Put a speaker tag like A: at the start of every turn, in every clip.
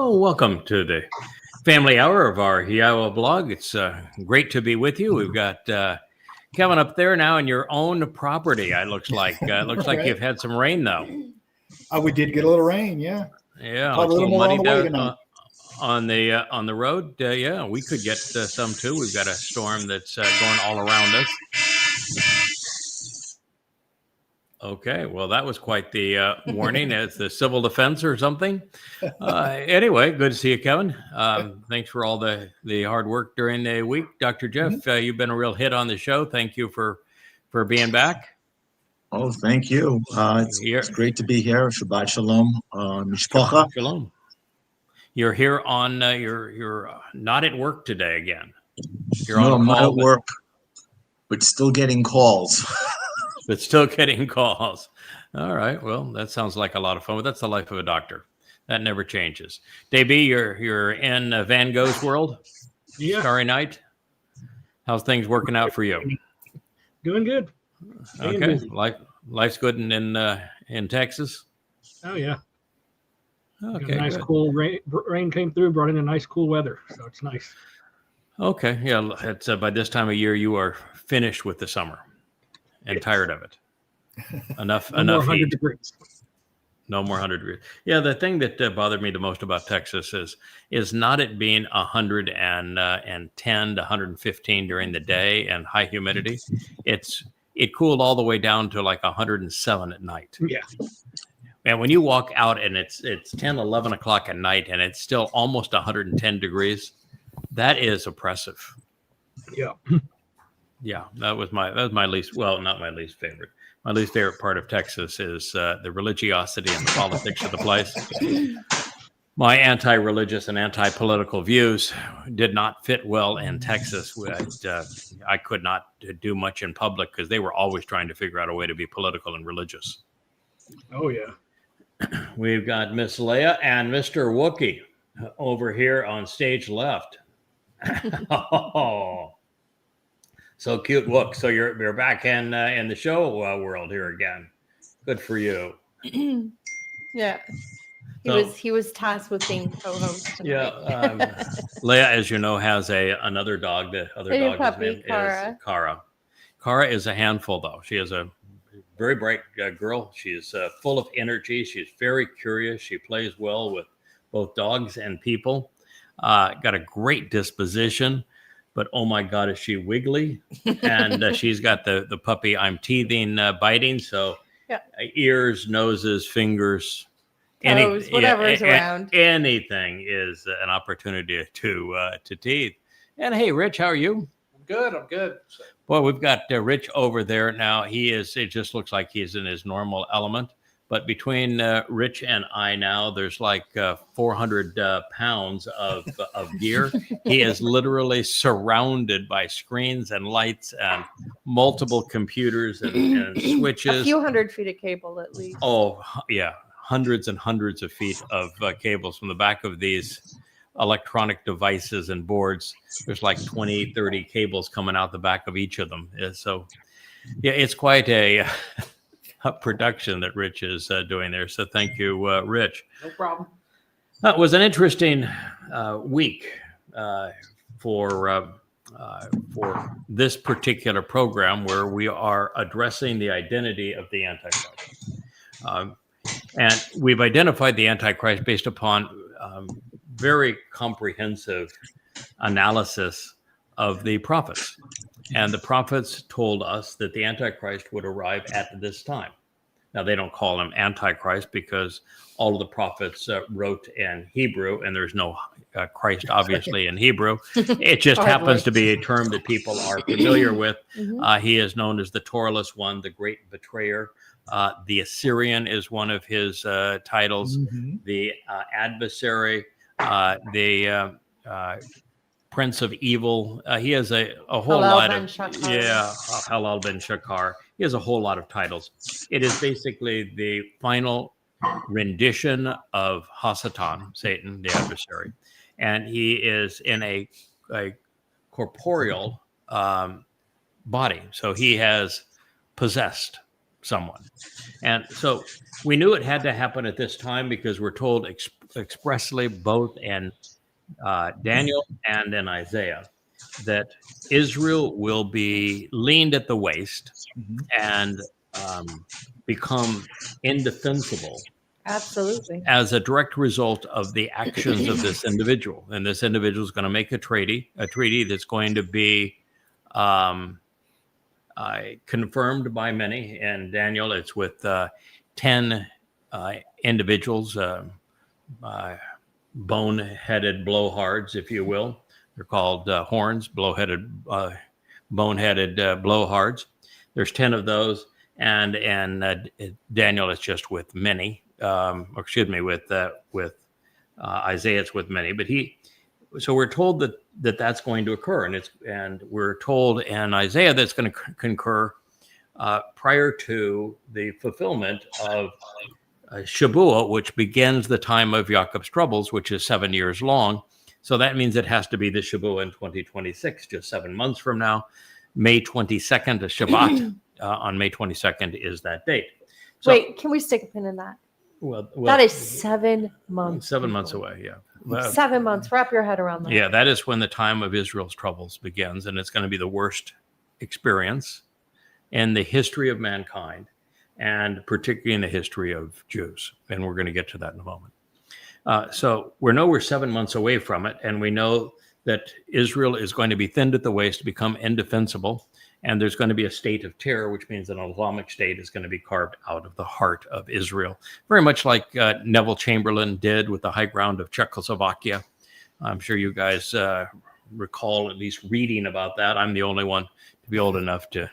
A: Oh, welcome to the family hour of our YAHOWah blog. It's great to be with you. We've got Kevin up there now in your own property. It looks like
B: Right.
A: you've had some rain though.
B: We did get a little rain, yeah.
A: Yeah,
B: Probably
A: looks
B: a little more
A: muddy
B: on the way
A: down
B: tonight.
A: on the road. Yeah, we could get some too. We've got a storm that's going all around us. Okay, well, that was quite the warning as the civil defense or something. Anyway, good to see you, Kevin. Thanks for all the hard work during the week. Dr. Jeff, you've been a real hit on the show. Thank you for being back.
C: Oh, thank you. It's great to be here. Shabbat shalom, mishpacha.
A: Shalom. You're here on. You're not at work today again. You're
C: No,
A: on
C: I'm
A: call,
C: not at work, but still getting calls.
A: but still getting calls. All right. Well, that sounds like a lot of fun. But that's the life of a doctor. That never changes. Davey, you're in Van Gogh's world.
D: Yeah.
A: Starry Night. How's things working out for you?
D: Doing good. Staying
A: Okay.
D: busy.
A: Life's good in Texas.
D: Oh yeah.
A: Okay.
D: A nice
A: good.
D: cool rain came through, brought in a nice cool weather, so it's nice.
A: Okay. Yeah. It's by this time of year you are finished with the summer and tired of it. Enough.
D: No more
A: enough
D: 100
A: heat.
D: degrees.
A: No more 100 degrees. Yeah, the thing that bothered me the most about Texas is not it being 110 to 115 during the day and high humidity. It cooled all the way down to like 107 at night.
D: Yeah.
A: And when you walk out and it's 10, 11 o'clock at night and it's still almost 110 degrees, that is oppressive.
D: Yeah.
A: Yeah, that was my least, well, not my least favorite. My least favorite part of Texas is the religiosity and the politics of the place. My anti-religious and anti-political views did not fit well in Texas. I could not do much in public because they were always trying to figure out a way to be political and religious.
D: Oh yeah.
A: We've got Miss Leah and Mr. Wookie over here on stage left. Oh. So cute, Wook. So you're back in the show world here again. Good for you.
E: Yeah, he was tasked with being co-host tonight.
A: Yeah, Leah, as you know, has another dog. The other dog
E: puppy,
A: is Kara. Kara is a handful, though. She is a very bright girl. She's full of energy. She's very curious. She plays well with both dogs and people. Got a great disposition. But oh my God, is she wiggly? And she's got the puppy I'm teething, biting. So
E: yeah.
A: Ears, noses, fingers,
E: toes, whatever is around.
A: Anything is an opportunity to teeth. And hey, Rich, how are you?
F: I'm good.
A: Boy, we've got Rich over there now. It just looks like he's in his normal element. But between Rich and I now, there's like 400 pounds of gear. He is literally surrounded by screens and lights and multiple computers and switches.
E: A few hundred feet of cable at least.
A: Oh, yeah. Hundreds and hundreds of feet of cables from the back of these electronic devices and boards. There's like 20, 30 cables coming out the back of each of them. So, yeah, it's quite a production that Rich is doing there. So thank you, Rich.
F: No problem.
A: That was an interesting week for this particular program where we are addressing the identity of the Antichrist. And we've identified the Antichrist based upon very comprehensive analysis of the prophets. And the prophets told us that the Antichrist would arrive at this time. Now, they don't call him Antichrist because all of the prophets wrote in Hebrew, and there's no Christ, obviously, in Hebrew. It just happens to be a term that people are familiar with. He is known as the Torahless One, the Great Betrayer. The Assyrian is one of his titles. The Adversary, the Prince of Evil. He has a whole lot of Halal ben Shakar. He has a whole lot of titles. It is basically the final rendition of Hasatan, Satan, the adversary, and he is in a corporeal body. So he has possessed someone. And so we knew it had to happen at this time because we're told expressly both in Daniel and in Isaiah that Israel will be leaned at the waist and become indefensible.
E: Absolutely.
A: As a direct result of the actions of this individual. And this individual is going to make a treaty that's going to be confirmed by many. In Daniel, it's with 10 individuals, bone-headed blowhards, if you will. They're called horns, boneheaded blowhards. There's 10 of those. And Daniel, it's just with many. With Isaiah, it's with many, but so we're told that that's going to occur, and we're told in Isaiah that's going to concur prior to the fulfillment of Shabbat, which begins the time of Jacob's troubles, which is 7 years long. So that means it has to be the Shabbat in 2026, just 7 months from now. May 22nd, a Shabbat on May 22nd is that date. So,
E: wait, can we stick a pin in that?
A: Well,
E: that is 7 months.
A: 7 months away, yeah.
E: 7 months. Wrap your head around that.
A: Yeah, that is when the time of Israel's troubles begins, and it's going to be the worst experience in the history of mankind, and particularly in the history of Jews. And we're going to get to that in a moment. So we know we're 7 months away from it, and we know that Israel is going to be thinned at the waist to become indefensible. And there's going to be a state of terror, which means an Islamic state is going to be carved out of the heart of Israel. Very much like Neville Chamberlain did with the high ground of Czechoslovakia. I'm sure you guys recall at least reading about that. I'm the only one to be old enough to.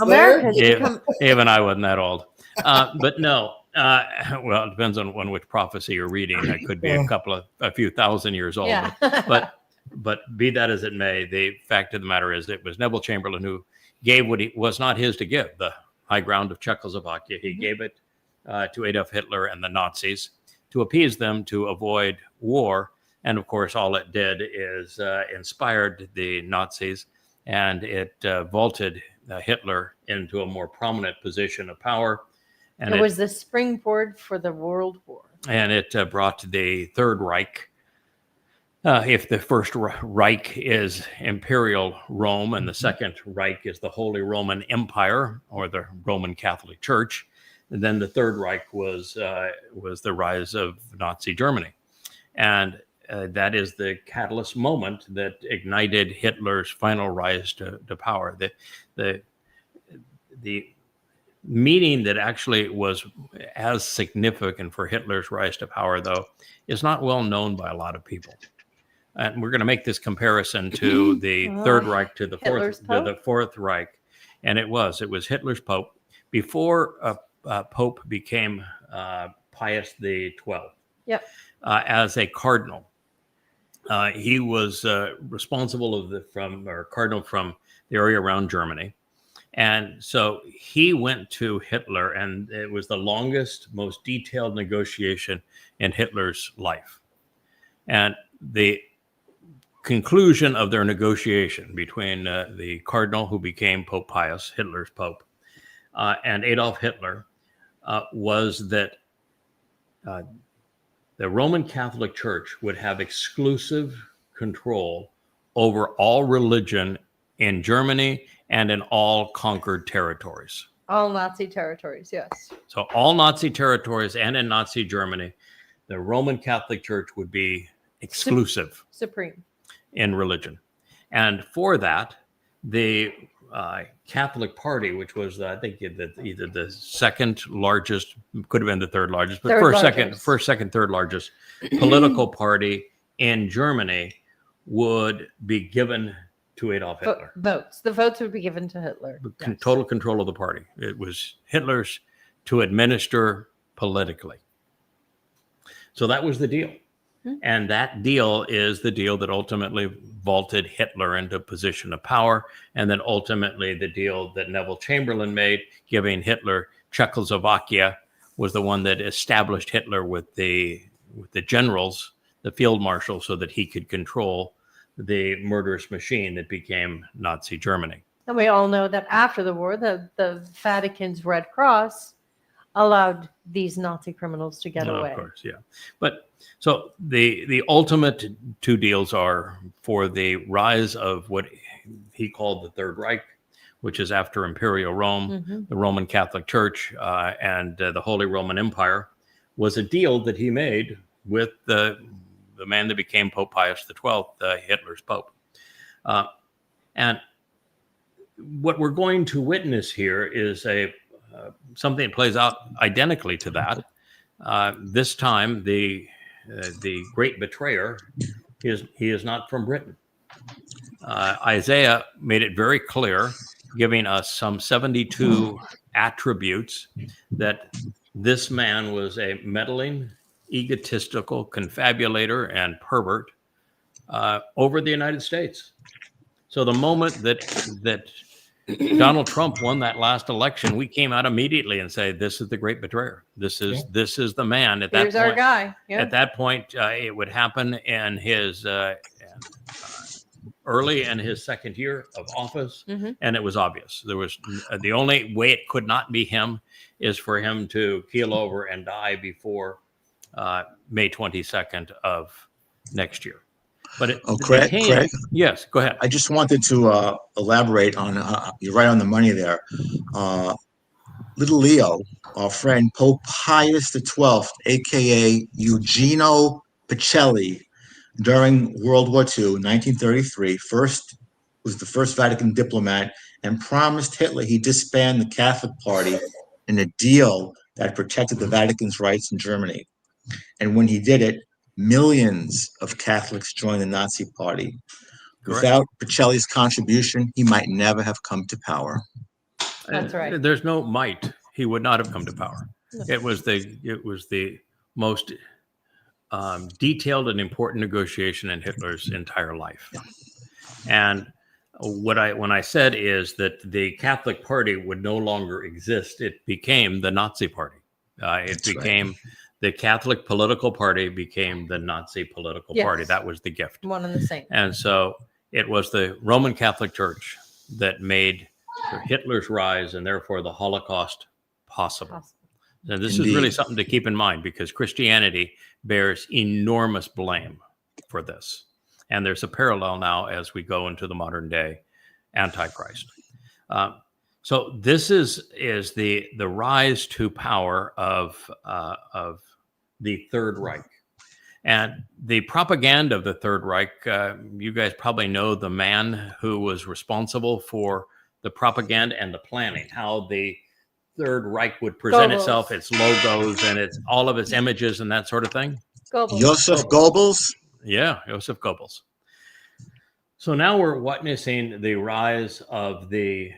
E: America.
A: Even I wasn't that old. But no. Well, it depends on which prophecy you're reading. It could be a few thousand years old.
E: Yeah.
A: But be that as it may, the fact of the matter is it was Neville Chamberlain who gave what was not his to give, the high ground of Czechoslovakia. He gave it to Adolf Hitler and the Nazis to appease them, to avoid war. And of course, all it did is inspired the Nazis, and it vaulted Hitler into a more prominent position of power. And
E: it was the springboard for the World War.
A: And it brought the Third Reich. If the First Reich is Imperial Rome and the Second Reich is the Holy Roman Empire or the Roman Catholic Church, then the Third Reich was the rise of Nazi Germany. And that is the catalyst moment that ignited Hitler's final rise to power. The meaning that actually was as significant for Hitler's rise to power, though, is not well known by a lot of people. And we're going to make this comparison to the Third Reich to the Fourth Reich, and it was Hitler's Pope before Pope became Pius XII.
E: Yep.
A: As a cardinal, he was responsible cardinal from the area around Germany, and so he went to Hitler, and it was the longest, most detailed negotiation in Hitler's life, and the conclusion of their negotiation between the cardinal who became Pope Pius, Hitler's Pope, and Adolf Hitler was that the Roman Catholic Church would have exclusive control over all religion in Germany and in all conquered territories.
E: All Nazi territories, yes.
A: So all Nazi territories and in Nazi Germany, the Roman Catholic Church would be exclusive.
E: Supreme.
A: In religion. And for that, the Catholic Party, which was, I think, either the second largest, could have been the third largest, but first, second, third largest political party in Germany would be given to Adolf Hitler.
E: Votes. The votes would be given to Hitler.
A: Yes. Total control of the party. It was Hitler's to administer politically. So that was the deal. And that deal is the deal that ultimately vaulted Hitler into a position of power. And then ultimately the deal that Neville Chamberlain made, giving Hitler Czechoslovakia, was the one that established Hitler with the generals, the field marshal, so that he could control the murderous machine that became Nazi Germany.
E: And we all know that after the war, the Vatican's Red Cross allowed these Nazi criminals to get away.
A: Of course, yeah. But so the ultimate two deals are for the rise of what he called the Third Reich, which is after Imperial Rome, the Roman Catholic Church, and the Holy Roman Empire, was a deal that he made with the man that became Pope Pius XII, Hitler's Pope. And what we're going to witness here is something that plays out identically to that. This time, the great betrayer he is not from Britain. Isaiah made it very clear, giving us some 72 attributes that this man was a meddling, egotistical confabulator and pervert over the United States. So the moment that Donald Trump won that last election, we came out immediately and said, "This is the great betrayer. This is the man." At that
E: Here's
A: point,
E: our guy. Yeah.
A: At that point, it would happen in his early in his second year of office, and it was obvious. There was the only way it could not be him is for him to keel over and die before May 22nd of next year. But
C: Craig,
A: yes, go ahead.
C: I just wanted to elaborate on, you're right on the money there. Little Leo, our friend Pope Pius XII, aka Eugenio Pacelli, during World War II, 1933, was the first Vatican diplomat and promised Hitler he'd disband the Catholic Party in a deal that protected the Vatican's rights in Germany. And when he did it, millions of Catholics joined the Nazi Party.
A: Correct.
C: Without Pacelli's contribution, he might never have come to power.
E: That's right.
A: There's no might. He would not have come to power. No. It was the most detailed and important negotiation in Hitler's entire life. And when I said is that the Catholic Party would no longer exist, it became the Nazi Party. The Catholic political party became the Nazi political party. That was the gift.
E: One and the same.
A: And so it was the Roman Catholic Church that made Hitler's rise and therefore the Holocaust possible. And this is really something to keep in mind because Christianity bears enormous blame for this. And there's a parallel now as we go into the modern day Antichrist. So this is the rise to power of the Third Reich. And the propaganda of the Third Reich, you guys probably know the man who was responsible for the propaganda and the planning, how the Third Reich would present itself, its logos and its all of its images and that sort of thing.
C: Joseph Goebbels?
A: Yeah, Joseph Goebbels. So now we're witnessing the rise of the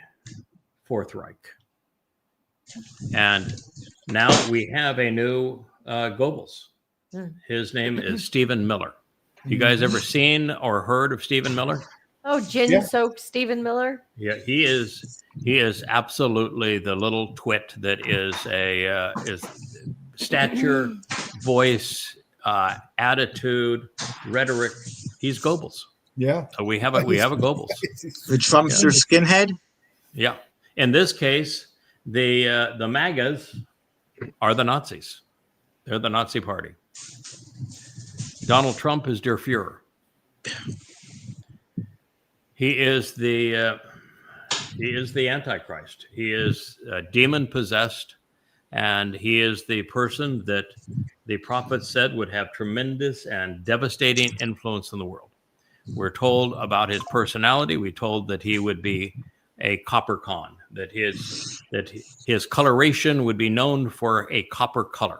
A: Fourth Reich. And now we have a new Goebbels. His name is Stephen Miller. You guys ever seen or heard of Stephen Miller?
E: Oh, gin-soaked Stephen Miller?
A: Yeah, he is absolutely the little twit that is stature, voice, attitude, rhetoric. He's Goebbels.
B: Yeah.
A: So we have a Goebbels.
C: The Trumpster skinhead?
A: Yeah. In this case, the MAGAs are the Nazis. They're the Nazi Party. Donald Trump is Der Fuhrer. He is the Antichrist. He is demon possessed, and he is the person that the prophet said would have tremendous and devastating influence in the world. We're told about his personality. We're told that he would be a copper con, that his coloration would be known for a copper color.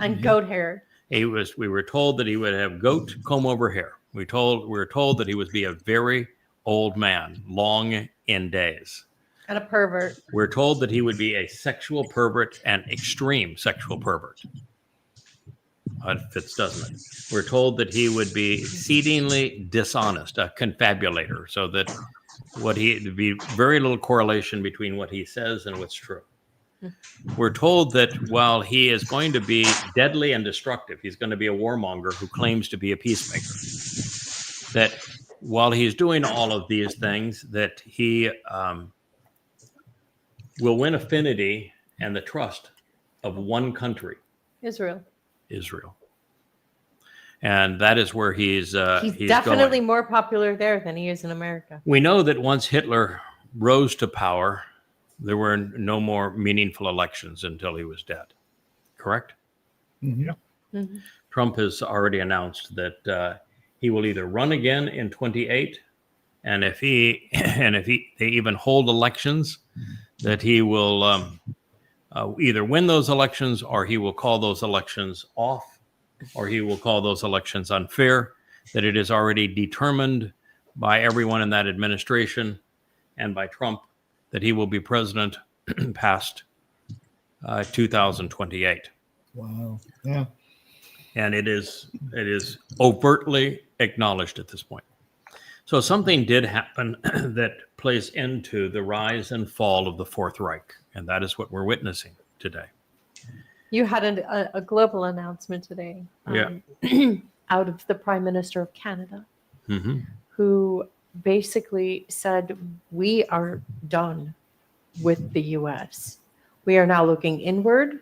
E: And goat hair.
A: We were told that he would have goat comb over hair. We were told that he would be a very old man, long in days.
E: And a pervert.
A: We're told that he would be a sexual pervert and extreme sexual pervert. It fits, doesn't it? We're told that he would be exceedingly dishonest, a confabulator, so that there'd be very little correlation between what he says and what's true. We're told that while he is going to be deadly and destructive, he's going to be a warmonger who claims to be a peacemaker. That while he's doing all of these things, that he will win affinity and the trust of one country,
E: Israel.
A: Israel. And that is where he's
E: Definitely
A: going.
E: more popular there than he is in America.
A: We know that once Hitler rose to power, there were no more meaningful elections until he was dead. Correct?
B: Mhm.
E: Mm-hmm.
A: Trump has already announced that he will either run again in 28, and if they even hold elections, that he will either win those elections, or he will call those elections off, or he will call those elections unfair. That it is already determined by everyone in that administration and by Trump that he will be president past 2028.
B: Wow. Yeah.
A: And it is overtly acknowledged at this point. So something did happen that plays into the rise and fall of the Fourth Reich, and that is what we're witnessing today.
E: You had a global announcement today out of the Prime Minister of Canada,
A: Mm-hmm.
E: who basically said, we are done with the U.S. We are now looking inward.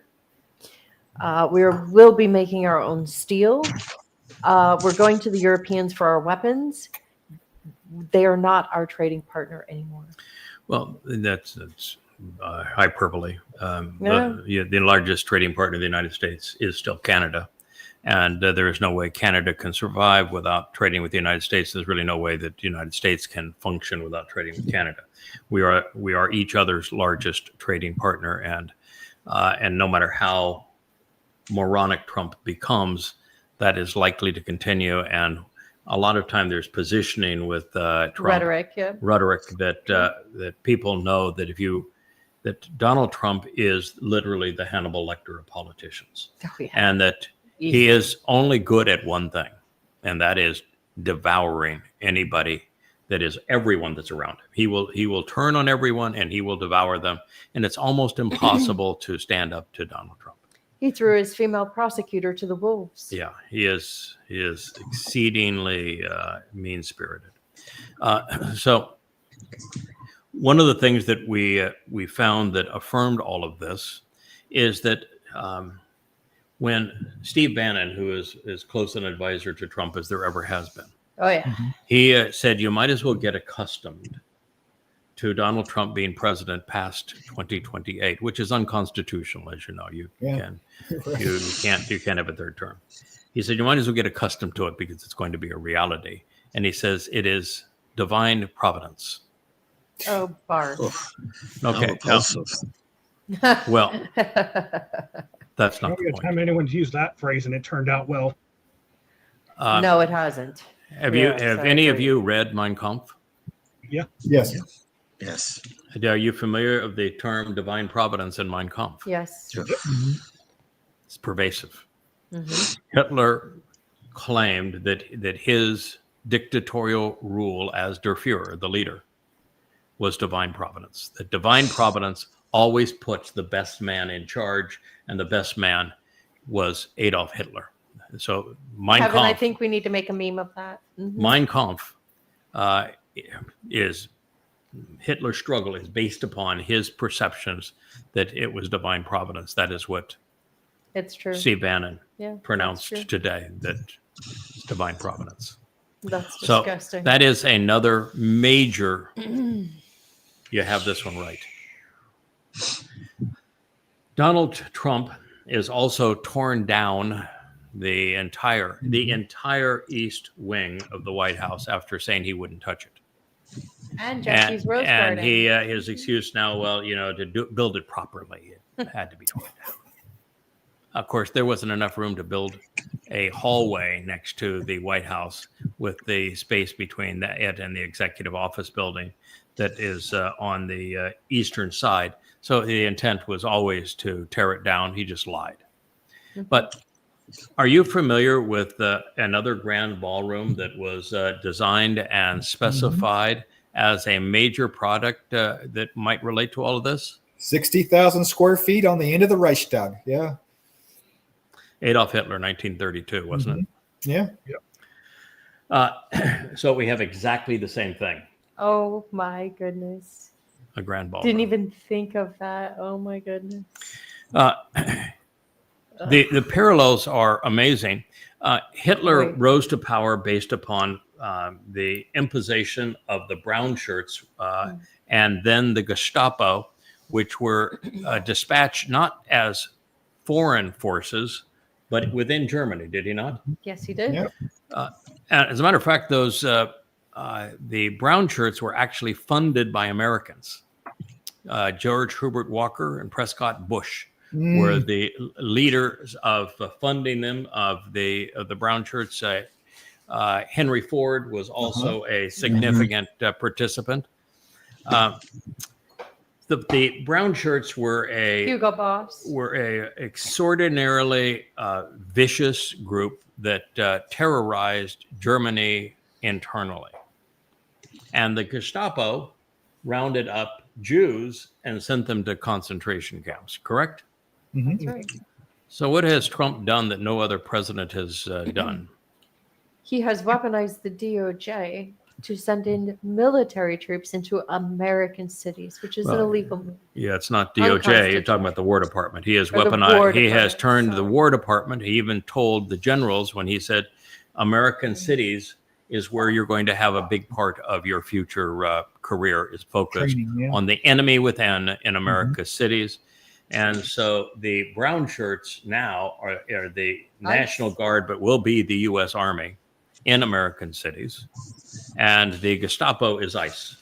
E: We'll be making our own steel. We're going to the Europeans for our weapons. They are not our trading partner anymore.
A: Well, that's hyperbole.
E: Yeah.
A: The largest trading partner of the United States is still Canada. And there is no way Canada can survive without trading with the United States. There's really no way that the United States can function without trading with Canada. We are each other's largest trading partner, and no matter how moronic Trump becomes, that is likely to continue. And a lot of time there's positioning with Trump
E: Rhetoric, yeah.
A: that people know that Donald Trump is literally the Hannibal Lecter of politicians,
E: Oh, yeah.
A: and that he is only good at one thing, and that is devouring anybody that is everyone that's around him. He will turn on everyone and he will devour them, and it's almost impossible to stand up to Donald Trump.
E: He threw his female prosecutor to the wolves.
A: Yeah, he is exceedingly mean-spirited. So one of the things that we found that affirmed all of this is that when Steve Bannon, who is as close an advisor to Trump as there ever has been,
E: Oh, yeah.
A: he said, you might as well get accustomed to Donald Trump being president past 2028, which is unconstitutional, as you know. You can't have a third term. He said, you might as well get accustomed to it because it's going to be a reality. And he says it is divine providence.
E: Oh, Bart.
A: Okay.
C: Repulsive.
A: Well, that's not
D: Not
A: the
D: the
A: point.
D: time anyone's used that phrase and it turned out well.
E: No, it hasn't.
A: Have
E: Yes, I
A: any of
E: agree.
A: you read Mein Kampf?
B: Yes.
C: Yes.
A: Are you familiar of the term divine providence in Mein Kampf?
E: Yes.
C: Sure.
A: It's pervasive.
E: Mhm.
A: Hitler claimed that his dictatorial rule as Der Fuhrer, the leader, was divine providence. That divine providence always puts the best man in charge, and the best man was Adolf Hitler. So Mein
E: Kevin, I
A: Kampf,
E: think we need to make a meme of that. Mhm.
A: Mein Kampf is Hitler's struggle is based upon his perceptions that it was divine providence. That is what
E: It's true.
A: Steve Bannon
E: Yeah, that's
A: pronounced
E: true.
A: today, that it's divine providence.
E: That's
A: So
E: disgusting.
A: that is another major, you have this one right. Donald Trump is also torn down the entire east wing of the White House after saying he wouldn't touch it.
E: And Jesse's Rose
A: And
E: Garden.
A: his excuse now, well, to build it properly, it had to be torn down. Of course, there wasn't enough room to build a hallway next to the White House with the space between it and the executive office building that is on the eastern side. So the intent was always to tear it down. He just lied. But are you familiar with another grand ballroom that was designed and specified as a major product that might relate to all of this?
B: 60,000 square feet on the end of the Reichstag. Yeah.
A: Adolf Hitler, 1932, wasn't it?
B: Yeah.
A: So we have exactly the same thing.
E: Oh my goodness.
A: A grand ballroom.
E: Didn't even think of that. Oh my goodness.
A: The parallels are amazing. Hitler
E: Wait.
A: rose to power based upon the imposition of the brown shirts and then the Gestapo, which were dispatched not as foreign forces, but within Germany. Did he not?
E: Yes, he did.
B: Yep.
A: As a matter of fact, those the brown shirts were actually funded by Americans. George Herbert Walker and Prescott Bush were the leaders of funding them of the brown shirts. Henry Ford was also a significant participant. The brown shirts were
E: Hugo Boss.
A: a extraordinarily vicious group that terrorized Germany internally, and the Gestapo rounded up Jews and sent them to concentration camps. Correct?
E: That's right.
A: So what has Trump done that no other president has done?
E: He has weaponized the DOJ to send in military troops into American cities, which is an illegal move.
A: Yeah, it's not DOJ. You're talking about the War Department. He has
E: Or the War
A: weaponized. He has
E: Department,
A: turned
E: so-
A: the War Department. He even told the generals when he said, "American cities is where you're going to have a big part of your future career is focused
B: Training, yeah.
A: on the enemy within in America's cities." And so the brown shirts now are the National Guard, but will be the U.S. Army in American cities. And the Gestapo is ICE,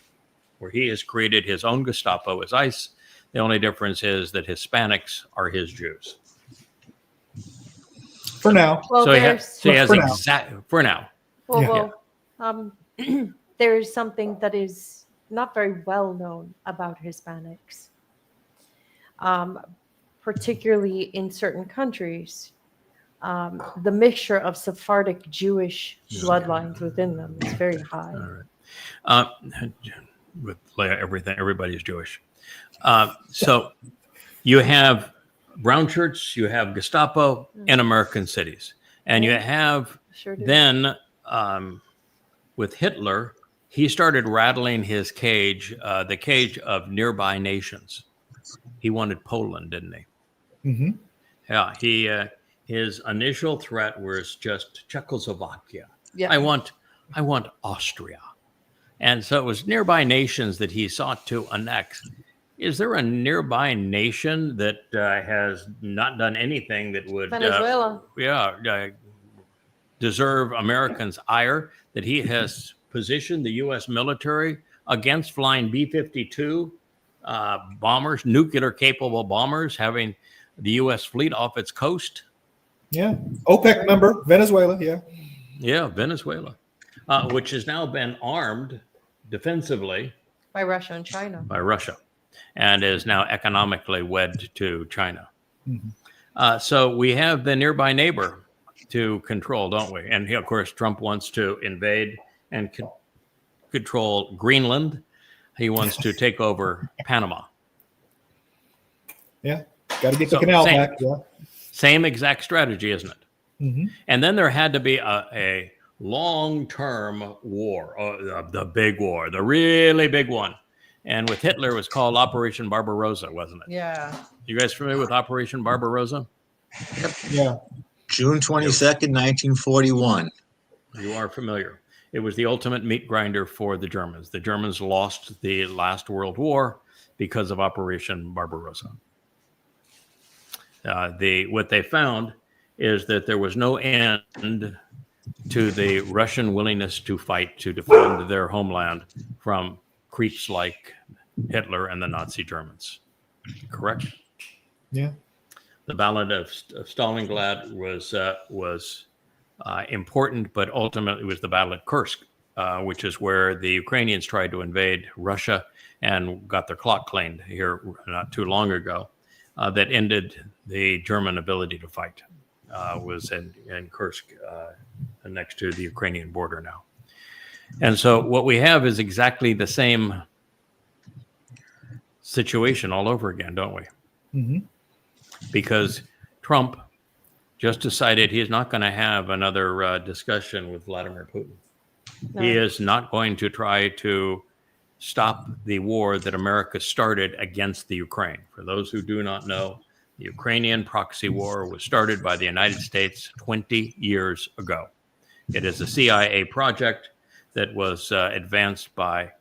A: where he has created his own Gestapo as ICE. The only difference is that Hispanics are his Jews.
B: For now.
E: Well,
A: So he has
B: For now.
A: for now.
E: There's something that is not very well known about Hispanics, particularly in certain countries. The mixture of Sephardic Jewish bloodlines within them is very high.
A: All right. With everything, everybody's Jewish. So you have brown shirts, you have Gestapo in American cities, and you have
E: Sure do.
A: then with Hitler, he started rattling his cage, the cage of nearby nations. He wanted Poland, didn't he?
B: Mm-hmm.
A: Yeah, his initial threat was just Czechoslovakia.
E: Yeah.
A: I want Austria. And so it was nearby nations that he sought to annex. Is there a nearby nation that has not done anything that would
E: Venezuela.
A: deserve Americans' ire, that he has positioned the U.S. military against flying B-52 bombers, nuclear-capable bombers, having the U.S. fleet off its coast?
B: Yeah. OPEC member, Venezuela. Yeah.
A: Yeah, Venezuela, which has now been armed defensively
E: By Russia and China.
A: by Russia and is now economically wed to China.
B: Mhm.
A: So we have the nearby neighbor to control, don't we? And of course, Trump wants to invade and control Greenland. He wants to take over Panama.
B: Yeah. Got to get the
A: So,
B: canal
A: same.
B: back. Yeah.
A: Same exact strategy, isn't it?
B: Mm-hmm.
A: And then there had to be a long-term war, the big war, the really big one. And with Hitler, it was called Operation Barbarossa, wasn't it?
E: Yeah.
A: You guys familiar with Operation Barbarossa?
B: Yeah.
C: June 22nd, 1941.
A: You are familiar. It was the ultimate meat grinder for the Germans. The Germans lost the last World War because of Operation Barbarossa. What they found is that there was no end to the Russian willingness to fight to defend their homeland from creeps like Hitler and the Nazi Germans. Correct?
B: Yeah.
A: The Ballad of Stalingrad was important, but ultimately it was the Battle at Kursk, which is where the Ukrainians tried to invade Russia and got their clock cleaned here not too long ago. That ended the German ability to fight. Was in Kursk, next to the Ukrainian border now. And so what we have is exactly the same situation all over again, don't we?
B: Mm-hmm.
A: Because Trump just decided he's not going to have another discussion with Vladimir Putin.
E: No.
A: He is not going to try to stop the war that America started against the Ukraine. For those who do not know, the Ukrainian proxy war was started by the United States 20 years ago. It is a CIA project that was advanced by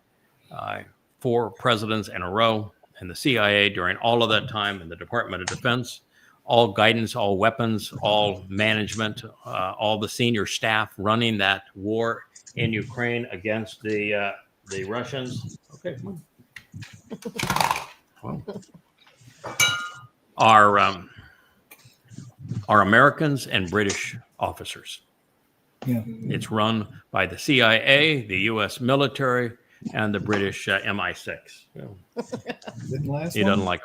A: 4 presidents in a row, and the CIA during all of that time, and the Department of Defense, all guidance, all weapons, all management, all the senior staff running that war in Ukraine against the Russians. Okay, come on. Well, are Americans and British officers.
B: Yeah.
A: It's run by the CIA, the U.S. military, and the British MI6.
B: Didn't last
A: He
B: long.
A: doesn't like.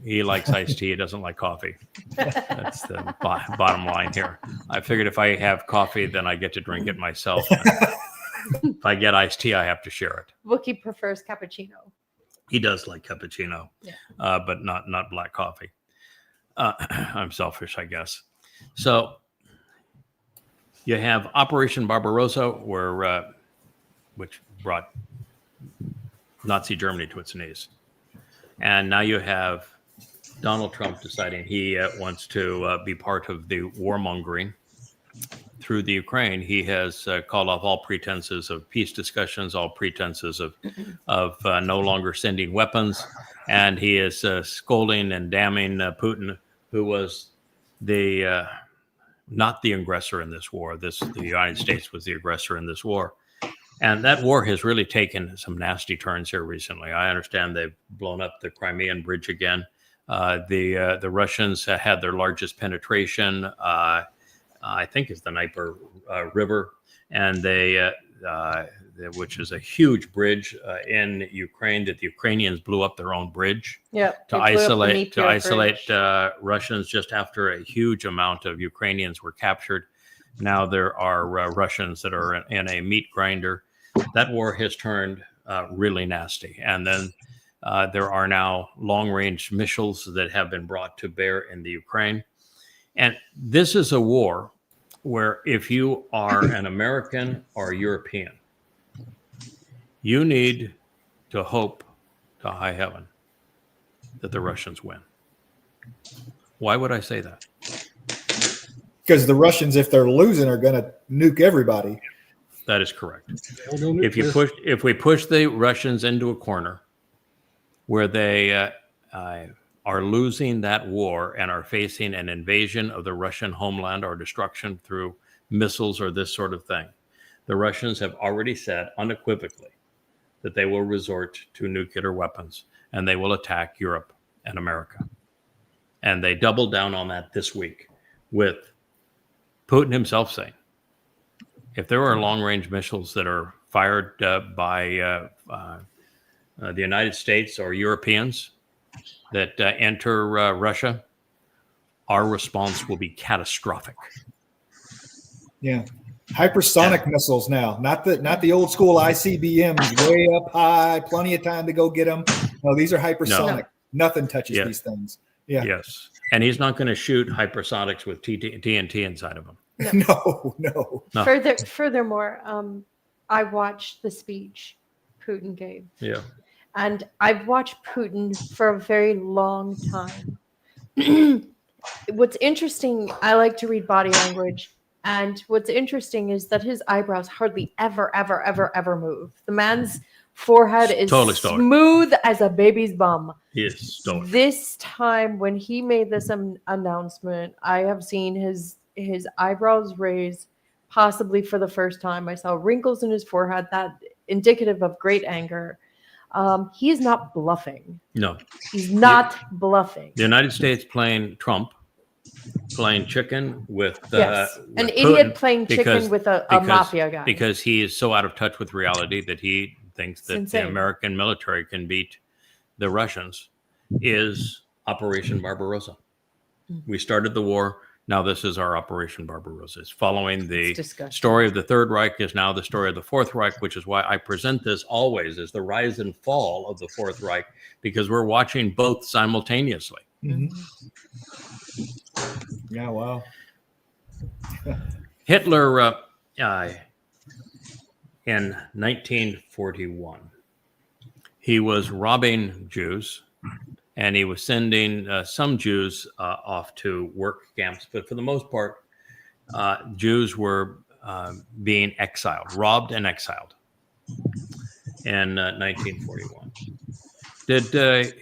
A: He likes iced tea. He doesn't like coffee. That's the bottom line here. I figured if I have coffee, then I get to drink it myself. If I get iced tea, I have to share it.
E: Wookie prefers cappuccino.
A: He does like cappuccino,
E: Yeah.
A: but not black coffee. I'm selfish, I guess. So you have Operation Barbarossa, which brought Nazi Germany to its knees. And now you have Donald Trump deciding he wants to be part of the warmongering through the Ukraine. He has called off all pretenses of peace discussions, all pretenses of no longer sending weapons. And he is scolding and damning Putin, who was not the aggressor in this war. The United States was the aggressor in this war. And that war has really taken some nasty turns here recently. I understand they've blown up the Crimean Bridge again. The Russians had their largest penetration, I think, is the Dnieper River, and which is a huge bridge in Ukraine that the Ukrainians blew up their own bridge to isolate Russians just after a huge amount of Ukrainians were captured. Now there are Russians that are in a meat grinder. That war has turned really nasty. And then there are now long-range missiles that have been brought to bear in the Ukraine. And this is a war where if you are an American or European, you need to hope to high heaven that the Russians win. Why would I say that?
B: Because the Russians, if they're losing, are going to nuke everybody.
A: That is correct.
D: They'll go
A: If we push the Russians into a corner where they are losing that war and are facing an invasion of the Russian homeland or destruction through missiles or this sort of thing, the Russians have already said unequivocally that they will resort to nuclear weapons and they will attack Europe and America. And they doubled down on that this week with Putin himself saying, if there are long-range missiles that are fired by the United States or Europeans that enter Russia, our response will be catastrophic.
B: Yeah. Hypersonic missiles now, not the old school ICBMs way up high, plenty of time to go get them. No, these are hypersonic. Nothing touches these things. Yeah.
A: Yes. And he's not going to shoot hypersonics with TNT inside of them.
B: No.
E: Furthermore, I watched the speech Putin gave.
A: Yeah.
E: And I've watched Putin for a very long time. What's interesting, I like to read body language. And what's interesting is that his eyebrows hardly ever move. The man's forehead is
A: totally stoic,
E: smooth as a baby's bum.
A: He is stoic.
E: This time when he made this announcement, I have seen his eyebrows raise possibly for the first time. I saw wrinkles in his forehead, that indicative of great anger. He is not bluffing.
A: No.
E: He's not bluffing.
A: The United States playing Trump, playing chicken with
E: an
A: Putin
E: idiot playing chicken with a mafia guy.
A: Because he is so out of touch with reality that he thinks that the American military can beat the Russians is Operation Barbarossa. We started the war. Now this is our Operation Barbarossa. It's following the story of the Third Reich is now the story of the Fourth Reich, which is why I present this always as the rise and fall of the Fourth Reich, because we're watching both simultaneously.
B: Mm-hmm. Yeah, wow.
A: Hitler, in 1941. He was robbing Jews, and he was sending some Jews off to work camps. But for the most part, Jews were being exiled, robbed and exiled in 1941. Did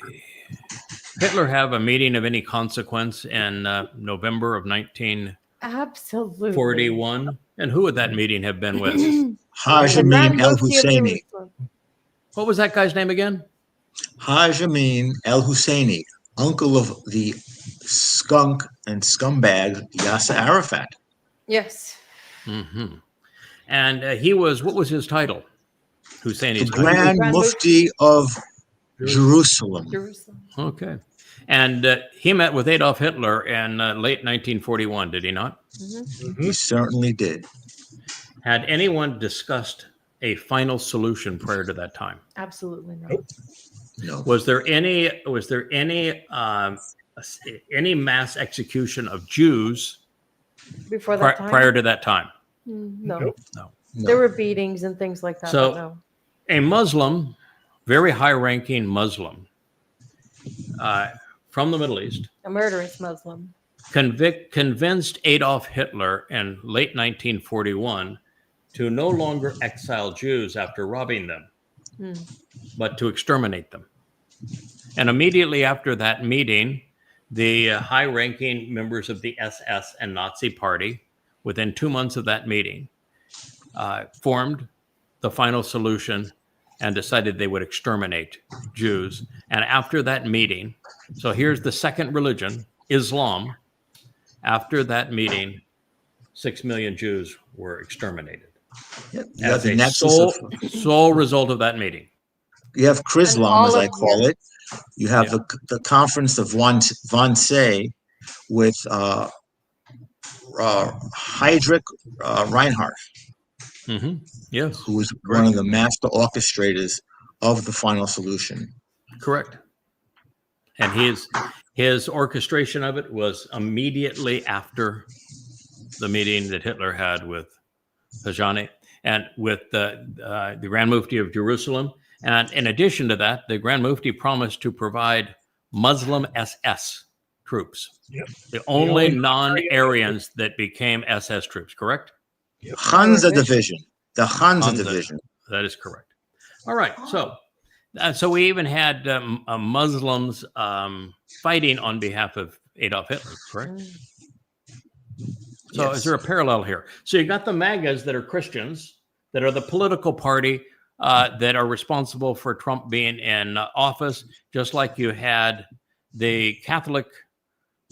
A: Hitler have a meeting of any consequence in November of 1941?
E: Absolutely.
A: And who would that meeting have been with?
C: Haj
E: The Grand
C: Amin El
E: Mufti of
C: Husseini.
E: Jerusalem.
A: What was that guy's name again?
C: Haj Amin El Husseini, uncle of the skunk and scumbag Yasser Arafat.
E: Yes.
A: Mm-hmm. And what was his title? Husseini's
C: The
A: title.
C: Grand Mufti of Jerusalem.
A: Okay. And he met with Adolf Hitler in late 1941, did he not?
C: He certainly did.
A: Had anyone discussed a final solution prior to that time?
E: Absolutely not.
C: No.
A: Was there any mass execution of Jews
E: Before that time?
A: prior to that time?
E: No.
A: No.
E: There were beatings and things like that.
A: So-
E: but no.
A: A Muslim, very high-ranking Muslim from the Middle East,
E: A murderous Muslim.
A: convinced Adolf Hitler in late 1941 to no longer exile Jews after robbing them, but to exterminate them. And immediately after that meeting, the high-ranking members of the SS and Nazi Party, within 2 months of that meeting, formed the final solution and decided they would exterminate Jews. And after that meeting, so here's the second religion, Islam. After that meeting, 6 million Jews were exterminated.
C: You have
A: As
C: the
A: a
C: nexus of,
A: sole result of that meeting.
C: you have
E: And
C: Chrislam,
E: all
C: as I
E: of
C: call
E: your-
C: it. You have the conference of Wannsee with Heydrich Reinhardt,
A: Mm-hmm. Yes,
C: who was one of the master orchestrators of the final solution.
A: correct. And his orchestration of it was immediately after the meeting that Hitler had with Hajjani and with the Grand Mufti of Jerusalem. And in addition to that, the Grand Mufti promised to provide Muslim SS troops.
D: Yep.
A: The only non-Aryans that became SS troops, correct?
C: Hansa Division. The Hansa
A: Hansa.
C: Division.
A: That is correct. All right. So we even had Muslims fighting on behalf of Adolf Hitler, correct? So
C: Yes.
A: is there a parallel here? So you got the MAGAs that are Christians, that are the political party that are responsible for Trump being in office, just like you had the Catholic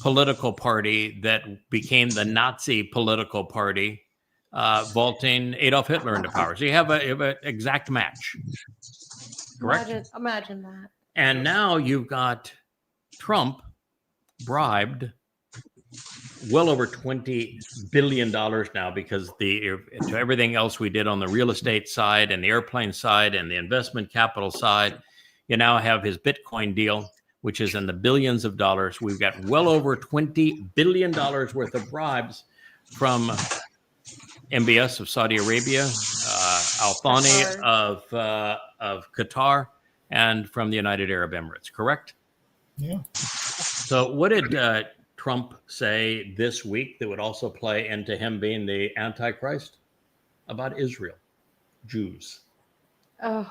A: political party that became the Nazi political party, vaulting Adolf Hitler into power. So you have an exact match, correct?
E: Imagine that.
A: And now you've got Trump bribed well over $20 billion now because to everything else we did on the real estate side and the airplane side and the investment capital side, you now have his Bitcoin deal, which is in the billions of dollars. We've got well over $20 billion worth of bribes from MBS of Saudi Arabia, Al Thani of Qatar, and from the United Arab Emirates, correct?
B: Yeah.
A: So what did Trump say this week that would also play into him being the Antichrist? About Israel, Jews.
E: Oh,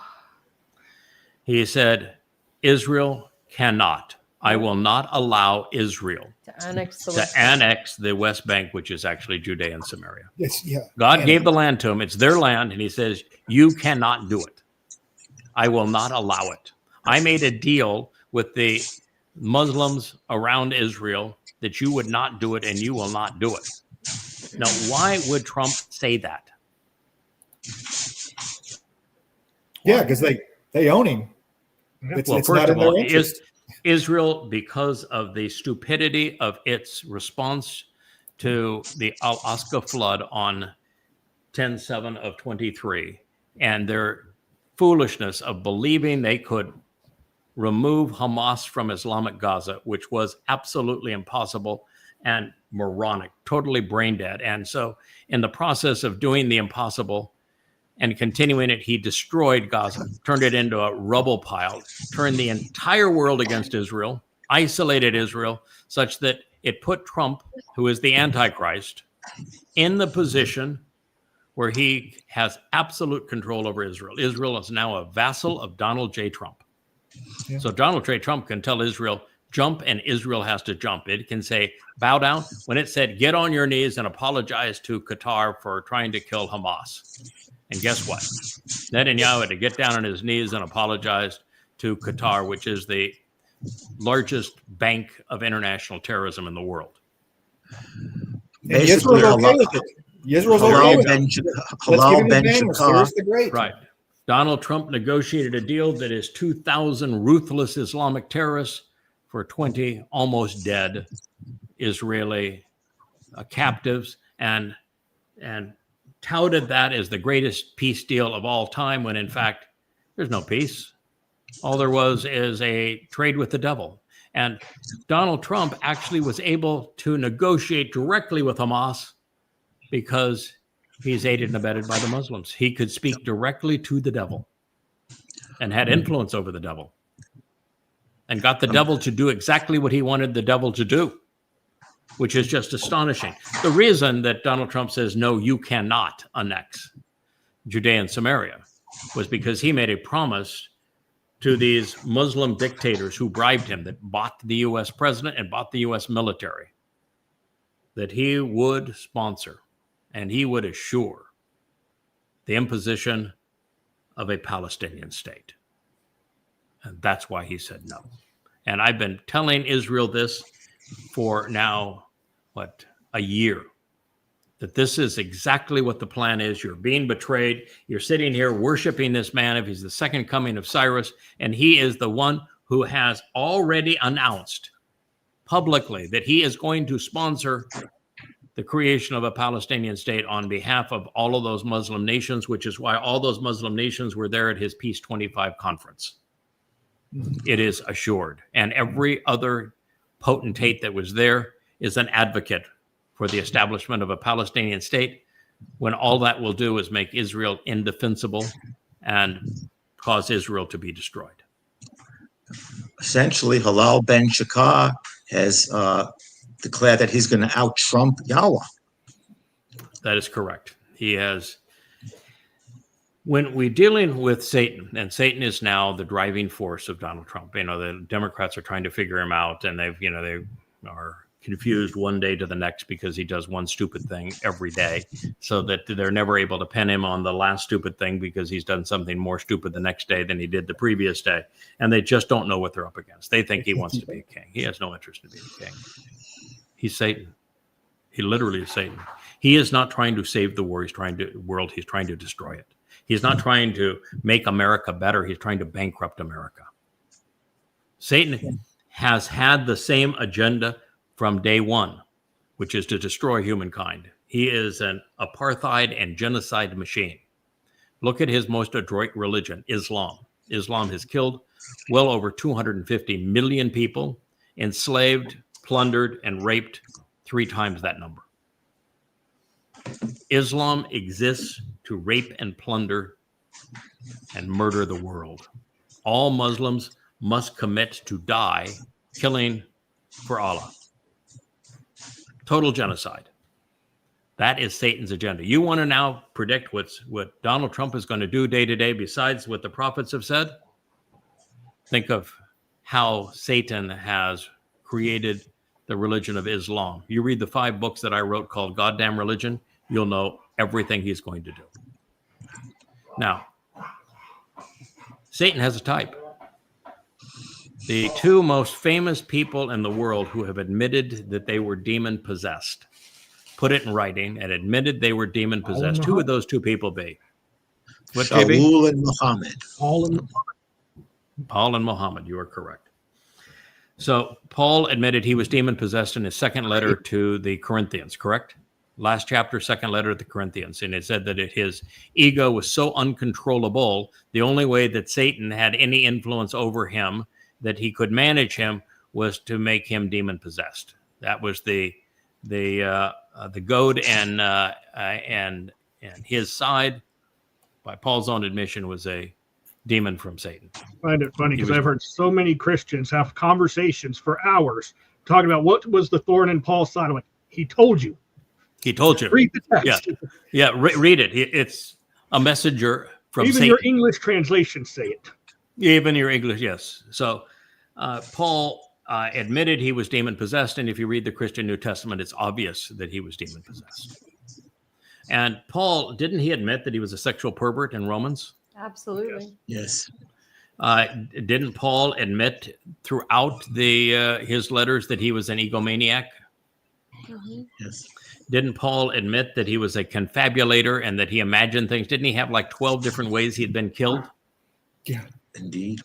A: He said, Israel cannot. I will not allow Israel
E: to annex the
A: to
E: West Bank.
A: annex the West Bank, which is actually Judea and Samaria.
B: Yes. Yeah.
A: God gave the land to them. It's their land. And he says, you cannot do it. I will not allow it. I made a deal with the Muslims around Israel that you would not do it and you will not do it. Now, why would Trump say that?
B: Yeah, because they own him. It's
A: Well,
B: it's
A: first
B: not in
A: of all,
B: their interest.
A: Israel, because of the stupidity of its response to the Al-Aqsa flood on 10/7 of 23, and their foolishness of believing they could remove Hamas from Islamic Gaza, which was absolutely impossible and moronic, totally brain dead. And so in the process of doing the impossible and continuing it, he destroyed Gaza, turned it into a rubble pile, turned the entire world against Israel, isolated Israel, such that it put Trump, who is the Antichrist, in the position where he has absolute control over Israel. Israel is now a vassal of Donald J. Trump.
B: Yeah.
A: So Donald J. Trump can tell Israel, jump, and Israel has to jump. It can say, bow down. When it said, get on your knees and apologize to Qatar for trying to kill Hamas. And guess what? Netanyahu had to get down on his knees and apologize to Qatar, which is the largest bank of international terrorism in the world.
B: And Israel's okay with it. Israel's okay with it. Let's give him the banners. Cyrus the Great.
A: Right. Donald Trump negotiated a deal that is 2,000 ruthless Islamic terrorists for 20 almost dead Israeli captives, and touted that as the greatest peace deal of all time, when in fact there's no peace. All there was is a trade with the devil. And Donald Trump actually was able to negotiate directly with Hamas because he's aided and abetted by the Muslims. He could speak directly to the devil and had influence over the devil and got the devil to do exactly what he wanted the devil to do, which is just astonishing. The reason that Donald Trump says, no, you cannot annex Judea and Samaria was because he made a promise to these Muslim dictators who bribed him, that bought the U.S. president and bought the U.S. military, that he would sponsor and he would assure the imposition of a Palestinian state. And that's why he said no. And I've been telling Israel this for now, a year, that this is exactly what the plan is. You're being betrayed. You're sitting here worshiping this man if he's the second coming of Cyrus, and he is the one who has already announced publicly that he is going to sponsor the creation of a Palestinian state on behalf of all of those Muslim nations, which is why all those Muslim nations were there at his Peace 25 conference. It is assured. And every other potentate that was there is an advocate for the establishment of a Palestinian state, when all that will do is make Israel indefensible and cause Israel to be destroyed.
C: Essentially, Halal Ben Shakar has declared that he's going to out-Trump Yahweh.
A: That is correct. He has. When we're dealing with Satan, and Satan is now the driving force of Donald Trump, the Democrats are trying to figure him out, and they are confused one day to the next because he does one stupid thing every day, so that they're never able to pin him on the last stupid thing because he's done something more stupid the next day than he did the previous day. And they just don't know what they're up against. They think he wants to be a king. He has no interest in being a king. He's Satan. He literally is Satan. He is not trying to save the world. He's trying to destroy it. He's not trying to make America better. He's trying to bankrupt America. Satan has had the same agenda from day one, which is to destroy humankind. He is an apartheid and genocide machine. Look at his most adroit religion, Islam. Islam has killed well over 250 million people, enslaved, plundered, and raped 3 times that number. Islam exists to rape and plunder and murder the world. All Muslims must commit to die killing for Allah. Total genocide. That is Satan's agenda. You want to now predict what Donald Trump is going to do day to day besides what the prophets have said? Think of how Satan has created the religion of Islam. You read the 5 books that I wrote called Goddamn Religion, you'll know everything he's going to do. Now, Satan has a type. The 2 most famous people in the world who have admitted that they were demon-possessed, put it in writing, and admitted they were demon-possessed. Who would those 2 people be? What,
C: Shaul and Muhammad.
A: Paul and Muhammad, you are correct. So Paul admitted he was demon-possessed in his second letter to the Corinthians, correct? Last chapter, second letter to the Corinthians. And it said that his ego was so uncontrollable, the only way that Satan had any influence over him, that he could manage him, was to make him demon-possessed. That was the goad and his side by Paul's own admission, was a demon from Satan.
D: I find it funny
A: He
D: because
A: was-
D: I've heard so many Christians have conversations for hours talking about what was the thorn in Paul's side. I'm like, he told you.
A: He told you.
D: Read the text.
A: Yeah, read it. It's a messenger from
D: Even
A: Satan.
D: your English translations say it.
A: Even your English, yes. So Paul admitted he was demon possessed, and if you read the Christian New Testament, it's obvious that he was demon possessed. And Paul, didn't he admit that he was a sexual pervert in Romans?
E: Absolutely.
C: Yes.
A: Didn't Paul admit throughout his letters that he was an egomaniac?
E: Mhm.
C: Yes.
A: Didn't Paul admit that he was a confabulator and that he imagined things? Didn't he have like 12 different ways he'd been killed?
B: Yeah.
C: Indeed.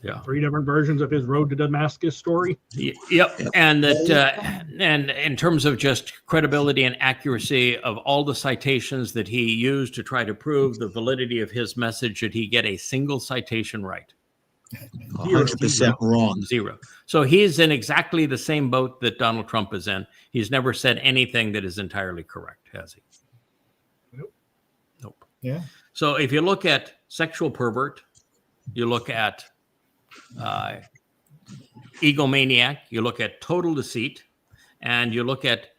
A: Yeah.
D: 3 different versions of his road to Damascus story.
A: Yep. And that, and in terms of just credibility and accuracy of all the citations that he used to try to prove the validity of his message, did he get a single citation right?
C: 100% wrong.
A: Zero. So he's in exactly the same boat that Donald Trump is in. He's never said anything that is entirely correct, has he? Nope.
B: Yeah.
A: So if you look at sexual pervert, you look at egomaniac, you look at total deceit, and you look at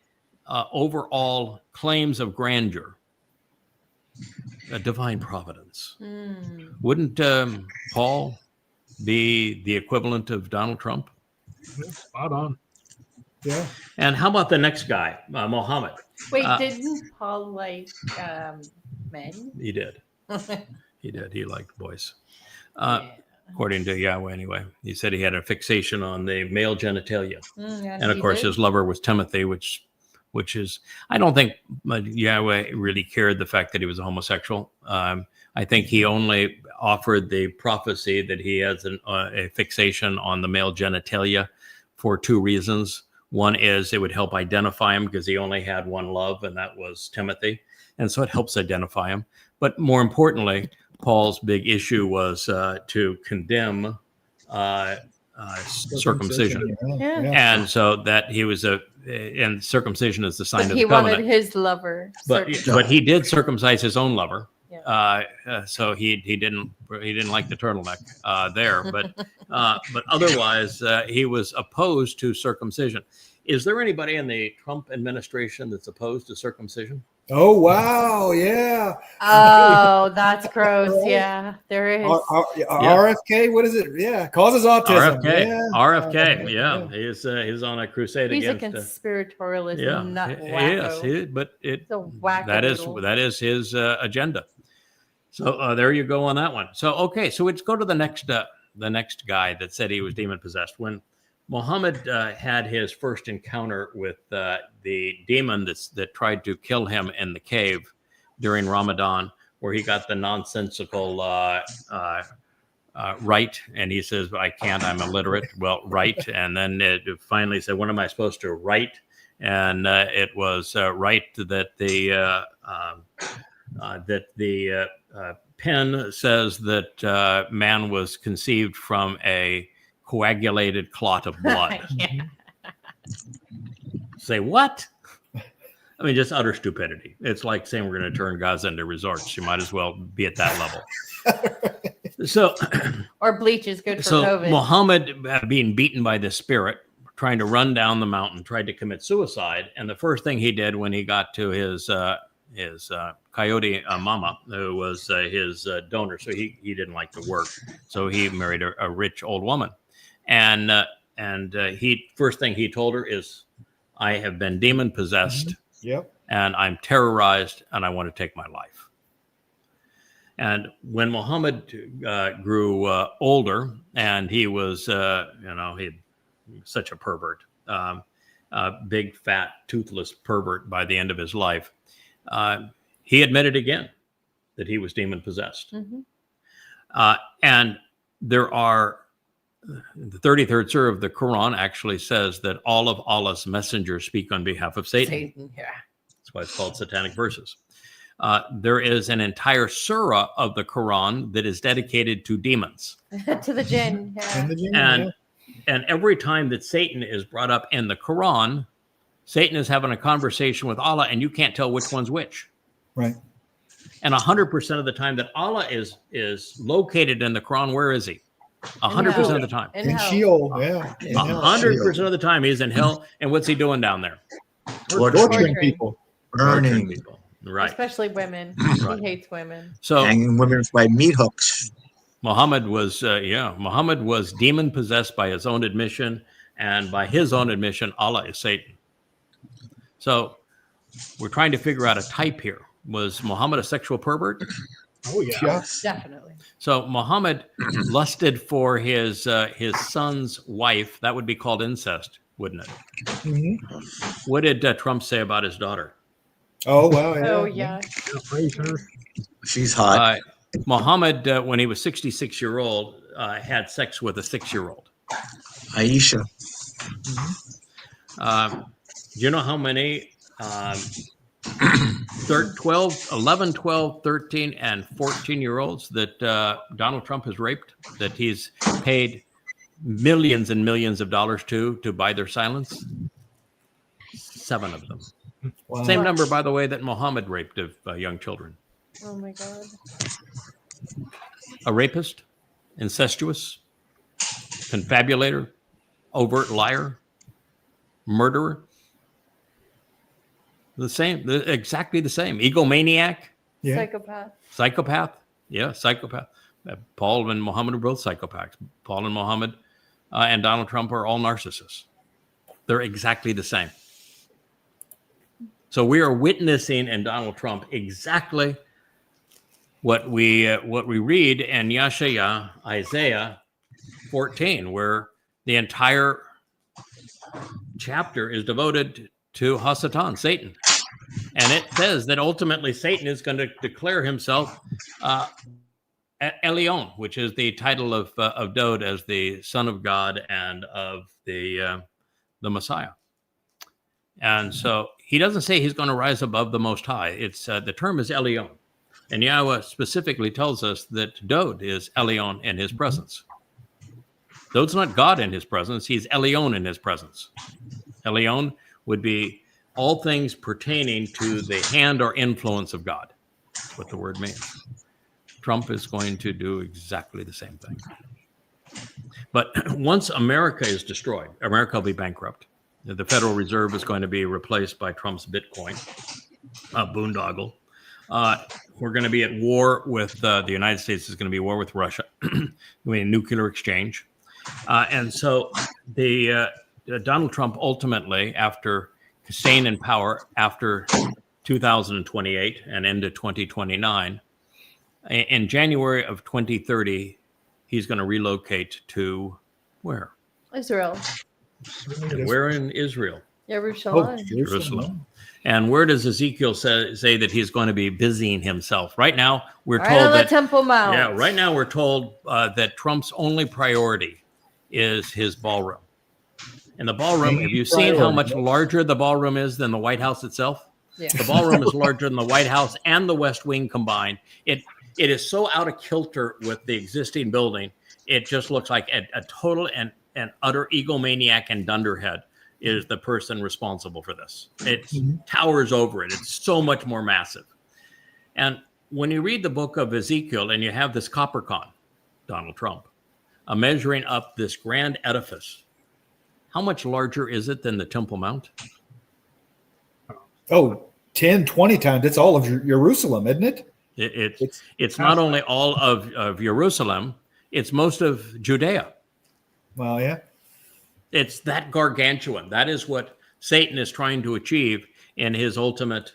A: overall claims of grandeur, divine providence.
E: Mm.
A: Wouldn't Paul be the equivalent of Donald Trump?
D: Spot on.
B: Yeah.
A: And how about the next guy, Mohammed?
E: Wait, didn't Paul like men?
A: He did. He did. He liked boys.
E: Yeah.
A: According to Yahweh, anyway. He said he had a fixation on the male genitalia. And of
E: he
A: course,
E: did.
A: his lover was Timothy, which is, I don't think Yahweh really cared the fact that he was a homosexual. I think he only offered the prophecy that he has a fixation on the male genitalia for 2 reasons. One is it would help identify him because he only had one love, and that was Timothy. And so it helps identify him. But more importantly, Paul's big issue was to condemn circumcision.
E: Yeah.
A: And so that he was and circumcision is the sign
E: But
A: of
E: he
A: the covenant.
E: wanted his lover.
A: But he did circumcise his own lover.
E: Yeah.
A: So he didn't like the turtleneck there, but otherwise he was opposed to circumcision. Is there anybody in the Trump administration that's opposed to circumcision?
B: Oh, wow. Yeah.
E: Oh, that's gross. Yeah, there is.
B: RFK, what is it? Yeah. Causes autism.
A: RFK. Yeah. He's on a crusade
E: He's a
A: against.
E: conspiratorialist nut wacko.
A: Yes,
E: It's a wacko.
A: that is his agenda. So there you go on that one. So okay, so let's go to the next guy that said he was demon possessed. When Muhammad had his first encounter with the demon that tried to kill him in the cave during Ramadan, where he got the nonsensical right, and he says, "I can't. I'm illiterate." Well, right, and then it finally said, "What am I supposed to write?" And it was right that the pen says that man was conceived from a coagulated clot of blood.
E: Yeah.
A: Say what? I mean, just utter stupidity. It's like saying we're going to turn Gaza into resorts. You might as well be at that level. So,
E: Or bleach is good for
A: so
E: COVID.
A: Muhammad, being beaten by the spirit, trying to run down the mountain, tried to commit suicide. And the first thing he did when he got to his coyote mama, who was his donor, so he didn't like to work, so he married a rich old woman, and he first thing he told her is, "I have been demon possessed,
B: Yep.
A: and I'm terrorized, and I want to take my life." And when Muhammad grew older, and he was he such a pervert, big fat toothless pervert by the end of his life. He admitted again that he was demon possessed.
E: Mhm.
A: And there are, the 33rd surah of the Quran actually says that all of Allah's messengers speak on behalf of Satan.
E: Yeah.
A: That's why it's called satanic verses. There is an entire surah of the Quran that is dedicated to demons.
E: To the jinn. Yeah.
B: And the gym,
A: And every time that Satan is brought up in the Quran, Satan is having a conversation with Allah, and you can't tell which one's which.
B: Right.
A: And 100% of the time that Allah is located in the Quran, where is he? 100% of the time.
B: In Sheol, yeah. In hell.
A: 100% of the time he's in hell. And what's he doing down there?
B: Torturing people.
C: Burning,
A: people. Right.
E: Especially women.
A: Right.
E: He hates women.
A: So
C: hanging women by meat hooks.
A: Muhammad was demon possessed by his own admission, and by his own admission, Allah is Satan. So we're trying to figure out a type here. Was Muhammad a sexual pervert?
D: Oh yeah.
B: Yes.
E: Definitely.
A: So Muhammad lusted for his son's wife. That would be called incest, wouldn't it?
B: Mm-hmm.
A: What did Trump say about his daughter?
B: Oh, wow. Yeah.
E: Oh yeah.
D: Yeah, praise her.
C: She's hot.
A: Muhammad, when he was 66-year-old, had sex with a 6-year-old.
C: Aisha.
A: Do you know how many 11, 12, 13, and 14-year-olds that Donald Trump has raped, that he's paid millions and millions of dollars to buy their silence? 7 of them.
B: Wow.
A: Same number, by the way, that Muhammad raped of young children.
E: Oh my God.
A: A rapist, incestuous, confabulator, overt liar, murderer. Exactly the same. Egomaniac,
B: Yeah.
E: Psychopath.
A: psychopath. Paul and Muhammad are both psychopaths. Paul and Muhammad and Donald Trump are all narcissists. They're exactly the same. So we are witnessing in Donald Trump exactly what we read in Yeshaya, Isaiah 14, where the entire chapter is devoted to Hasatan, Satan. And it says that ultimately Satan is going to declare himself Elion, which is the title of Dod as the Son of God and of the Messiah. And so he doesn't say he's going to rise above the Most High. It's the term is Elion. And Yahweh specifically tells us that Dod is Elion in his presence. Dod's not God in his presence. He's Elion in his presence. Elion would be all things pertaining to the hand or influence of God. That's what the word means. Trump is going to do exactly the same thing. But once America is destroyed, America will be bankrupt. The Federal Reserve is going to be replaced by Trump's Bitcoin, boondoggle. We're going to be at war with the United States is going to be at war with Russia, nuclear exchange. And so Donald Trump ultimately, after staying in power after 2028 and into 2029, in January of 2030, he's going to relocate to where?
E: Israel.
A: Where in Israel?
E: Jerusalem.
A: Jerusalem. And where does Ezekiel say that he's going to be busying himself? Right now, we're
E: Right
A: told
E: on the
A: that
E: Temple Mount.
A: Yeah, right now we're told that Trump's only priority is his ballroom. And the ballroom, have you seen how much larger the ballroom is than the White House itself?
E: Yeah.
A: The ballroom is larger than the White House and the West Wing combined. It is so out of kilter with the existing building. It just looks like a total and utter egomaniac and dunderhead is the person responsible for this. It towers over it. It's so much more massive. And when you read the book of Ezekiel and you have this coppercon, Donald Trump, measuring up this grand edifice, how much larger is it than the Temple Mount?
B: Oh, 10, 20 times. It's all of Jerusalem, isn't it?
A: It's not only all of Jerusalem, it's most of Judea.
B: Well, yeah.
A: It's that gargantuan. That is what Satan is trying to achieve in his ultimate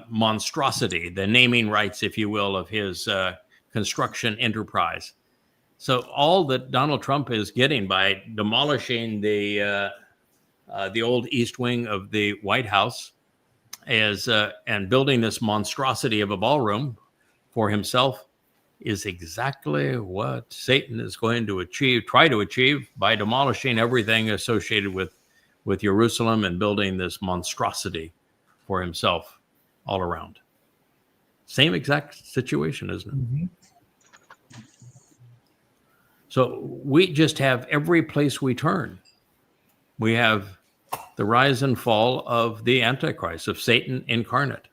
A: monstrosity, the naming rights, if you will, of his construction enterprise. So all that Donald Trump is getting by demolishing the old East Wing of the White House is and building this monstrosity of a ballroom for himself is exactly what Satan is going to try to achieve by demolishing everything associated with Jerusalem and building this monstrosity for himself all around. Same exact situation, isn't it?
B: Mm-hmm.
A: So we just have every place we turn. We have the rise and fall of the Antichrist, of Satan incarnate.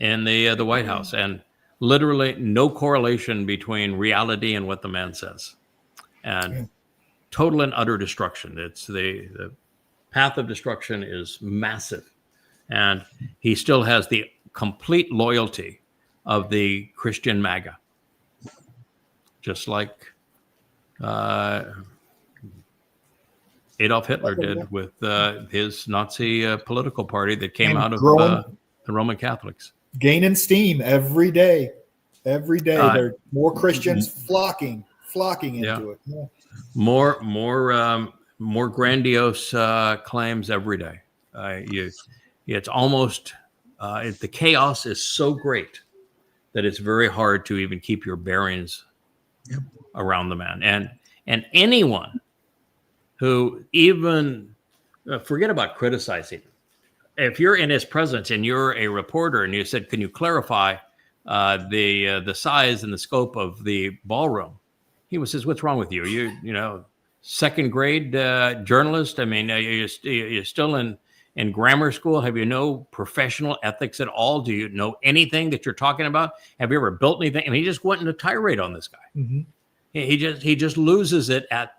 A: in the White House, and literally no correlation between reality and what the man says, and total and utter destruction. It's the path of destruction is massive, and he still has the complete loyalty of the Christian MAGA, just like Adolf Hitler did with his Nazi political party that came out of the Roman Catholics.
B: Gaining steam every day. Every day, there are more Christians flocking into it. Yeah.
A: More grandiose claims every day. It's almost the chaos is so great that it's very hard to even keep your bearings around the man. And anyone who even forget about criticizing. If you're in his presence and you're a reporter and you said, "Can you clarify the size and the scope of the ballroom?" He says, "What's wrong with you? You know, second grade journalist? I mean, you're still in grammar school? Have you no professional ethics at all? Do you know anything that you're talking about? Have you ever built anything?" And he just went into a tirade on this guy. Mm-hmm. He just loses it at.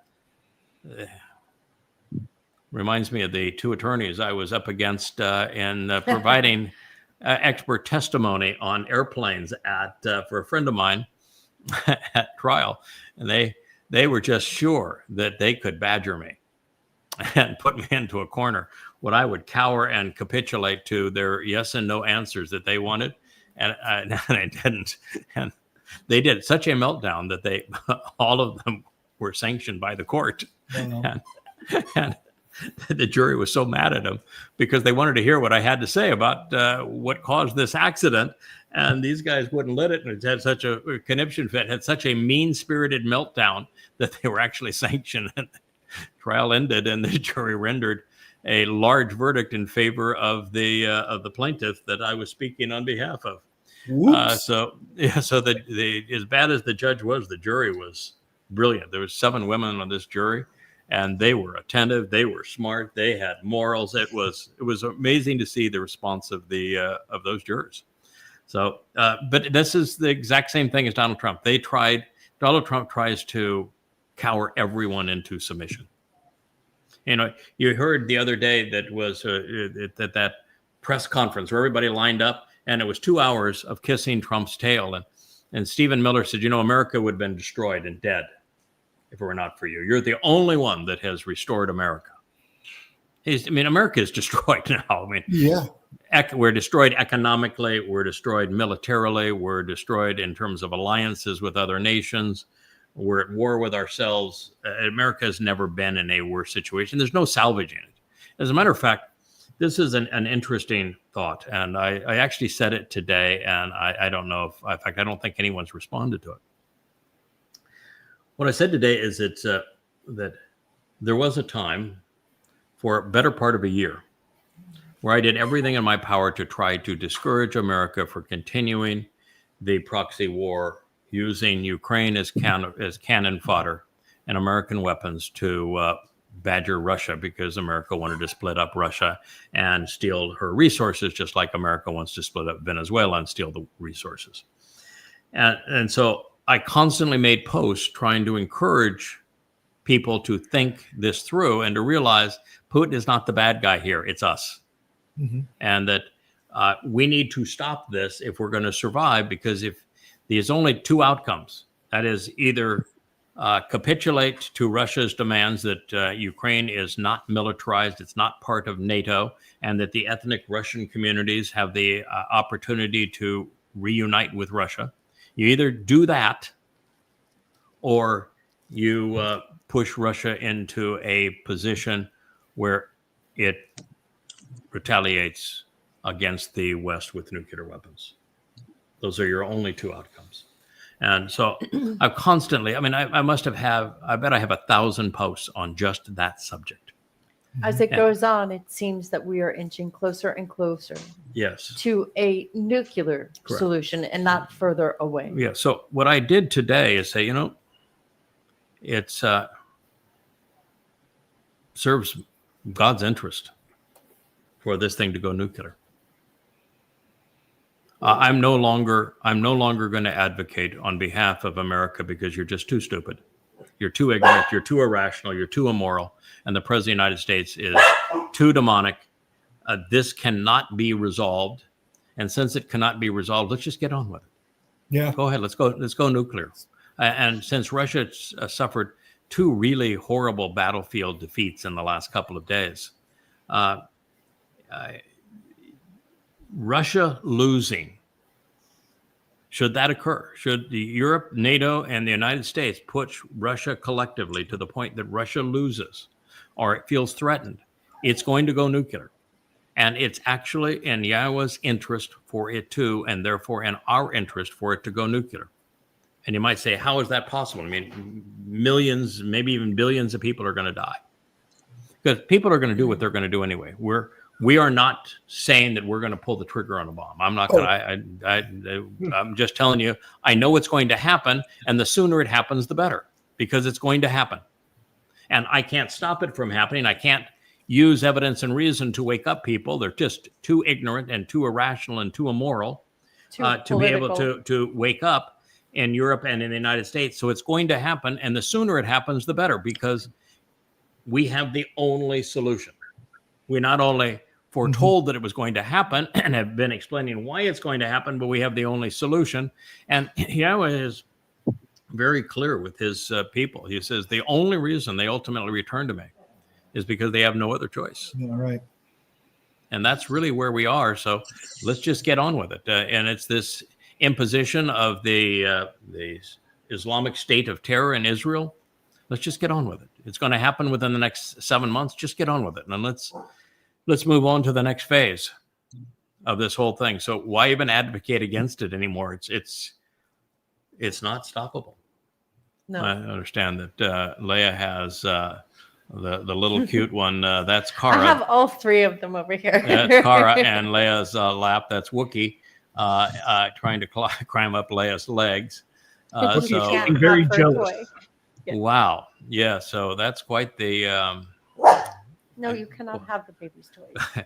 A: Reminds me of the two attorneys I was up against in providing expert testimony on airplanes for a friend of mine at trial, and they were just sure that they could badger me and put me into a corner when I would cower and capitulate to their yes and no answers that they wanted, and I didn't, and they did such a meltdown that they all of them were sanctioned by the court, and the jury was so mad at him because they wanted to hear what I had to say about what caused this accident. And these guys wouldn't let it. And it had such a conniption fit, had such a mean-spirited meltdown that they were actually sanctioned. And the trial ended, and the jury rendered a large verdict in favor of the plaintiff that I was speaking on behalf of. So as bad as the judge was, the jury was brilliant. There was 7 women on this jury. And they were attentive. They were smart. They had morals. It was amazing to see the response of those jurors. So, but this is the exact same thing as Donald Trump. Donald Trump tries to cower everyone into submission. You know, you heard the other day that was that press conference where everybody lined up, and it was 2 hours of kissing Trump's tail. And Stephen Miller said, "You know, America would have been destroyed and dead if it were not for you. You're the only one that has restored America." America is destroyed now. We're destroyed economically. We're destroyed militarily. We're destroyed in terms of alliances with other nations. We're at war with ourselves. America has never been in a worse situation. There's no salvaging it. As a matter of fact, this is an interesting thought. And I actually said it today, and I don't know in fact, I don't think anyone's responded to it. What I said today is that there was a time for a better part of a year where I did everything in my power to try to discourage America for continuing the proxy war, using Ukraine as cannon fodder and American weapons to badger Russia, because America wanted to split up Russia and steal her resources, just like America wants to split up Venezuela and steal the resources. And so I constantly made posts trying to encourage people to think this through and to realize Putin is not the bad guy here. It's us. Mm-hmm. And that we need to stop this if we're going to survive, because if there's only 2 outcomes, that is either capitulate to Russia's demands that Ukraine is not militarized, it's not part of NATO, and that the ethnic Russian communities have the opportunity to reunite with Russia. You either do that, or you push Russia into a position where it retaliates against the West with nuclear weapons. Those are your only 2 outcomes. And so I've constantly, I bet I have 1,000 posts on just that subject.
E: As it goes on, it seems that we are inching closer and closer to a nuclear solution and not further away.
A: Yeah. So what I did today is say, it's serves God's interest for this thing to go nuclear. I'm no longer going to advocate on behalf of America because you're just too stupid. You're too ignorant. You're too irrational. You're too immoral. And the President of the United States is too demonic. This cannot be resolved. And since it cannot be resolved, let's just get on with it.
B: Yeah.
A: Go ahead. Let's go nuclear. And since Russia suffered 2 really horrible battlefield defeats in the last couple of days, Russia losing, should that occur, should Europe, NATO, and the United States push Russia collectively to the point that Russia loses or it feels threatened, it's going to go nuclear. And it's actually in Yahowah's interest for it to, and therefore in our interest for it to go nuclear. And you might say, how is that possible? I mean, millions, maybe even billions of people are going to die. Because people are going to do what they're going to do anyway. We are not saying that we're going to pull the trigger on a bomb. I'm not going to. I'm just telling you, I know what's going to happen, and the sooner it happens, the better, because it's going to happen. And I can't stop it from happening. I can't use evidence and reason to wake up people. They're just too ignorant and too irrational and too immoral to be able to wake up in Europe and in the United States. So it's going to happen, and the sooner it happens, the better, because we have the only solution. We not only foretold that it was going to happen and have been explaining why it's going to happen, but we have the only solution. And Yahowah is very clear with his people. He says the only reason they ultimately return to me is because they have no other choice.
B: Yeah, right.
A: And that's really where we are. So let's just get on with it. And it's this imposition of the Islamic State of terror in Israel. Let's just get on with it. It's going to happen within the next 7 months. Just get on with it. And let's move on to the next phase of this whole thing. So why even advocate against it anymore? It's not stoppable.
E: No.
A: I understand that Leah has the little cute one. That's Kara.
E: I have all 3 of them over here.
A: That's Kara, and Leah's lap. That's Wookie trying to climb up Leah's legs. So
D: very jealous.
E: Yeah.
A: Wow. Yeah. So that's quite the.
E: No, you cannot have the baby's toy.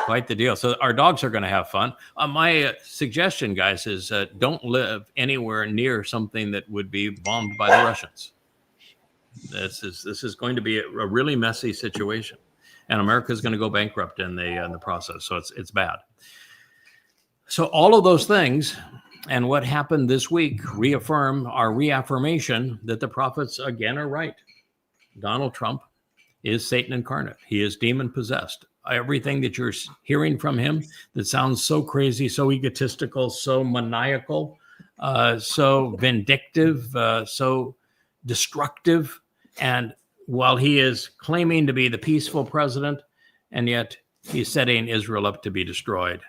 A: Quite the deal. So our dogs are going to have fun. My suggestion, guys, is don't live anywhere near something that would be bombed by the Russians. This is going to be a really messy situation, and America is going to go bankrupt in the process. So it's bad. So all of those things and what happened this week reaffirm our reaffirmation that the prophets again are right. Donald Trump is Satan incarnate. He is demon possessed. Everything that you're hearing from him that sounds so crazy, so egotistical, so maniacal, so vindictive, so destructive. And while he is claiming to be the peaceful president, and yet he's setting Israel up to be destroyed.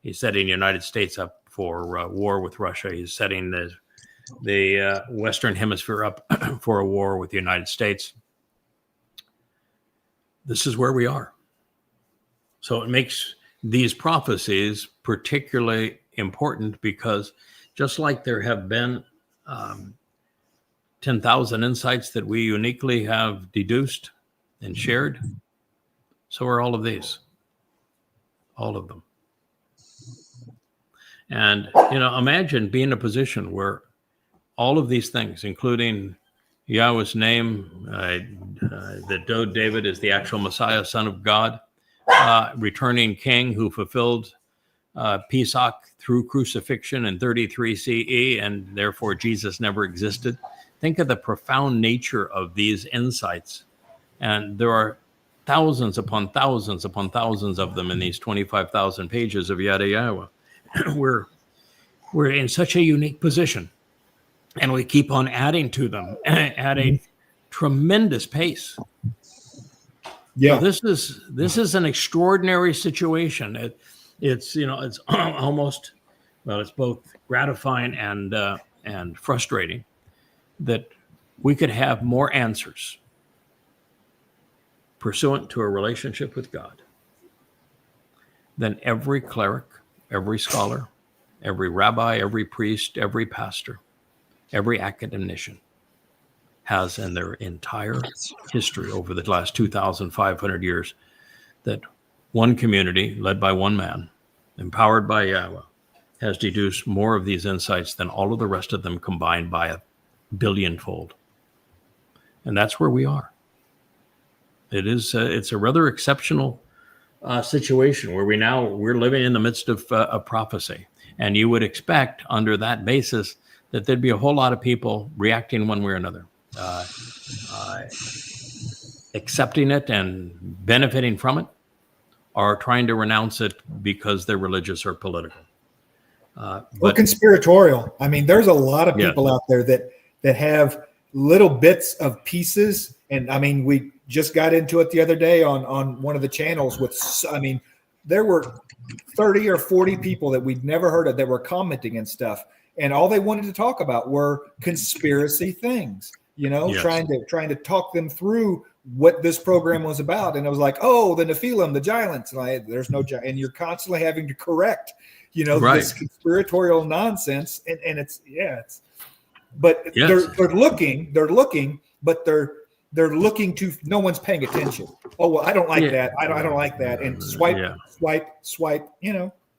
A: He's setting the United States up for war with Russia. He's setting the Western Hemisphere up for a war with the United States. This is where we are. So it makes these prophecies particularly important because just like there have been 10,000 insights that we uniquely have deduced and shared, so are all of these. All of them. And, imagine being in a position where all of these things, including Yahweh's name, that David is the actual Messiah, Son of God, returning king who fulfilled Pesach through crucifixion in 33 CE, and therefore Jesus never existed. Think of the profound nature of these insights. And there are thousands upon thousands upon thousands of them in these 25,000 pages of Yada Yahowah. We're in such a unique position, and we keep on adding to them at a tremendous pace.
B: Yeah,
A: So this is an extraordinary situation. It's almost, well, it's both gratifying and frustrating that we could have more answers pursuant to a relationship with God than every cleric, every scholar, every rabbi, every priest, every pastor, every academician has in their entire history over the last 2,500 years, that one community led by one man, empowered by Yahweh, has deduced more of these insights than all of the rest of them combined by 1 billionfold. And that's where we are. It's a rather exceptional situation where we're living in the midst of prophecy. And you would expect under that basis that there'd be a whole lot of people reacting one way or another, accepting it and benefiting from it, or trying to renounce it because they're religious or political.
B: Or conspiratorial. I mean, there's a lot of people out there that have little bits of pieces. And I mean, we just got into it the other day on one of the channels there were 30 or 40 people that we'd never heard of that were commenting and stuff. And all they wanted to talk about were conspiracy things, trying to talk them through what this program was about. And it was like, oh, the Nephilim, the giants. And there's no giant. And you're constantly having to correct, this conspiratorial nonsense. And they're looking, but they're looking to, no one's paying attention. Oh, well, I don't like that. I don't like that. And swipe,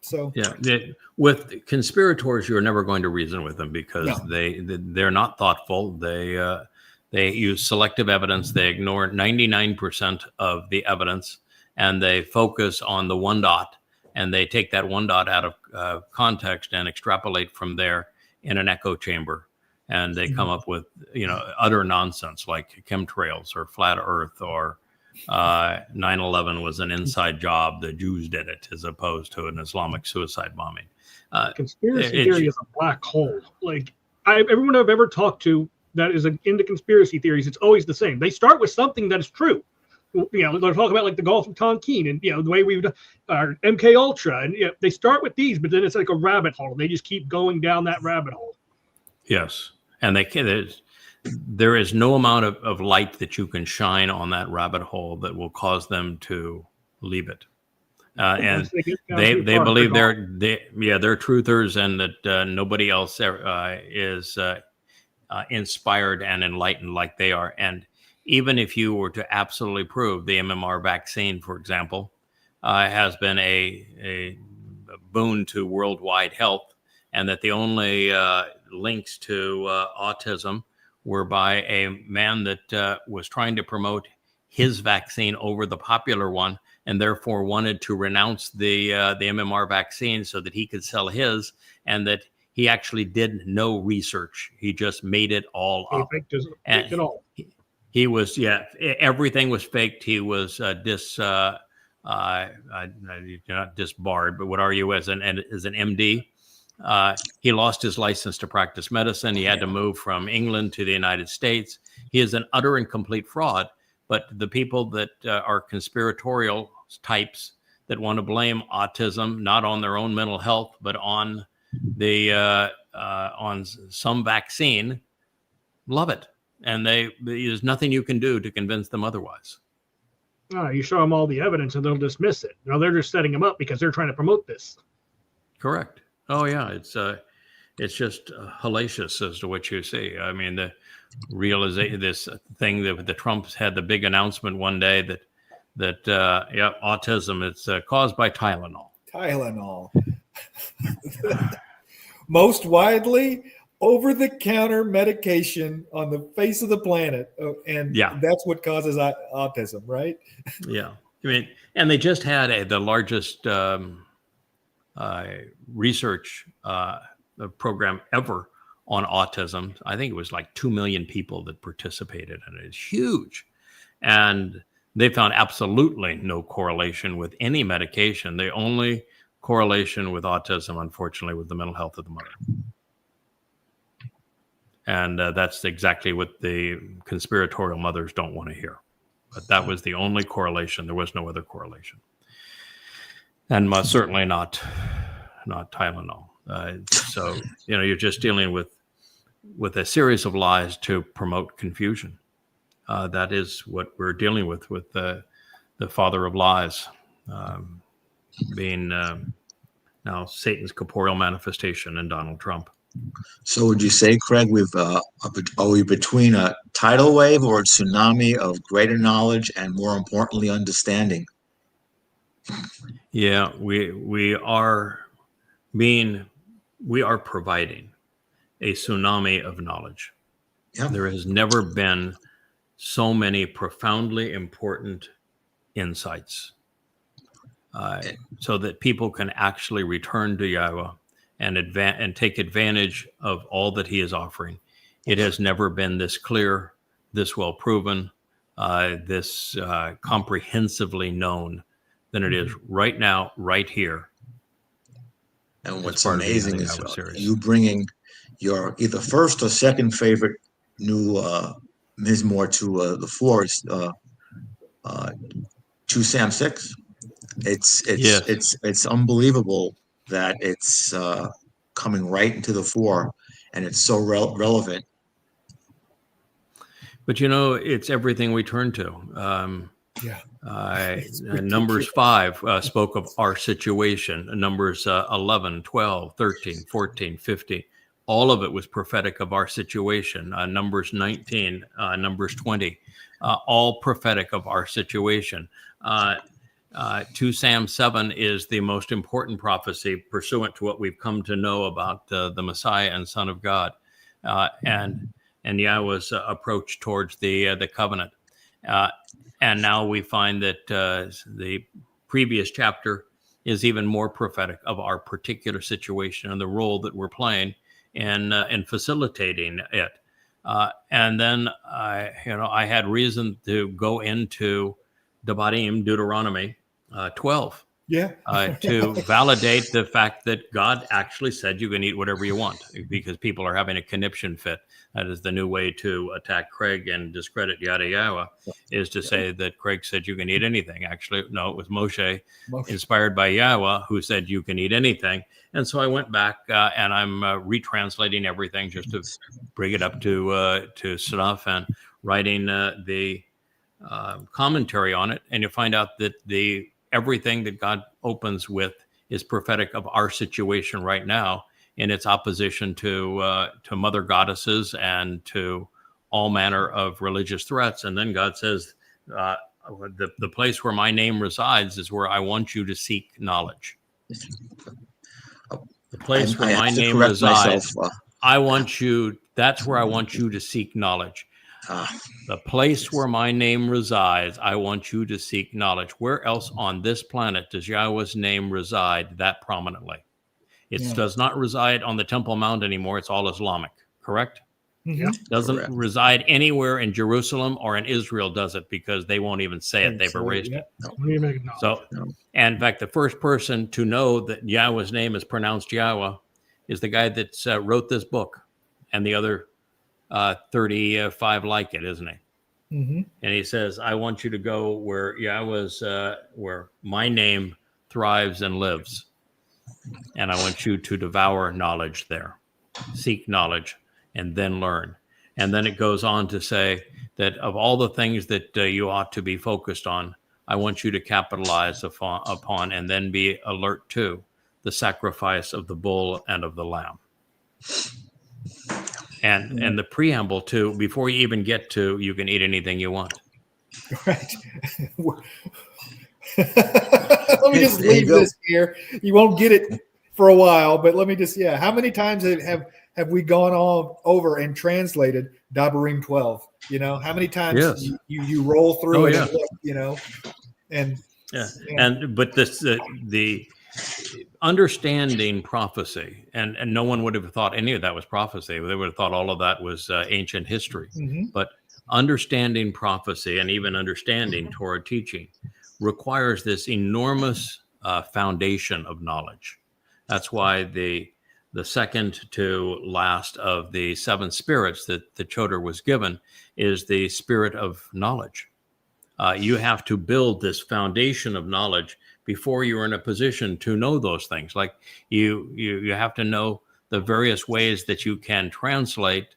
B: so.
A: Yeah. With conspirators, you're never going to reason with them because they're not thoughtful. They use selective evidence. They ignore 99% of the evidence, and they focus on the one dot, and they take that one dot out of context and extrapolate from there in an echo chamber. And they come up with, utter nonsense like chemtrails or flat earth or 9/11 was an inside job. The Jews did it as opposed to an Islamic suicide bombing.
D: Conspiracy theory is a black hole. Like everyone I've ever talked to that is into conspiracy theories, it's always the same. They start with something that is true. They're talking about like the Gulf of Tonkin and, the way we've done our MK Ultra. And they start with these, but then it's like a rabbit hole. They just keep going down that rabbit hole.
A: Yes. And there is no amount of light that you can shine on that rabbit hole that will cause them to leave it. And they believe they're truthers and that nobody else is inspired and enlightened like they are. And even if you were to absolutely prove the MMR vaccine, for example, has been a boon to worldwide health, and that the only links to autism were by a man that was trying to promote his vaccine over the popular one, and therefore wanted to renounce the MMR vaccine so that he could sell his, and that he actually did no research. He just made it all up.
D: Faked it all.
A: He was, everything was faked. He was not disbarred, but what are you as an MD? He lost his license to practice medicine. He had to move from England to the United States. He is an utter and complete fraud. But the people that are conspiratorial types that want to blame autism not on their own mental health, but on on some vaccine, love it. And there's nothing you can do to convince them otherwise.
D: You show them all the evidence and they'll dismiss it. They're just setting them up because they're trying to promote this.
A: Correct. Oh yeah, it's just hellacious as to what you see. I mean, the realization, this thing that the Trumps had the big announcement one day that autism, it's caused by Tylenol.
B: Most widely over-the-counter medication on the face of the planet, and that's what causes autism, right?
A: Yeah, I mean, and they just had the largest research program ever on autism. I think it was like 2 million people that participated, and it's huge. And they found absolutely no correlation with any medication. The only correlation with autism, unfortunately, was the mental health of the mother. And that's exactly what the conspiratorial mothers don't want to hear. But that was the only correlation. There was no other correlation. And certainly not Tylenol. So, you're just dealing with a series of lies to promote confusion. That is what we're dealing with the father of lies, being now Satan's corporeal manifestation in Donald Trump.
C: So would you say, Craig, are we between a tidal wave or a tsunami of greater knowledge and, more importantly, understanding?
A: Yeah, we are being we are providing a tsunami of knowledge.
C: Yeah.
A: There has never been so many profoundly important insights, so that people can actually return to Yahweh and take advantage of all that he is offering. It has never been this clear, this well proven, this comprehensively known than it is right now, right here.
C: And what's
A: part of the
C: amazing is
A: Yahowah series.
C: you bringing your either first or second favorite new Mizmor to the floor is 2 Sam 6. It's unbelievable that it's coming right into the fore, and it's so relevant.
A: But it's everything we turn to. Numbers 5 spoke of our situation. Numbers 11, 12, 13, 14, 15. All of it was prophetic of our situation. Numbers 19, Numbers 20, all prophetic of our situation. 2 Sam 7 is the most important prophecy pursuant to what we've come to know about the Messiah and Son of God, and Yahweh's approach towards the covenant. And now we find that the previous chapter is even more prophetic of our particular situation and the role that we're playing in facilitating it. And then I had reason to go into Deuteronomy 12.
B: Yeah.
A: To validate the fact that God actually said you can eat whatever you want, because people are having a conniption fit. That is the new way to attack Craig and discredit Yada Yahowah, is to say that Craig said you can eat anything. Actually, no, it was Moshe, inspired by Yahweh, who said you can eat anything. And so I went back and I'm retranslating everything just to bring it up to snuff, and writing the commentary on it. And you find out that everything that God opens with is prophetic of our situation right now, in its opposition to mother goddesses and to all manner of religious threats. And then God says, the place where my name resides is where I want you to seek knowledge. The place where my name resides, that's where I want you to seek knowledge. The place where my name resides, I want you to seek knowledge. Where else on this planet does Yahweh's name reside that prominently? It does not reside on the Temple Mount anymore. It's all Islamic, correct?
B: Mm-hmm.
A: Doesn't reside anywhere in Jerusalem or in Israel, does it? Because they won't even say it. They've erased it. So, and in fact, the first person to know that Yahweh's name is pronounced Yahweh is the guy that wrote this book, and the other 35 like it, isn't he?
B: Mm-hmm.
A: And he says, I want you to go where Yahweh's, where my name thrives and lives. And I want you to devour knowledge there, seek knowledge, and then learn. And then it goes on to say that of all the things that you ought to be focused on, I want you to capitalize upon and then be alert to the sacrifice of the bull and of the lamb. And the preamble to, before you even get to, you can eat anything you want.
B: Right. Let me just leave this here. You won't get it for a while, but let me just, how many times have we gone over and translated Dabarim 12? How many times you roll through it, and look,
A: but the understanding prophecy, and no one would have thought any of that was prophecy. They would have thought all of that was ancient history.
B: Mm-hmm.
A: But understanding prophecy and even understanding Torah teaching requires this enormous foundation of knowledge. That's why the second to last of the 7 spirits that the Towrah was given is the spirit of knowledge. You have to build this foundation of knowledge before you're in a position to know those things. Like you have to know the various ways that you can translate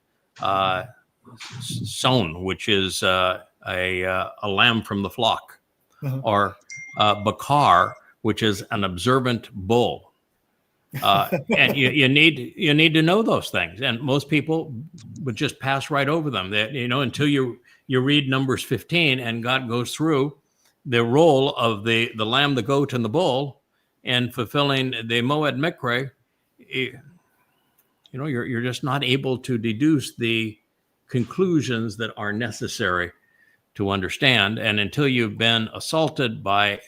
A: son, which is a lamb from the flock, or bakar, which is an observant bull. And you need to know those things, and most people would just pass right over them. Until you read Numbers 15, and God goes through the role of the lamb, the goat, and the bull, and fulfilling the Moed Mikre. you're just not able to deduce the conclusions that are necessary to understand. And until you've been assaulted by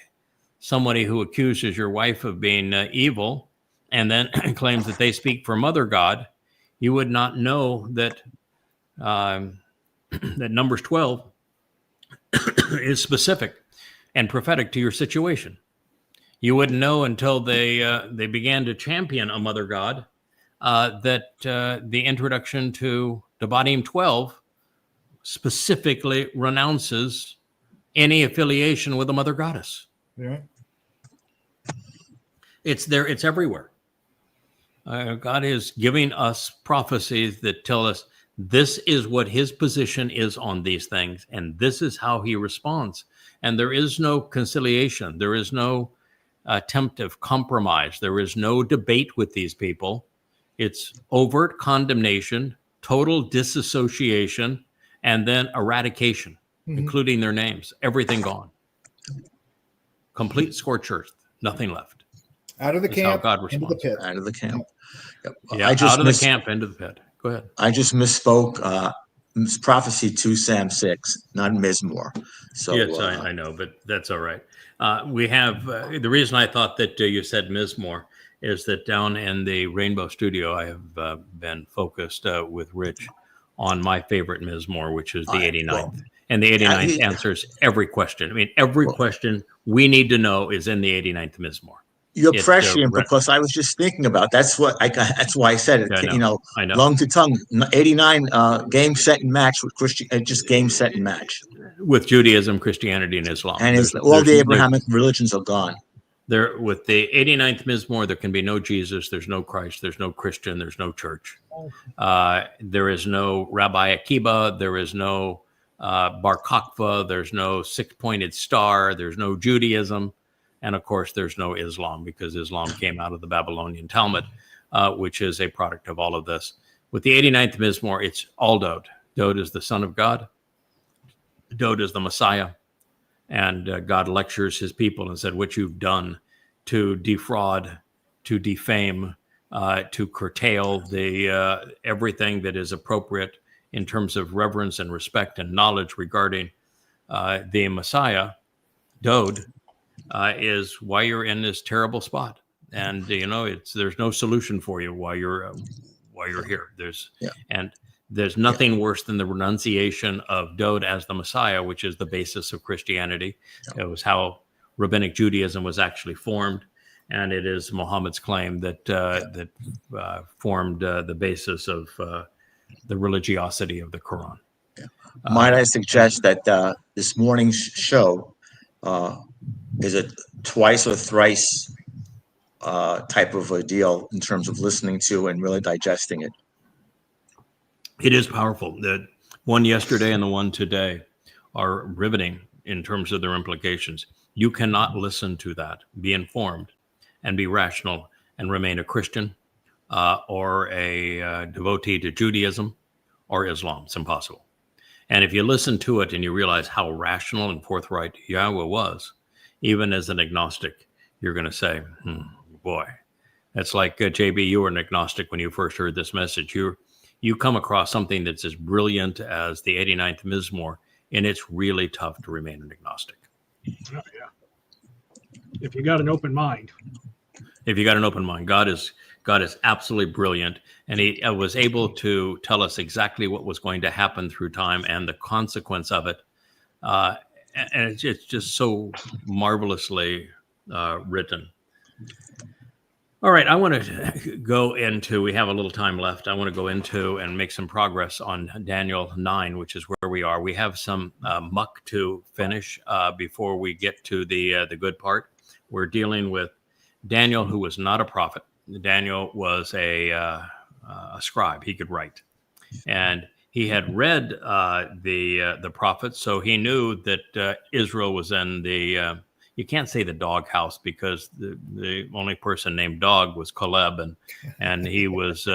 A: somebody who accuses your wife of being evil and then claims that they speak for Mother God, you would not know that that Numbers 12 is specific and prophetic to your situation. You wouldn't know until they began to champion a Mother God that the introduction to Devarim 12 specifically renounces any affiliation with a Mother Goddess.
B: Yeah.
A: It's there. It's everywhere. God is giving us prophecies that tell us this is what his position is on these things, and this is how he responds. And there is no conciliation. There is no attempt of compromise. There is no debate with these people. It's overt condemnation, total disassociation, and then eradication, including their names. Everything gone. Complete scorched earth. Nothing left.
B: Out of the
A: That's how
B: camp,
A: God
B: into
A: responds.
B: the pit.
C: Out of the camp. Yep.
A: Yeah, out of the camp, into the pit. Go ahead.
C: I just misspoke. It's prophecy 2 Sam 6, not Mizmor. So
A: Yes, I know, but that's all right. We have the reason I thought that you said Mizmor is that down in the Rainbow Studio, I have been focused with Rich on my favorite Mizmor, which is the 89th. And the 89th answers every question. I mean, every question we need to know is in the 89th Mizmor.
C: You're prescient because I was just thinking about that's why I said it.
A: Yeah, I know.
C: Lung to tongue. 89 game, set, and match with Christian. Just game, set, and match
A: with Judaism, Christianity, and Islam.
C: And all the Abrahamic religions are gone.
A: There, with the 89th Mizmor, there can be no Jesus. There's no Christ. There's no Christian. There's no church. There is no Rabbi Akiba. There is no Bar Kokhba. There's no six-pointed star. There's no Judaism. And of course, there's no Islam because Islam came out of the Babylonian Talmud, which is a product of all of this. With the 89th Mizmor, it's all Dod. Dod is the Son of God. Dod is the Messiah. And God lectures his people and said, what you've done to defraud, to defame, to curtail the everything that is appropriate in terms of reverence and respect and knowledge regarding the Messiah, Dod, is why you're in this terrible spot. And there's no solution for you while you're here. There's nothing worse than the renunciation of Dod as the Messiah, which is the basis of Christianity. It was how rabbinic Judaism was actually formed, and it is Muhammad's claim that formed the basis of the religiosity of the Quran.
C: Might I suggest that this morning's show is a twice or thrice type of a deal in terms of listening to and really digesting it.
A: It is powerful. The one yesterday and the one today are riveting in terms of their implications. You cannot listen to that, be informed, and be rational and remain a Christian or a devotee to Judaism or Islam. It's impossible. And if you listen to it and you realize how rational and forthright Yahweh was, even as an agnostic, you're going to say, boy, that's like JB, you were an agnostic when you first heard this message. You come across something that's as brilliant as the 89th Mizmor, and it's really tough to remain an agnostic.
D: Oh, yeah. If you got an open mind.
A: If you got an open mind, God is absolutely brilliant, and he was able to tell us exactly what was going to happen through time and the consequence of it. And it's just so marvelously written. All right, I want to go into, we have a little time left. I want to go into and make some progress on Daniel 9, which is where we are. We have some muck to finish before we get to the good part. We're dealing with Daniel, who was not a prophet. Daniel was a scribe. He could write. And he had read the prophets, so he knew that Israel was in the, you can't say the doghouse because the only person named Dog was Caleb, and he was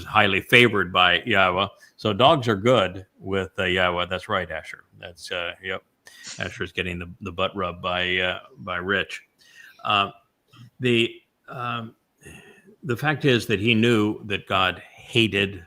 A: highly favored by Yahweh. So dogs are good with Yahweh. That's right, Asher. That's yep. Asher's getting the butt rub by Rich. The fact is that he knew that God hated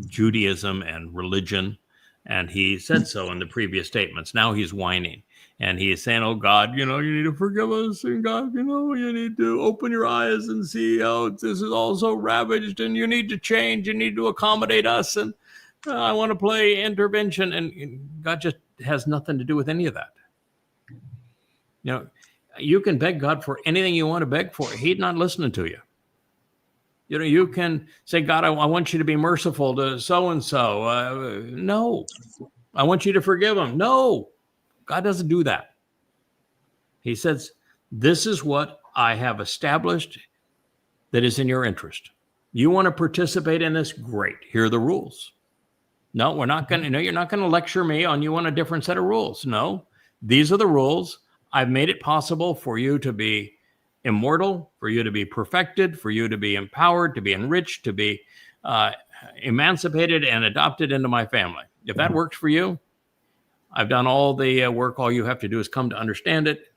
A: Judaism and religion, and he said so in the previous statements. Now he's whining, and he is saying, "Oh God, you need to forgive us, and God, you need to open your eyes and see how this is all so ravaged, and you need to change, you need to accommodate us, and I want to play intervention." And God just has nothing to do with any of that. You can beg God for anything you want to beg for. He's not listening to you. You can say, God, I want you to be merciful to so-and-so. No. I want you to forgive him. No. God doesn't do that. He says, this is what I have established that is in your interest. You want to participate in this? Great. Here are the rules. No, we're not going to, you're not going to lecture me on you want a different set of rules. No, these are the rules. I've made it possible for you to be immortal, for you to be perfected, for you to be empowered, to be enriched, to be emancipated and adopted into my family. If that works for you, I've done all the work. All you have to do is come to understand it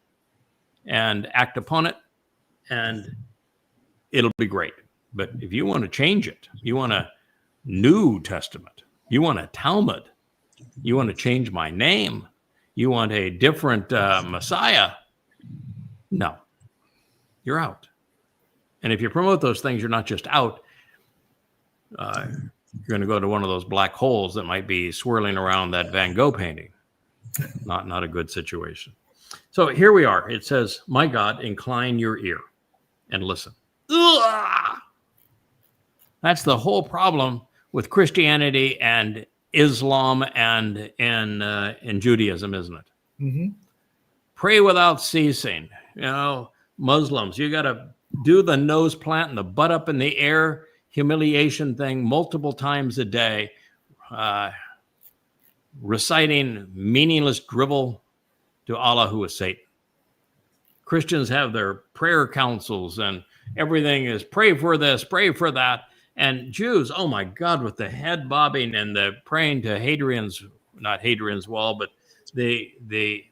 A: and act upon it, and it'll be great. But if you want to change it, you want a New Testament, you want a Talmud, you want to change my name, you want a different Messiah, no. You're out. And if you promote those things, you're not just out. You're going to go to one of those black holes that might be swirling around that Van Gogh painting. Not a good situation. So here we are. It says, my God, incline your ear and listen. Ugh! That's the whole problem with Christianity and Islam and in Judaism, isn't it?
B: Mm-hmm.
A: Pray without ceasing. Muslims, you got to do the nose plant and the butt up in the air humiliation thing multiple times a day, reciting meaningless drivel to Allah, who is Satan. Christians have their prayer councils and everything is pray for this, pray for that. And Jews, oh my God, with the head bobbing and the praying to not Hadrian's Wall, but the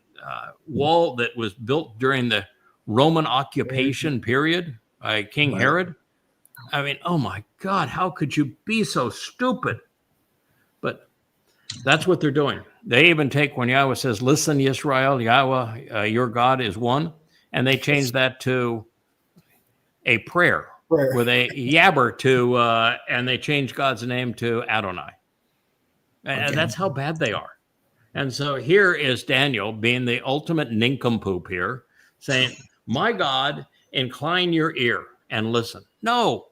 A: wall that was built during the Roman occupation period by King Herod. I mean, oh my God, how could you be so stupid? But that's what they're doing. They even take when Yahweh says, listen, Yisrael, Yahweh, your God is one. And they change that to a prayer. Where they yabber to, and they change God's name to Adonai. And that's how bad they are. And so here is Daniel being the ultimate nincompoop here, saying, my God, incline your ear and listen. No,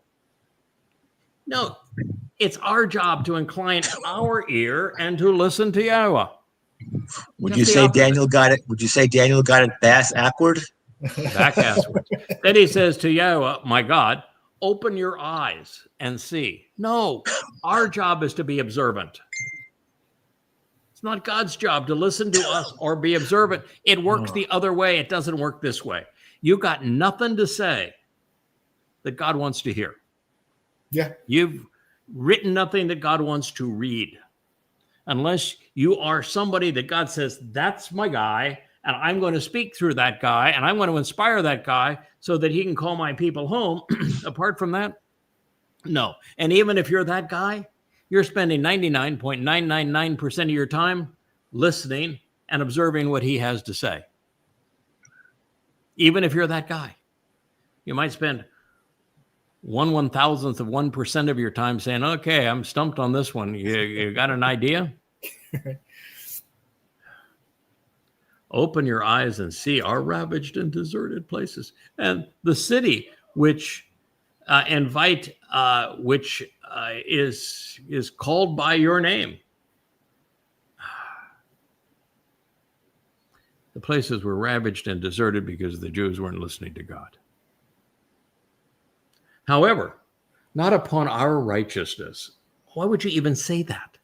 A: it's our job to incline our ear and to listen to Yahweh.
C: Would you say Daniel got it? Would you say Daniel got it backward?
A: Backwards. Then he says to Yahweh, my God, open your eyes and see. No, our job is to be observant. It's not God's job to listen to us or be observant. It works the other way. It doesn't work this way. You got nothing to say that God wants to hear.
B: Yeah.
A: You've written nothing that God wants to read. Unless you are somebody that God says, that's my guy, and I'm going to speak through that guy, and I'm going to inspire that guy so that he can call my people home. Apart from that, no. And even if you're that guy, you're spending 99.999% of your time listening and observing what he has to say. Even if you're that guy, you might spend 1/1000th of 1% of your time saying, okay, I'm stumped on this one. You got an idea? Open your eyes and see our ravaged and deserted places. And the city which is called by your name. The places were ravaged and deserted because the Jews weren't listening to God. However, not upon our righteousness. Why would you even say that?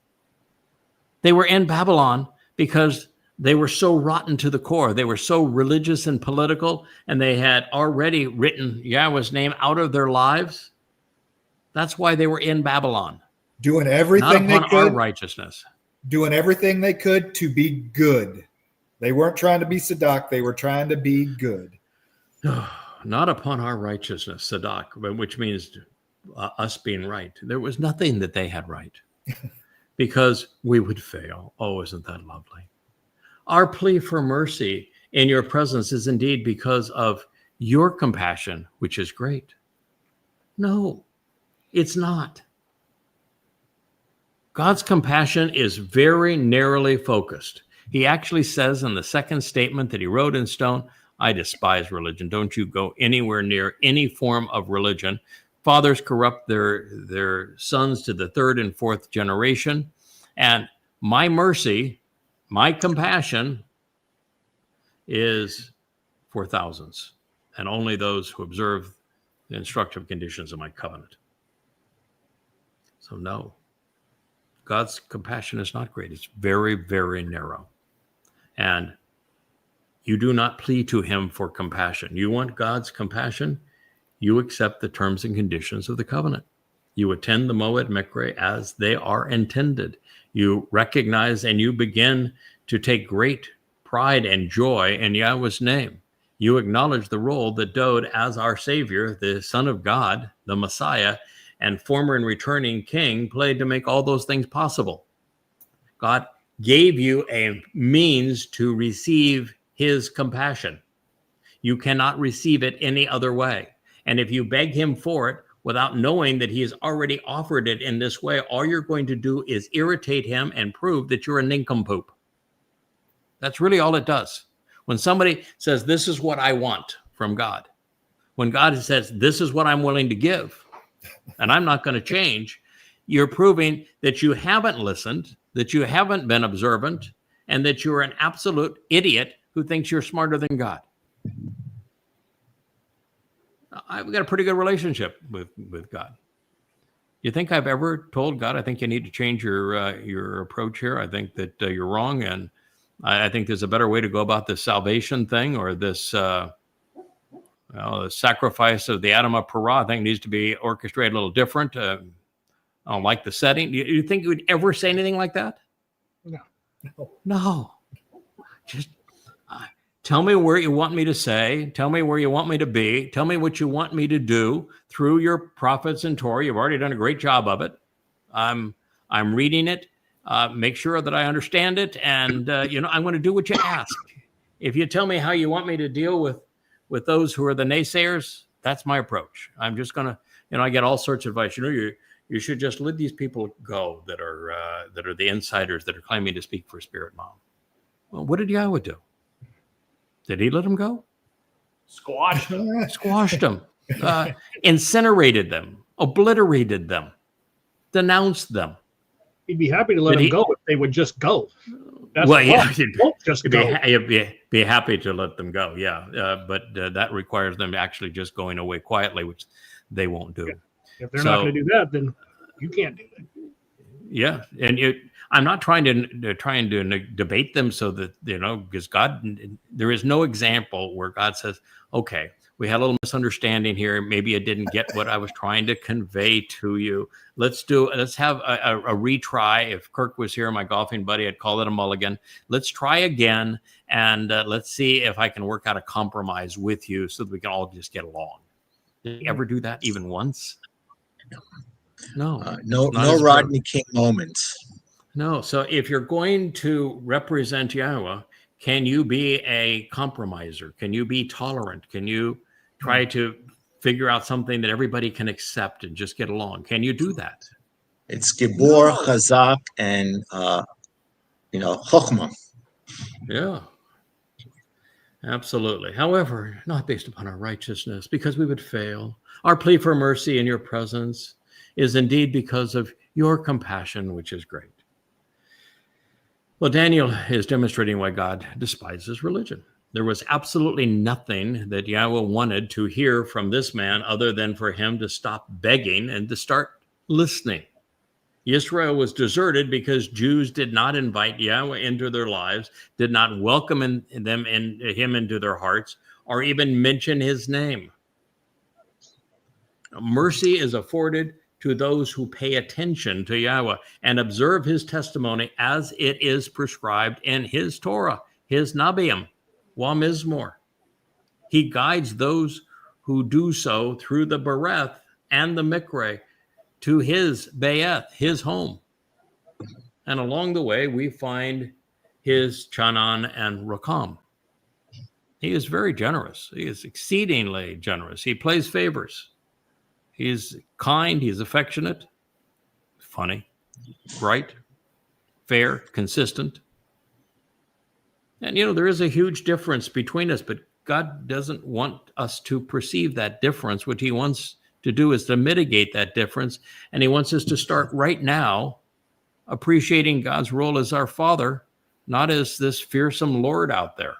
A: They were in Babylon because they were so rotten to the core. They were so religious and political, and they had already written Yahweh's name out of their lives. That's why they were in Babylon.
B: Doing everything
A: not upon our righteousness.
B: Doing everything they could to be good. They weren't trying to be Sadak. They were trying to be good.
A: Not upon our righteousness, Sadak, which means us being right. There was nothing that they had right because we would fail. Oh, isn't that lovely? Our plea for mercy in your presence is indeed because of your compassion, which is great. No, it's not. God's compassion is very narrowly focused. He actually says in the second statement that he wrote in stone, I despise religion. Don't you go anywhere near any form of religion. Fathers corrupt their sons to the third and fourth generation. And my mercy, my compassion is for thousands, and only those who observe the instructive conditions of my covenant. So no, God's compassion is not great. It's very, very narrow. And you do not plead to him for compassion. You want God's compassion? You accept the terms and conditions of the covenant. You attend the Moed Mikre as they are intended. You recognize and you begin to take great pride and joy in Yahweh's name. You acknowledge the role that Dod, as our Savior, the Son of God, the Messiah, and former and returning King, played to make all those things possible. God gave you a means to receive his compassion. You cannot receive it any other way. And if you beg him for it without knowing that he has already offered it in this way, all you're going to do is irritate him and prove that you're a nincompoop. That's really all it does. When somebody says, this is what I want from God, when God says, this is what I'm willing to give, and I'm not going to change, you're proving that you haven't listened, that you haven't been observant, and that you're an absolute idiot who thinks you're smarter than God. I've got a pretty good relationship with God. You think I've ever told God, I think you need to change your approach here. I think that you're wrong, and I think there's a better way to go about this salvation thing, or this the sacrifice of the Adam of Perah. I think needs to be orchestrated a little different. I don't like the setting. You think you would ever say anything like that? No. Just tell me where you want me to say. Tell me where you want me to be. Tell me what you want me to do through your prophets and Torah. You've already done a great job of it. I'm reading it. Make sure that I understand it, and I'm going to do what you ask. If you tell me how you want me to deal with those who are the naysayers, that's my approach. I'm just going to, I get all sorts of advice. You should just let these people go that are the insiders that are claiming to speak for Spirit Mom. Well, what did Yahweh do? Did he let them go?
D: Squashed
A: them, incinerated them, obliterated them, denounced them.
D: He'd be happy to let them go if they would just go. That's
A: be happy to let them go, but that requires them actually just going away quietly, which they won't do.
D: If they're not going to do that, then you can't do that.
A: Yeah, and I'm not trying to debate them so that because God, there is no example where God says, "Okay, we had a little misunderstanding here. Maybe I didn't get what I was trying to convey to you. Let's have a retry." If Kirk was here, my golfing buddy, I'd call it a mulligan. Let's try again, and let's see if I can work out a compromise with you so that we can all just get along. Did he ever do that even once? No.
C: No Rodney King moments.
A: No. So if you're going to represent Yahweh, can you be a compromiser? Can you be tolerant? Can you try to figure out something that everybody can accept and just get along? Can you do that?
C: It's Gibor, Chazak, and Chokhmah.
A: Yeah, absolutely. However, not based upon our righteousness, because we would fail. Our plea for mercy in your presence is indeed because of your compassion, which is great. Well, Daniel is demonstrating why God despises religion. There was absolutely nothing that Yahweh wanted to hear from this man other than for him to stop begging and to start listening. Israel was deserted because Jews did not invite Yahweh into their lives, did not welcome him into their hearts, or even mention his name. Mercy is afforded to those who pay attention to Yahweh and observe his testimony as it is prescribed in his Torah, his Nabiim, Mizmor. He guides those who do so through the bereth and the Mikre to his Bayeth, his home. And along the way, we find his Chanan and Rakam. He is very generous. He is exceedingly generous. He plays favors. He's kind. He's affectionate, funny, bright, fair, consistent. And, there is a huge difference between us, but God doesn't want us to perceive that difference. What he wants to do is to mitigate that difference. And he wants us to start right now appreciating God's role as our Father, not as this fearsome Lord out there.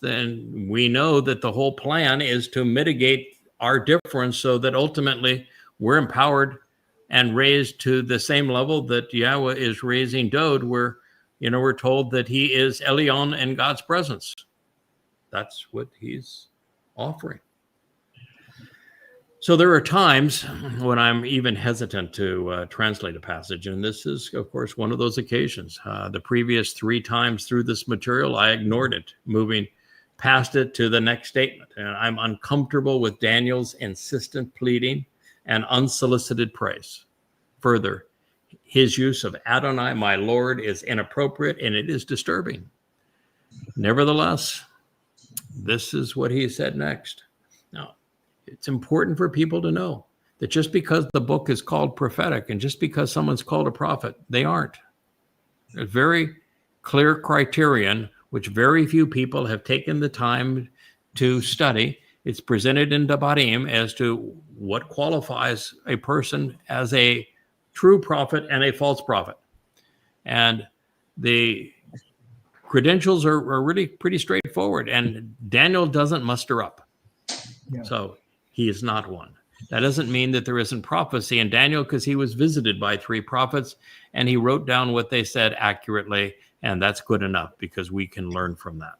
A: Then we know that the whole plan is to mitigate our difference so that ultimately we're empowered and raised to the same level that Yahweh is raising Dode, where, we're told that he is Elyon in God's presence. That's what he's offering. So there are times when I'm even hesitant to translate a passage, and this is, of course, one of those occasions. The previous 3 times through this material, I ignored it, moving past it to the next statement. And I'm uncomfortable with Daniel's insistent pleading and unsolicited praise. Further, his use of Adonai, my Lord, is inappropriate and it is disturbing. Nevertheless, this is what he said next. Now, it's important for people to know that just because the book is called prophetic and just because someone's called a prophet, they aren't. There's a very clear criterion which very few people have taken the time to study. It's presented in Devarim as to what qualifies a person as a true prophet and a false prophet. And the credentials are really pretty straightforward, and Daniel doesn't muster up. Yeah. So he is not one. That doesn't mean that there isn't prophecy in Daniel, because he was visited by 3 prophets and he wrote down what they said accurately, and that's good enough because we can learn from that.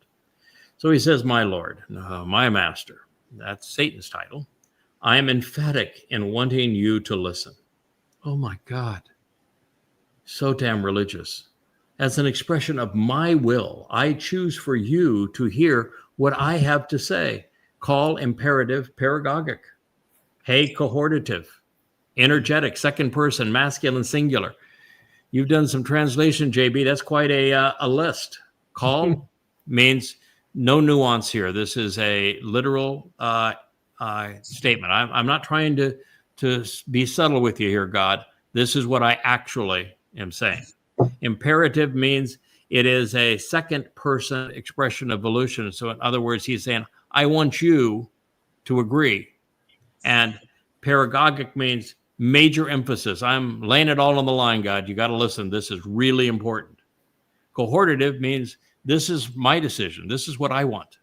A: So he says, my Lord, my master, that's Satan's title. I am emphatic in wanting you to listen. Oh my God. So damn religious. As an expression of my will, I choose for you to hear what I have to say. Call imperative paragogic. Hey, cohortative. Energetic, second person, masculine, singular. You've done some translation, JB. That's quite a list. Call means no nuance here. This is a literal statement. I'm not trying to be subtle with you here, God. This is what I actually am saying. Imperative means it is a second person expression of volition. So in other words, he's saying, I want you to agree. And paragogic means major emphasis. I'm laying it all on the line, God. You got to listen. This is really important. Cohortative means this is my decision. This is what I want.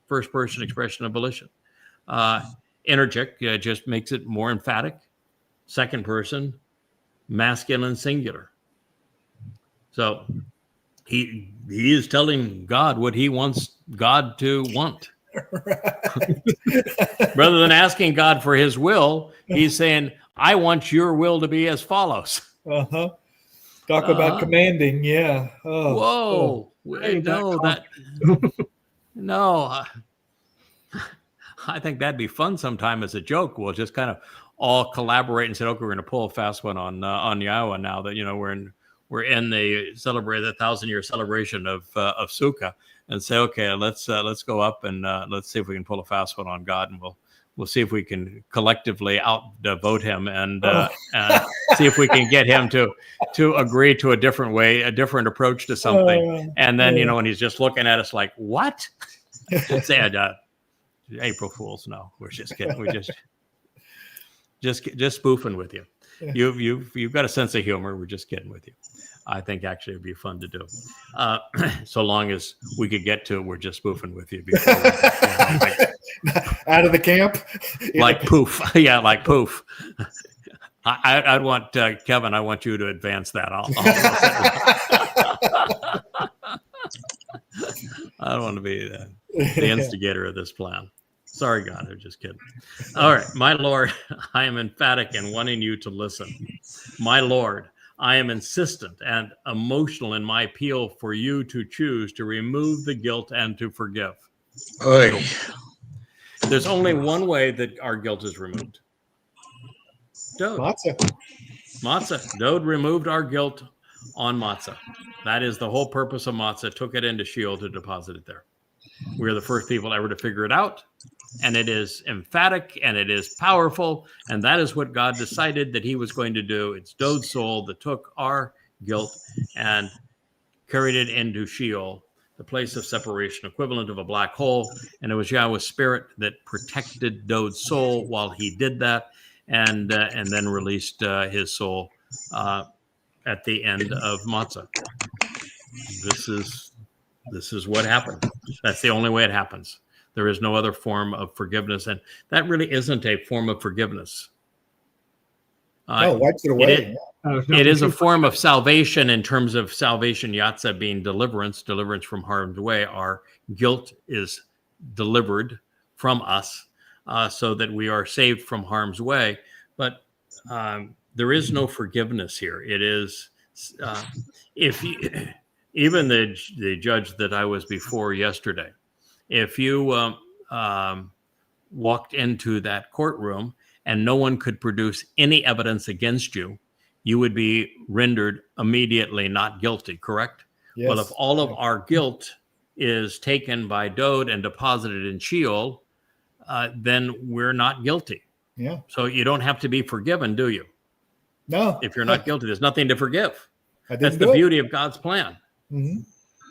A: First person expression of volition. Energetic just makes it more emphatic. Second person, masculine, singular. So he is telling God what he wants God to want. Rather than asking God for his will, he's saying, I want your will to be as follows.
B: Uh-huh. Talk about commanding. Yeah. Oh,
A: whoa. No. I think that'd be fun sometime as a joke. We'll just kind of all collaborate and say, okay, we're going to pull a fast one on YAHOWAH now that, we're in the 1,000-year celebration of Sukkah, and say, okay, let's go up and let's see if we can pull a fast one on God, and we'll see if we can collectively outvote him and see if we can get him to agree to a different way, a different approach to something. And then, when he's just looking at us like, what? Say, April Fools. No, we're just kidding. We just spoofing with you. You've got a sense of humor. We're just kidding with you. I think actually it'd be fun to do, so long as we could get to we're just spoofing with you before
B: out of the camp,
A: like poof, yeah, like poof. I'd want Kevin. I want you to advance that. I don't want to be the instigator of this plan. Sorry, God, I'm just kidding. All right, my Lord, I am emphatic in wanting you to listen. My Lord, I am insistent and emotional in my appeal for you to choose to remove the guilt and to forgive.
C: Oy.
A: There's only one way that our guilt is removed. Dode. Matzah. Dode removed our guilt on matzah. That is the whole purpose of matzah. Took it into Sheol to deposit it there. We're the first people ever to figure it out. And it is emphatic and it is powerful. And that is what God decided that he was going to do. It's Dode's soul that took our guilt and carried it into Sheol, the place of separation, equivalent of a black hole. And it was Yahweh's spirit that protected Dode's soul while he did that, and then released his soul at the end of Matzah. This is what happened. That's the only way it happens. There is no other form of forgiveness, and that really isn't a form of forgiveness.
B: Wipes it away.
A: It is a form of salvation in terms of salvation, Yatzah being deliverance from harm's way. Our guilt is delivered from us so that we are saved from harm's way. But there is no forgiveness here. It is, even the judge that I was before yesterday, if you walked into that courtroom and no one could produce any evidence against you, you would be rendered immediately not guilty, correct? Yes. Well, if all of our guilt is taken by Dode and deposited in Sheol, then we're not guilty.
B: Yeah.
A: So you don't have to be forgiven, do you?
B: No.
A: If you're not guilty, there's nothing to forgive. That's the beauty of God's plan.
B: Mm-hmm.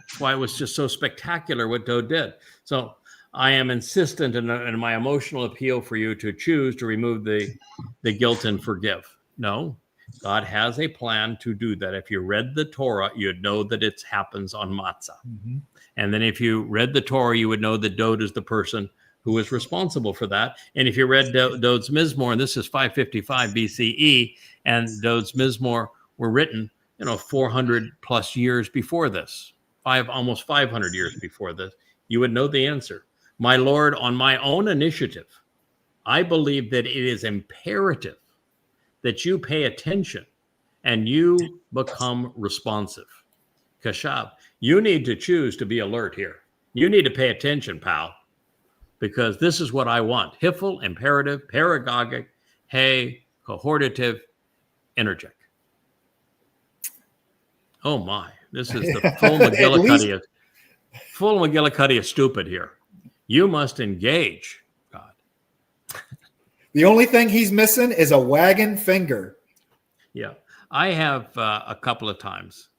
A: That's why it was just so spectacular what Dode did. So I am insistent in my emotional appeal for you to choose to remove the guilt and forgive. No, God has a plan to do that. If you read the Torah, you'd know that it happens on Matzah.
B: Mm-hmm.
A: And then if you read the Torah, you would know that Dode is the person who is responsible for that. And if you read Dode's Mizmor, and this is 555 BCE, and Dode's Mizmor were written, 400 plus years before this, almost 500 years before this, you would know the answer. My Lord, on my own initiative, I believe that it is imperative that you pay attention and you become responsive. Kashab, you need to choose to be alert here. You need to pay attention, pal, because this is what I want. Hiphil, imperative, paragogic, hey, cohortative, interject. Oh my, this is the full McGillicuddy. Full McGillicuddy is stupid here. You must engage, God.
B: The only thing he's missing is a wagging finger.
A: Yeah. I have a couple of times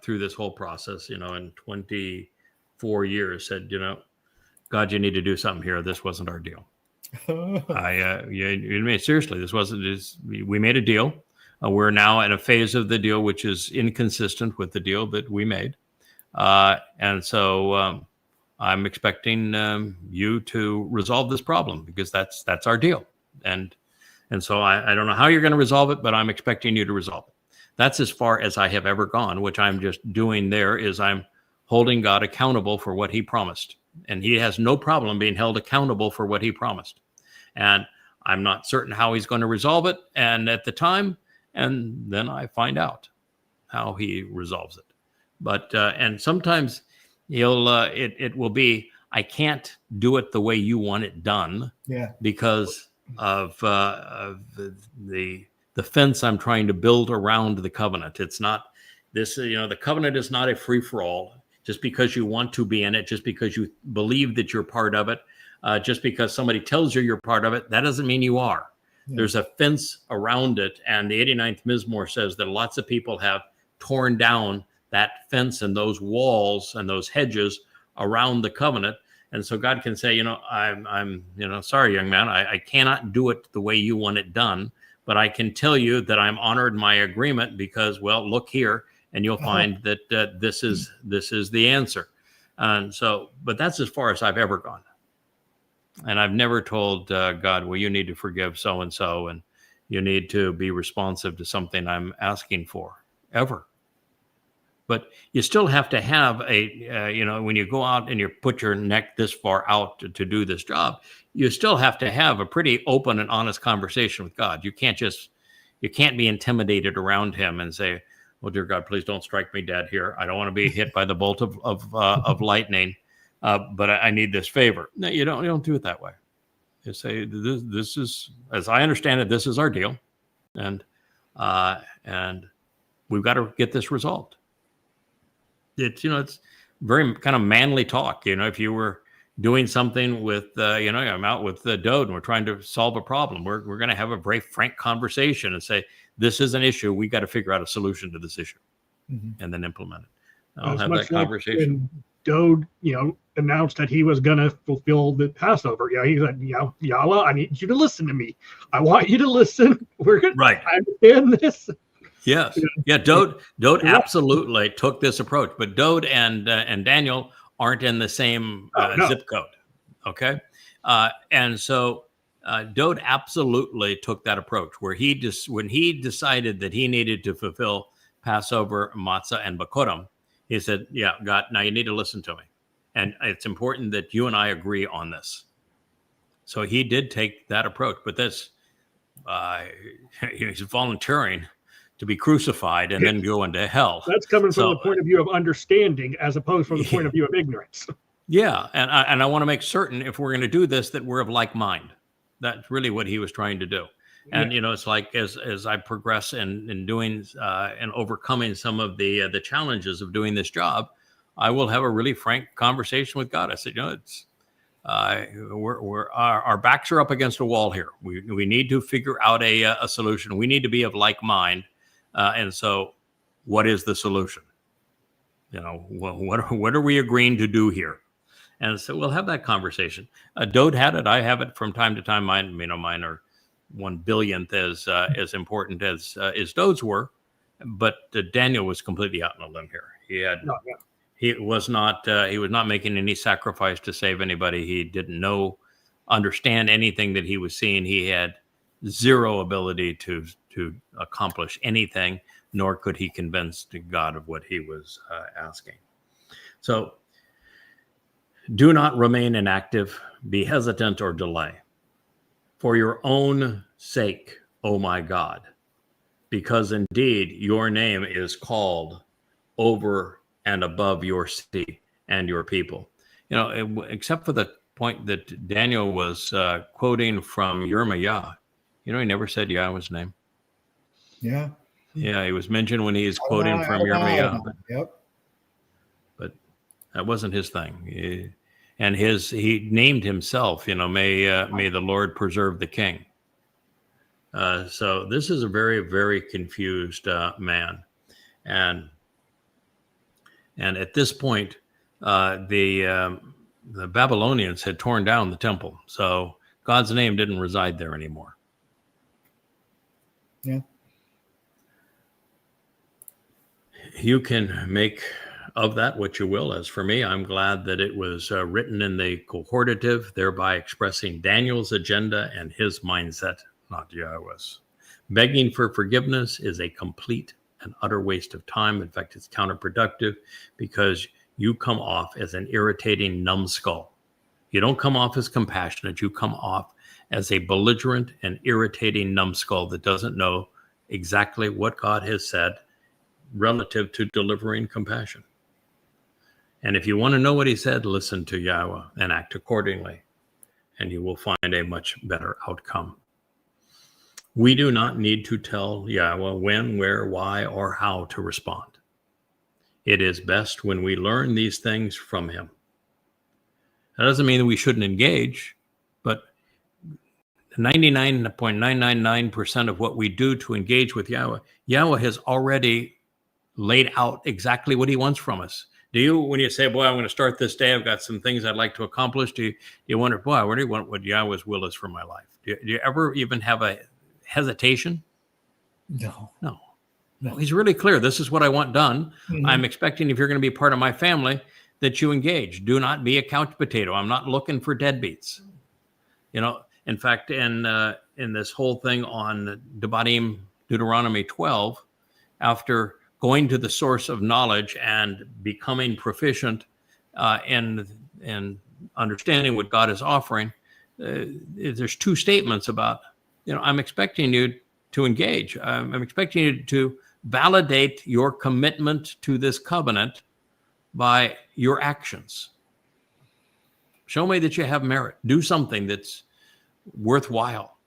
A: through this whole process, in 24 years said, God, you need to do something here. This wasn't our deal. Seriously, this wasn't, we made a deal. We're now in a phase of the deal which is inconsistent with the deal that we made. And so I'm expecting you to resolve this problem because that's our deal. And so I don't know how you're going to resolve it, but I'm expecting you to resolve it. That's as far as I have ever gone. Which I'm just doing there is I'm holding God accountable for what he promised. And he has no problem being held accountable for what he promised. And I'm not certain how he's going to resolve it. And at the time, and then I find out how he resolves it. But and sometimes it will be, I can't do it the way you want it done.
B: Yeah.
A: Because of the fence I'm trying to build around the covenant. It's not this, the covenant is not a free for all. Just because you want to be in it, just because you believe that you're part of it, just because somebody tells you you're part of it, that doesn't mean you are. Yeah. There's a fence around it. And the 89th Mizmor says that lots of people have torn down that fence and those walls and those hedges around the covenant. And so God can say, I'm sorry, young man, I cannot do it the way you want it done, but I can tell you that I'm honored my agreement because, well, look here, and you'll find that this is the answer. And so, but that's as far as I've ever gone. And I've never told God, well, you need to forgive so-and-so, and you need to be responsive to something I'm asking for, ever. But you still have to have when you go out and you put your neck this far out to do this job, you still have to have a pretty open and honest conversation with God. You can't be intimidated around him and say, well, dear God, please don't strike me dead here. I don't want to be hit by the bolt of lightning, but I need this favor. No, you don't do it that way. You say, this is, as I understand it, this is our deal, and we've got to get this resolved. It's very kind of manly talk. If you were doing something with, I'm out with Dode and we're trying to solve a problem, we're going to have a very frank conversation and say, this is an issue. We got to figure out a solution to this issue, and then implement it. I'll have that conversation.
D: Dode, announced that he was going to fulfill the Passover. He said, Yahweh, I need you to listen to me. I want you to listen. We're going to understand this.
A: Yes. Yeah. Dode absolutely took this approach, but Dode and Daniel aren't in the same zip code. Okay. And so Dode absolutely took that approach where when he decided that he needed to fulfill Passover, Matzah, and Bakorim, he said, yeah, God, now you need to listen to me. And it's important that you and I agree on this. So he did take that approach, but this, he's volunteering to be crucified and then go into hell.
D: That's coming from the point of view of understanding as opposed from the point of view of ignorance.
A: Yeah. And I want to make certain if we're going to do this, that we're of like mind. That's really what he was trying to do. And, it's like as I progress in doing and overcoming some of the challenges of doing this job, I will have a really frank conversation with God. I said, it's our backs are up against a wall here. We need to figure out a solution. We need to be of like mind. And so what is the solution? What are we agreeing to do here? And so we'll have that conversation. Dode had it. I have it from time to time. Mine are 1/1000th as important as Dode's were, but Daniel was completely out on a limb here. He was not making any sacrifice to save anybody. He didn't understand anything that he was seeing. He had zero ability to accomplish anything, nor could he convince God of what he was asking. So do not remain inactive, be hesitant or delay. For your own sake, O my God, because indeed your name is called over and above your city and your people. Except for the point that Daniel was quoting from Yirmiyah, he never said Yahweh's name.
B: Yeah.
A: Yeah, he was mentioned when he is quoting from Yirmiyah.
B: Yep.
A: But that wasn't his thing. He named himself, may the Lord preserve the king. So this is a very, very confused man. And at this point, the Babylonians had torn down the temple. So God's name didn't reside there anymore.
B: Yeah.
A: You can make of that what you will. As for me, I'm glad that it was written in the cohortative, thereby expressing Daniel's agenda and his mindset, not Yahweh's. Begging for forgiveness is a complete and utter waste of time. In fact, it's counterproductive because you come off as an irritating numbskull. You don't come off as compassionate. You come off as a belligerent and irritating numbskull that doesn't know exactly what God has said relative to delivering compassion. And if you want to know what he said, listen to Yahweh and act accordingly, and you will find a much better outcome. We do not need to tell Yahweh when, where, why, or how to respond. It is best when we learn these things from him. That doesn't mean that we shouldn't engage, but 99.999% of what we do to engage with Yahweh, Yahweh has already laid out exactly what he wants from us. Do you, when you say, boy, I'm going to start this day, I've got some things I'd like to accomplish, do you wonder, boy, I really want what Yahweh's will is for my life? Do you ever even have a hesitation?
B: No.
A: He's really clear. This is what I want done. Mm-hmm. I'm expecting, if you're going to be part of my family, that you engage. Do not be a couch potato. I'm not looking for deadbeats. In fact, in this whole thing on Devarim, Deuteronomy 12, after going to the source of knowledge and becoming proficient in understanding what God is offering, there's two statements about, I'm expecting you to engage. I'm expecting you to validate your commitment to this covenant by your actions. Show me that you have merit. Do something that's worthwhile.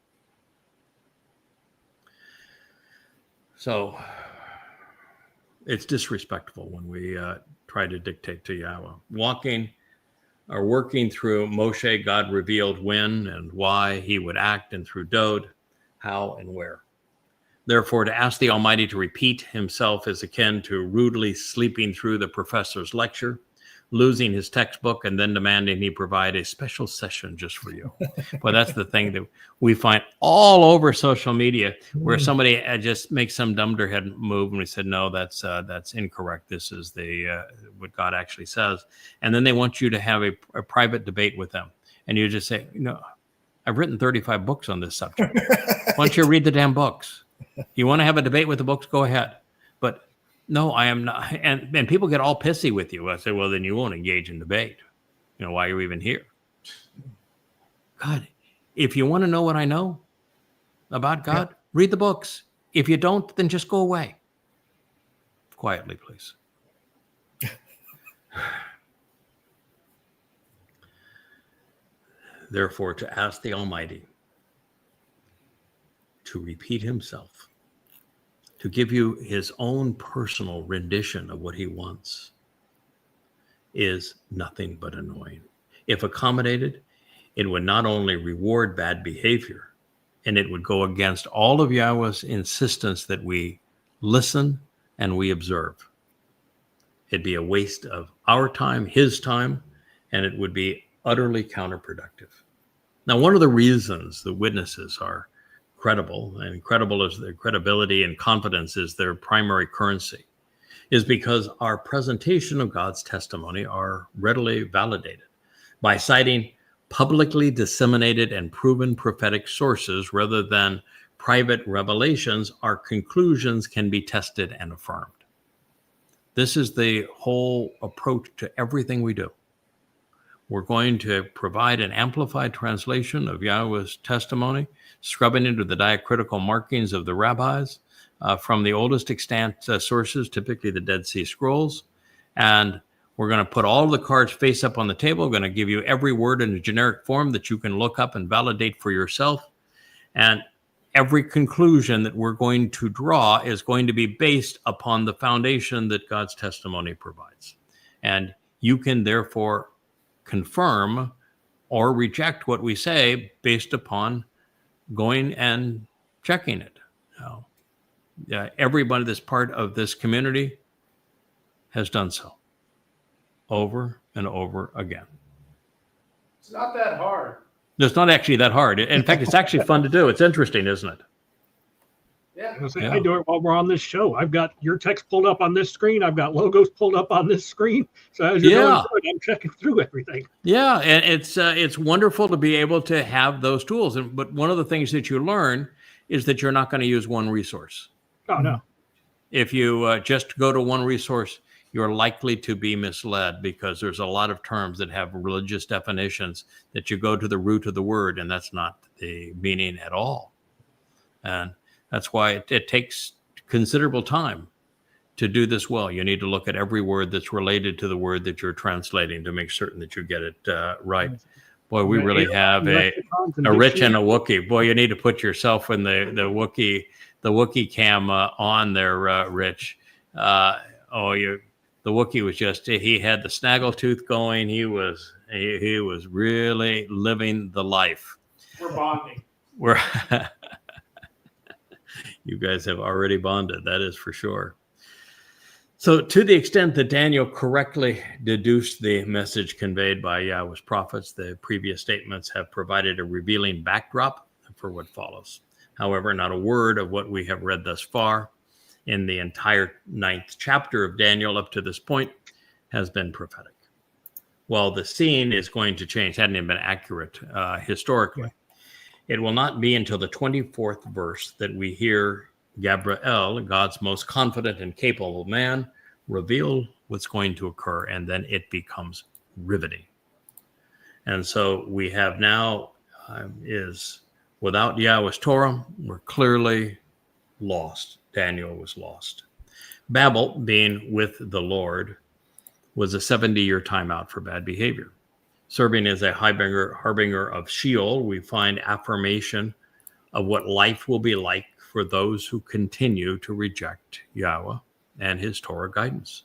A: So it's disrespectful when we try to dictate to Yahweh. Working through Moshe, God revealed when and why he would act, and through Dode, how and where. Therefore, to ask the Almighty to repeat himself is akin to rudely sleeping through the professor's lecture, losing his textbook, and then demanding he provide a special session just for you. Well, that's the thing that we find all over social media, where somebody just makes some dunderhead move, and we said, no, that's incorrect. This is what God actually says. And then they want you to have a private debate with them. And you just say, I've written 35 books on this subject. Why don't you read the damn books? You want to have a debate with the books? Go ahead. But no, I am not. And people get all pissy with you. I say, well, then you won't engage in debate. Why are you even here? God, if you want to know what I know about God, read the books. If you don't, then just go away. Quietly, please. Therefore, to ask the Almighty to repeat himself, to give you his own personal rendition of what he wants, is nothing but annoying. If accommodated, it would not only reward bad behavior, and it would go against all of Yahweh's insistence that we listen and we observe. It'd be a waste of our time, his time, and it would be utterly counterproductive. Now, one of the reasons the witnesses are credible, and credible is their credibility and confidence is their primary currency, is because our presentation of God's testimony are readily validated by citing publicly disseminated and proven prophetic sources rather than private revelations. Our conclusions can be tested and affirmed. This is the whole approach to everything we do. We're going to provide an amplified translation of Yahweh's testimony, scrubbing into the diacritical markings of the rabbis from the oldest extant sources, typically the Dead Sea Scrolls. And we're going to put all of the cards face up on the table. We're going to give you every word in a generic form that you can look up and validate for yourself. And every conclusion that we're going to draw is going to be based upon the foundation that God's testimony provides. And you can therefore confirm or reject what we say based upon going and checking it. Everybody that's part of this community has done so over and over again.
F: It's not that hard.
A: It's not actually that hard. In fact, it's actually fun to do. It's interesting, isn't it?
F: Yeah.
D: I do it while we're on this show. I've got your text pulled up on this screen. I've got logos pulled up on this screen. So as you're going through it, I'm checking through everything.
A: Yeah, and it's wonderful to be able to have those tools. But one of the things that you learn is that you're not going to use one resource.
D: Oh, no.
A: If you just go to one resource, you're likely to be misled because there's a lot of terms that have religious definitions that you go to the root of the word, and that's not the meaning at all. And that's why it takes considerable time to do this well. You need to look at every word that's related to the word that you're translating to make certain that you get it right. Boy, we really have a Rich and a Wookiee. Boy, you need to put yourself in the Wookiee cam on there, Rich. The Wookiee was just, he had the snaggletooth going. He was really living the life.
F: We're bonding.
A: You guys have already bonded, that is for sure. So to the extent that Daniel correctly deduced the message conveyed by Yahweh's prophets, the previous statements have provided a revealing backdrop for what follows. However, not a word of what we have read thus far in the entire 9th chapter of Daniel up to this point has been prophetic. While the scene is going to change, hadn't even been accurate historically. It will not be until the 24th verse that we hear Gabriel, God's most confident and capable man, reveal what's going to occur, and then it becomes riveting. And so we have now is without Yahweh's Torah, we're clearly lost. Daniel was lost. Babel, being with the Lord, was a 70-year timeout for bad behavior. Serving as a harbinger of Sheol, we find affirmation of what life will be like for those who continue to reject Yahweh and his Torah guidance.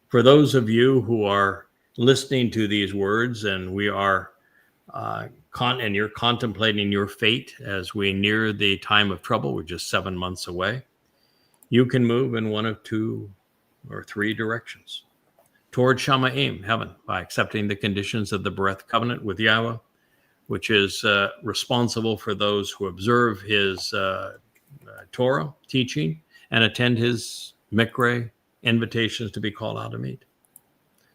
A: For those of you who are listening to these words and we are and you're contemplating your fate as we near the time of trouble, we're just 7 months away, you can move in one of 2 or 3 directions. Toward Shamaim, heaven, by accepting the conditions of the Bereth covenant with Yahweh, which is responsible for those who observe his Torah teaching and attend his mikre invitations to be called out to meet.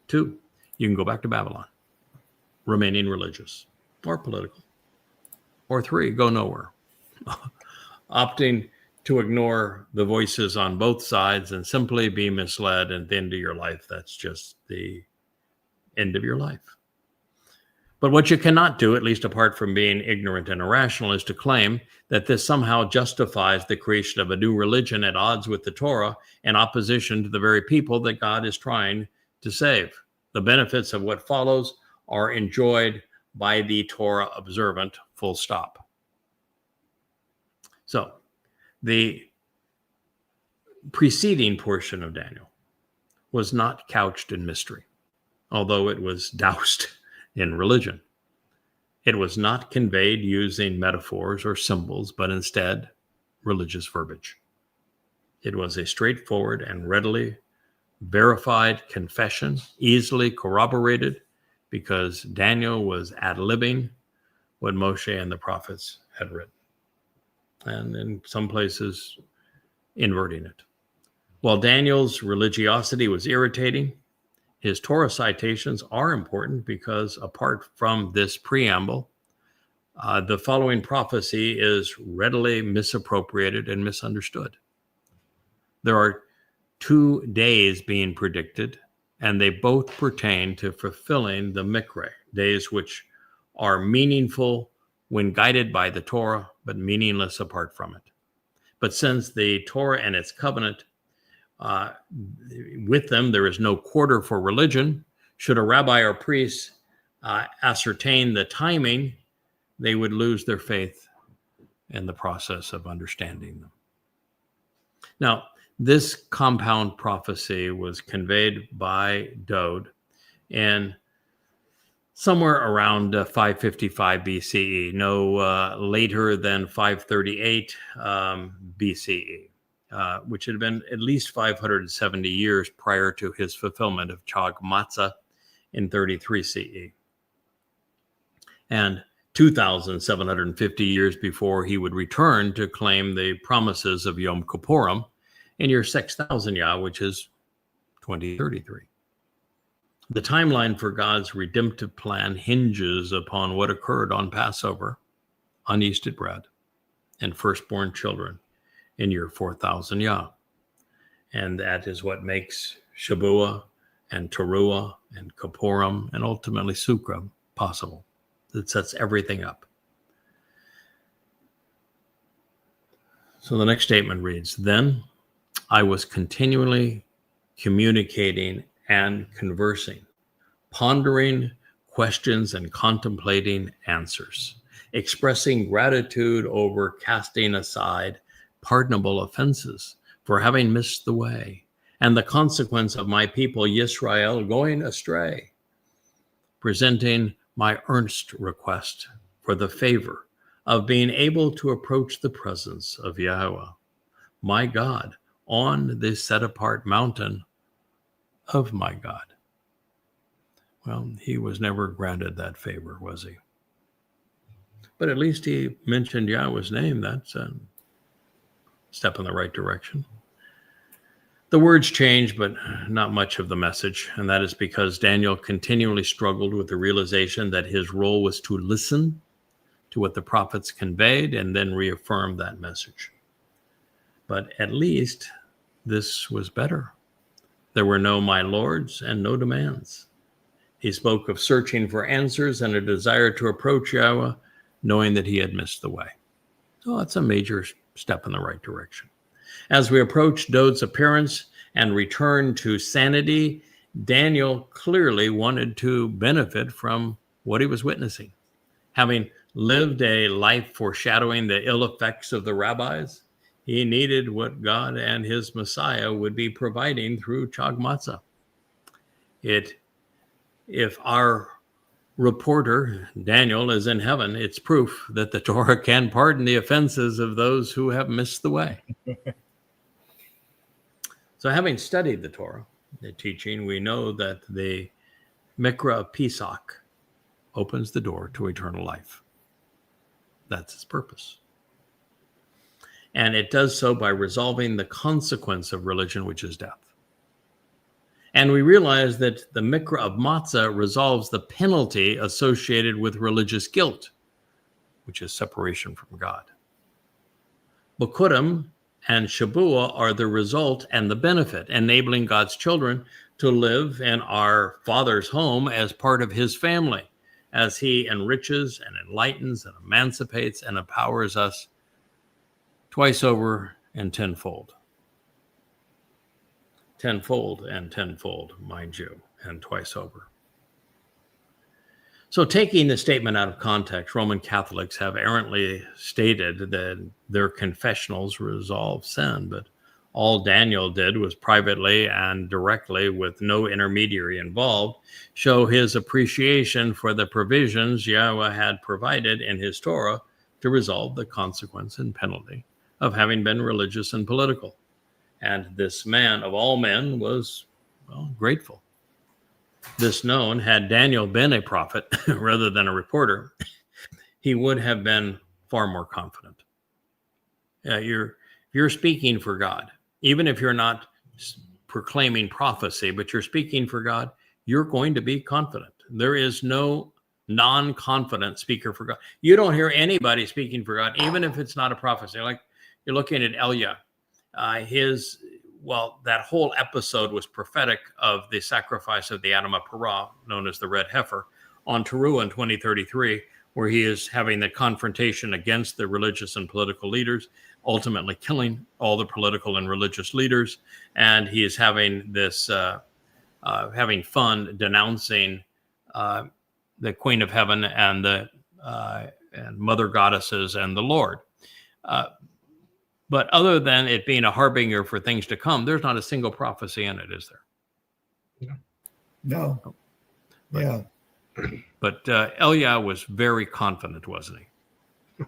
A: 2, you can go back to Babylon, remaining religious or political. Or 3, go nowhere, opting to ignore the voices on both sides and simply be misled, and at the end of your life, that's just the end of your life. But what you cannot do, at least apart from being ignorant and irrational, is to claim that this somehow justifies the creation of a new religion at odds with the Torah and opposition to the very people that God is trying to save. The benefits of what follows are enjoyed by the Torah observant, full stop. So, the preceding portion of Daniel was not couched in mystery, although it was doused in religion. It was not conveyed using metaphors or symbols, but instead religious verbiage. It was a straightforward and readily verified confession, easily corroborated, because Daniel was ad-libbing what Moshe and the prophets had written, and in some places inverting it. While Daniel's religiosity was irritating, his Torah citations are important because apart from this preamble, the following prophecy is readily misappropriated and misunderstood. There are 2 days being predicted, and they both pertain to fulfilling the mikre, days which are meaningful when guided by the Torah, but meaningless apart from it. But since the Torah and its covenant, with them there is no quarter for religion, should a rabbi or priest ascertain the timing, they would lose their faith in the process of understanding them. Now, this compound prophecy was conveyed by Dode in somewhere around 555 BCE, no later than 538 BCE, which had been at least 570 years prior to his fulfillment of Chag Matzah in 33 CE, and 2,750 years before he would return to claim the promises of Yom Kippurim in year 6,000 Yah, which is 2033. The timeline for God's redemptive plan hinges upon what occurred on Passover, unyeasted bread, and firstborn children in year 4,000 Yah. And that is what makes Shabuah and Teruah and Kippurim and ultimately Sukkot possible. It sets everything up. So the next statement reads, "Then I was continually communicating and conversing, pondering questions and contemplating answers, expressing gratitude over casting aside pardonable offenses for having missed the way, and the consequence of my people Yisrael going astray, presenting my earnest request for the favor of being able to approach the presence of Yahowah, my God, on this set-apart mountain of my God." Well, he was never granted that favor, was he? But at least he mentioned Yahweh's name. That's a step in the right direction. The words change, but not much of the message, and that is because Daniel continually struggled with the realization that his role was to listen to what the prophets conveyed and then reaffirm that message. But at least this was better. There were no my lords and no demands. He spoke of searching for answers and a desire to approach Yahweh, knowing that he had missed the way. So that's a major step in the right direction. As we approach Dode's appearance and return to sanity Daniel clearly wanted to benefit from what he was witnessing. Having lived a life foreshadowing the ill effects of the rabbis, he needed what God and his Messiah would be providing through Chag Matzah. If our reporter, Daniel, is in heaven, it's proof that the Torah can pardon the offenses of those who have missed the way. So having studied the Torah, the teaching, we know that the Mikra of Pesach opens the door to eternal life. That's its purpose. And it does so by resolving the consequence of religion, which is death. And we realize that the Mikra of Matzah resolves the penalty associated with religious guilt, which is separation from God. Bikurim and Shabbat are the result and the benefit, enabling God's children to live in our Father's home as part of his family, as he enriches and enlightens and emancipates and empowers us twice over and tenfold. Tenfold and tenfold, mind you, and twice over. So taking the statement out of context, Roman Catholics have errantly stated that their confessionals resolve sin, but all Daniel did was privately and directly, with no intermediary involved, show his appreciation for the provisions Yahweh had provided in his Torah to resolve the consequence and penalty of having been religious and political. And this man of all men was, well, grateful. This known, had Daniel been a prophet rather than a reporter, he would have been far more confident. You're speaking for God. Even if you're not proclaiming prophecy, but you're speaking for God, you're going to be confident. There is no non-confident speaker for God. You don't hear anybody speaking for God, even if it's not a prophecy. Like you're looking at Elia. That whole episode was prophetic of the sacrifice of the Adam of Parah, known as the red heifer, on Towrah in 2033, where he is having the confrontation against the religious and political leaders, ultimately killing all the political and religious leaders. And he is having this, having fun denouncing the Queen of Heaven and the and Mother Goddesses and the Lord. But other than it being a harbinger for things to come, there's not a single prophecy in it, is there?
B: No. Yeah.
A: But Elia was very confident, wasn't he?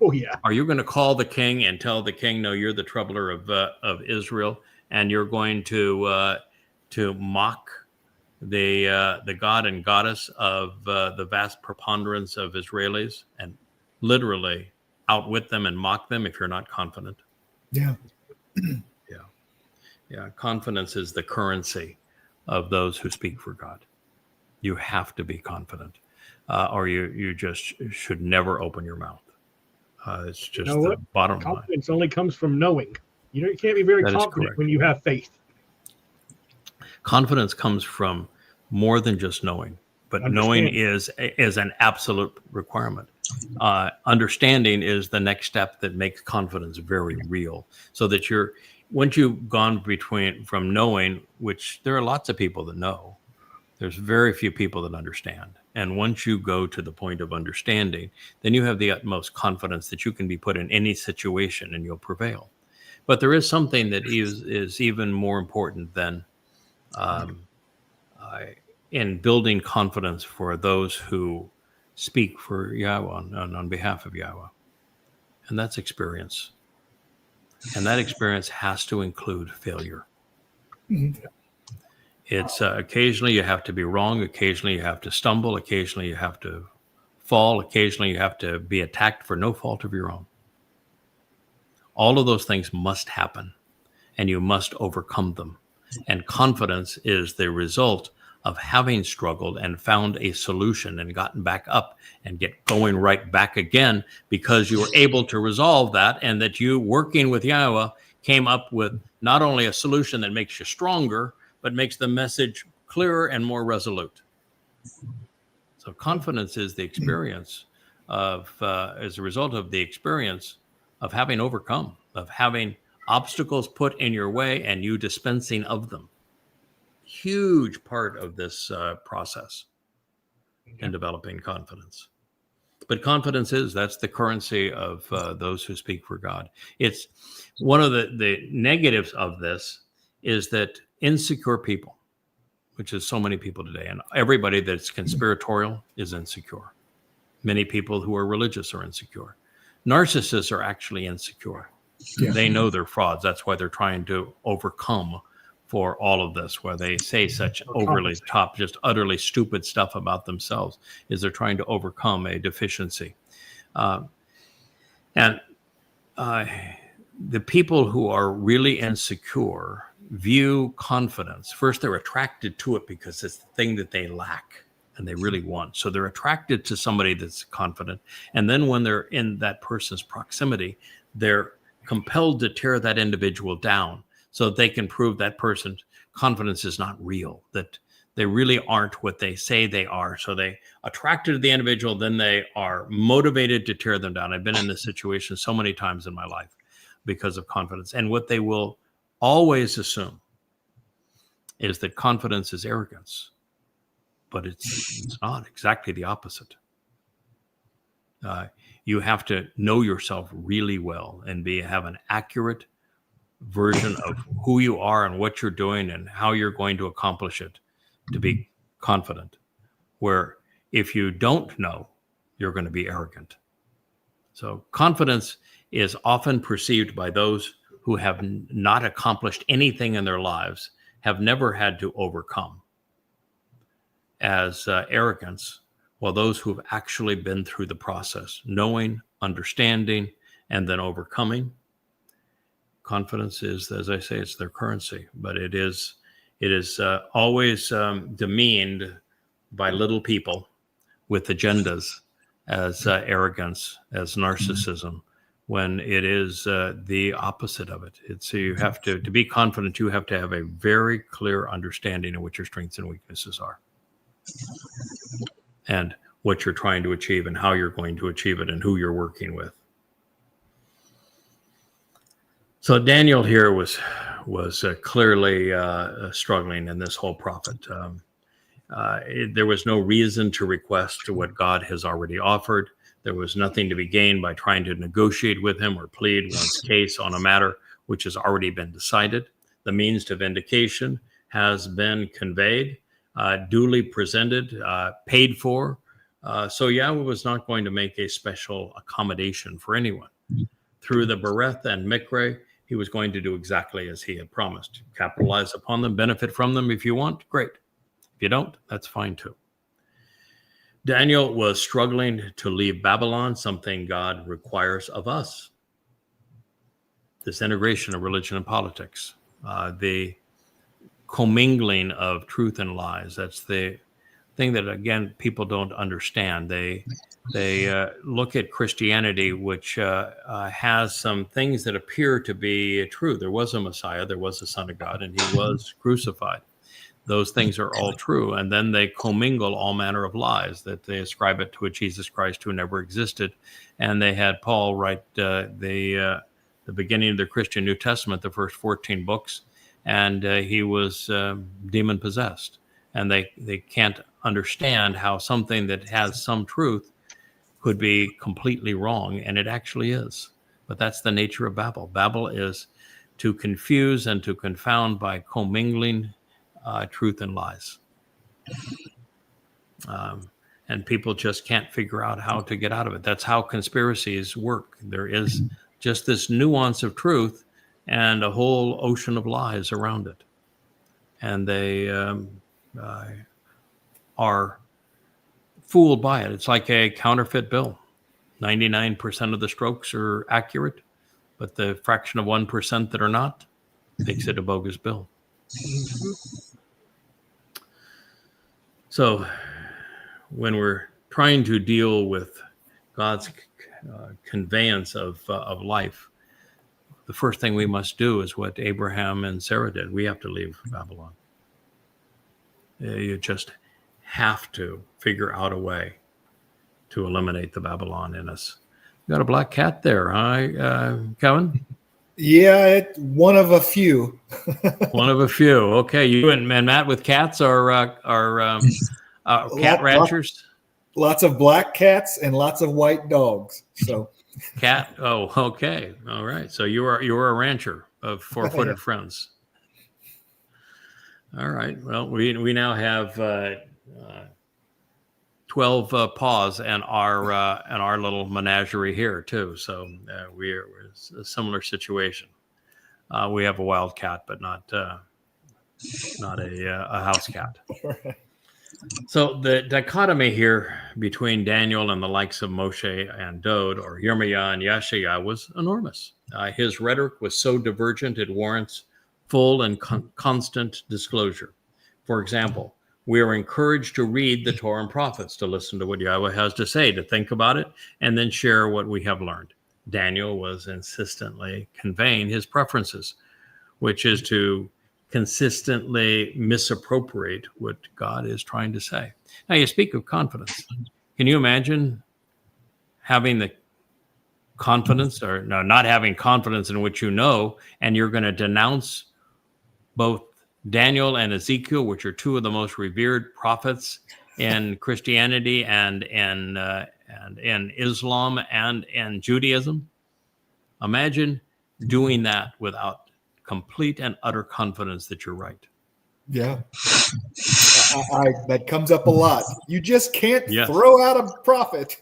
D: Oh, yeah.
A: Are you going to call the king and tell the king, no, you're the troubler of Israel, and you're going to mock the god and goddess of the vast preponderance of Israelis, and literally outwit them and mock them if you're not confident?
B: Yeah.
A: Yeah. Confidence is the currency of those who speak for God. You have to be confident, or you just should never open your mouth. It's just the bottom line.
D: Confidence only comes from knowing. You can't be very confident when you have faith.
A: Confidence comes from more than just knowing, but knowing is an absolute requirement. Understanding is the next step that makes confidence very real, so that once you've gone from knowing, which there are lots of people that know, there's very few people that understand. And once you go to the point of understanding, then you have the utmost confidence that you can be put in any situation and you'll prevail. But there is something that is even more important than in building confidence for those who speak for Yahweh on behalf of Yahweh. And that's experience. And that experience has to include failure.
B: Mm-hmm.
A: It's occasionally you have to be wrong. Occasionally you have to stumble. Occasionally you have to fall. Occasionally you have to be attacked for no fault of your own. All of those things must happen, and you must overcome them. And confidence is the result of having struggled and found a solution and gotten back up and get going right back again, because you were able to resolve that, and that you, working with Yahweh, came up with not only a solution that makes you stronger, but makes the message clearer and more resolute. So confidence is the experience of, as a result of the experience of having overcome, of having obstacles put in your way and you dispensing of them. huge part of this process in developing confidence. But confidence that's the currency of those who speak for God. It's one of the negatives of this is that insecure people, which is so many people today, and everybody that's conspiratorial is insecure. Many people who are religious are insecure. Narcissists are actually insecure. Yeah. They know they're frauds. That's why they're trying to overcome for all of this, where they say such overly top, just utterly stupid stuff about themselves, is they're trying to overcome a deficiency. And the people who are really insecure view confidence. First, they're attracted to it because it's the thing that they lack and they really want. So they're attracted to somebody that's confident. And then when they're in that person's proximity, they're compelled to tear that individual down so that they can prove that person's confidence is not real, that they really aren't what they say they are. So they attracted to the individual, then they are motivated to tear them down. I've been in this situation so many times in my life because of confidence. And what they will always assume is that confidence is arrogance, but it's not. Exactly the opposite. You have to know yourself really well and have an accurate version of who you are and what you're doing and how you're going to accomplish it to be confident. Where if you don't know, you're going to be arrogant. So confidence is often perceived by those who have not accomplished anything in their lives, have never had to overcome, as arrogance, while those who have actually been through the process, knowing, understanding, and then overcoming, confidence is, as I say, it's their currency, but it is always demeaned by little people with agendas as arrogance, as narcissism, when it is the opposite of it. It's you have to be confident, you have to have a very clear understanding of what your strengths and weaknesses are, and what you're trying to achieve and how you're going to achieve it and who you're working with. So Daniel here was clearly struggling in this whole prophet. There was no reason to request what God has already offered. There was nothing to be gained by trying to negotiate with him or plead one's case on a matter which has already been decided. The means to vindication has been conveyed, duly presented, paid for. So Yahweh was not going to make a special accommodation for anyone. Through the Bereth and Mikre, he was going to do exactly as he had promised. Capitalize upon them, benefit from them if you want, great. If you don't, that's fine too. Daniel was struggling to leave Babylon, something God requires of us. This integration of religion and politics, the commingling of truth and lies. That's the thing that, again, people don't understand. They look at Christianity, which has some things that appear to be true. There was a Messiah, there was a Son of God, and he was crucified. Those things are all true. And then they commingle all manner of lies, that they ascribe it to a Jesus Christ who never existed. And they had Paul write the beginning of the Christian New Testament, the first 14 books, and he was demon possessed. And they can't understand how something that has some truth could be completely wrong, and it actually is. But that's the nature of Babel. Babel is to confuse and to confound by commingling truth and lies. And people just can't figure out how to get out of it. That's how conspiracies work. There is just this nuance of truth and a whole ocean of lies around it. And they are fooled by it. It's like a counterfeit bill. 99% of the strokes are accurate, but the fraction of 1% that are not makes it a bogus bill. So when we're trying to deal with God's conveyance of life, the first thing we must do is what Abraham and Sarah did. We have to leave Babylon. You just have to figure out a way to eliminate the Babylon in us. You got a black cat there, huh, Kevin?
B: Yeah, one of a few.
A: One of a few. Okay, you and Matt with cats are cat ranchers.
B: Lots of black cats and lots of white dogs. So
A: Cat. Oh, okay. All right. So you are a rancher of four-footed friends. All right. Well, we now have 12 paws and our little menagerie here too. So we're a similar situation. We have a wild cat, but not a house cat. So the dichotomy here between Daniel and the likes of Moshe and Dode, or Yirmiah and Yeshaya, was enormous. His rhetoric was so divergent it warrants full and constant disclosure. For example, we are encouraged to read the Torah and prophets, to listen to what Yahweh has to say, to think about it, and then share what we have learned. Daniel was insistently conveying his preferences, which is to consistently misappropriate what God is trying to say. Now, you speak of confidence. Can you imagine having the confidence, or no, not having confidence in what you know, and you're going to denounce both Daniel and Ezekiel, which are two of the most revered prophets in Christianity and in Islam and in Judaism? Imagine doing that without complete and utter confidence that you're right.
B: Yeah. That comes up a lot. You just can't throw out a prophet.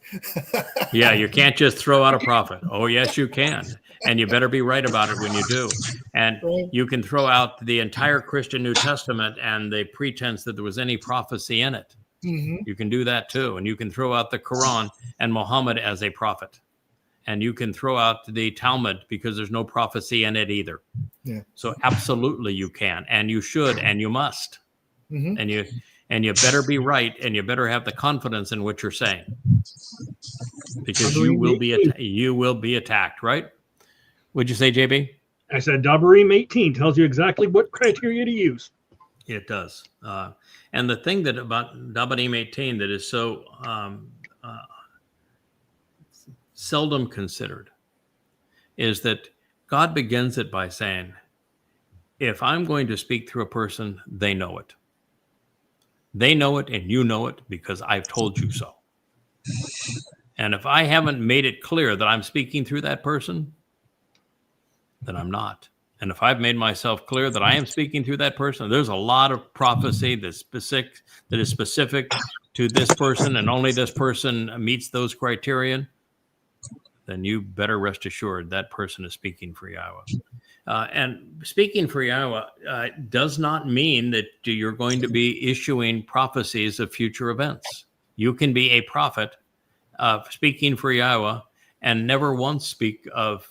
A: Yeah, you can't just throw out a prophet. Oh, yes, you can. And you better be right about it when you do. And you can throw out the entire Christian New Testament and the pretense that there was any prophecy in it.
B: Mm-hmm.
A: You can do that too. And you can throw out the Quran and Muhammad as a prophet. And you can throw out the Talmud because there's no prophecy in it either.
B: Yeah.
A: So absolutely you can, and you should, and you must.
B: Mm-hmm.
A: And you better be right, and you better have the confidence in what you're saying, because you will be attacked, right? What'd you say, JB?
D: I said Dabarim 18 tells you exactly what criteria to use.
A: It does. And the thing that about Dabarim 18 that is so seldom considered is that God begins it by saying, if I'm going to speak through a person, they know it. They know it and you know it because I've told you so. And if I haven't made it clear that I'm speaking through that person, then I'm not. And if I've made myself clear that I am speaking through that person, there's a lot of prophecy that is specific to this person and only this person meets those criterion, then you better rest assured that person is speaking for Yahweh. And speaking for Yahweh does not mean that you're going to be issuing prophecies of future events. You can be a prophet speaking for Yahweh and never once speak of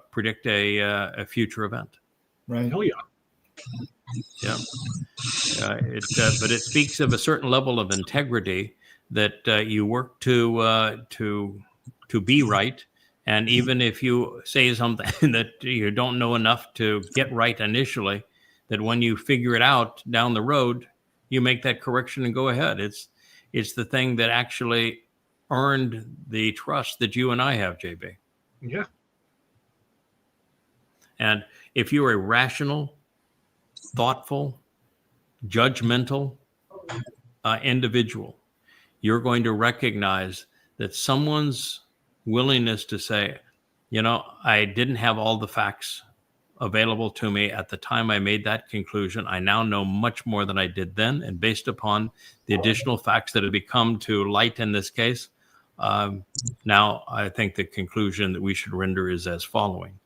A: predict a future event.
B: Right.
D: Hell yeah.
A: Yeah. But it speaks of a certain level of integrity that you work to be right. And even if you say something that you don't know enough to get right initially, that when you figure it out down the road, you make that correction and go ahead. It's the thing that actually earned the trust that you and I have, JB.
D: Yeah.
A: And if you're a rational, thoughtful, judgmental individual, you're going to recognize that someone's willingness to say, I didn't have all the facts available to me at the time I made that conclusion. I now know much more than I did then. And based upon the additional facts that have become to light in this case, now I think the conclusion that we should render is as following.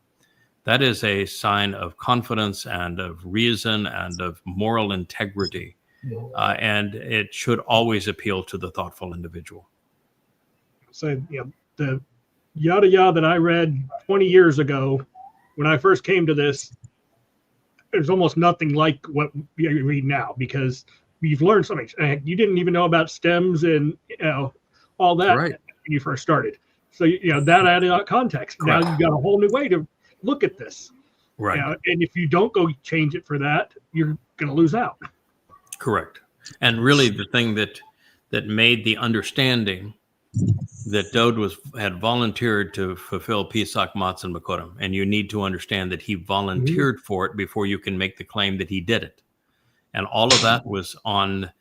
A: That is a sign of confidence and of reason and of moral integrity. And it should always appeal to the thoughtful individual.
D: So, the Yada Yahowah that I read 20 years ago, when I first came to this, there's almost nothing like what we read now, because you've learned something. You didn't even know about stems and all that when you first started. So that added context. Correct. Now you've got a whole new way to look at this.
A: Right.
D: And if you don't go change it for that, you're going to lose out.
A: Correct. And really, the thing that made the understanding that Dode had volunteered to fulfill Pesach, Matzah, and Makotim, and you need to understand that he volunteered for it before you can make the claim that he did it. And all of that was on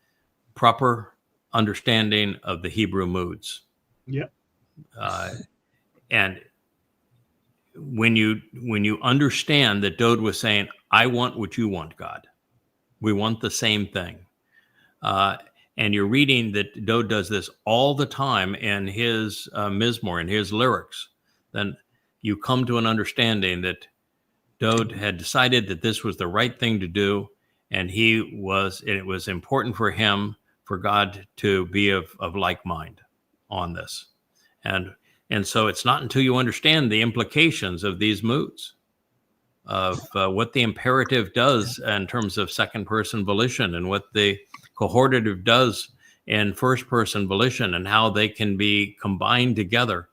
A: proper understanding of the Hebrew moods.
D: Yeah.
A: And when you understand that Dode was saying, I want what you want, God. We want the same thing. And you're reading that Dode does this all the time in his Mizmor, in his lyrics. Then you come to an understanding that Dode had decided that this was the right thing to do. And it was important for him, for God to be of like mind on this. And so it's not until you understand the implications of these moods, of what the imperative does in terms of second person volition, and what the cohortative does in first person volition, and how they can be combined together.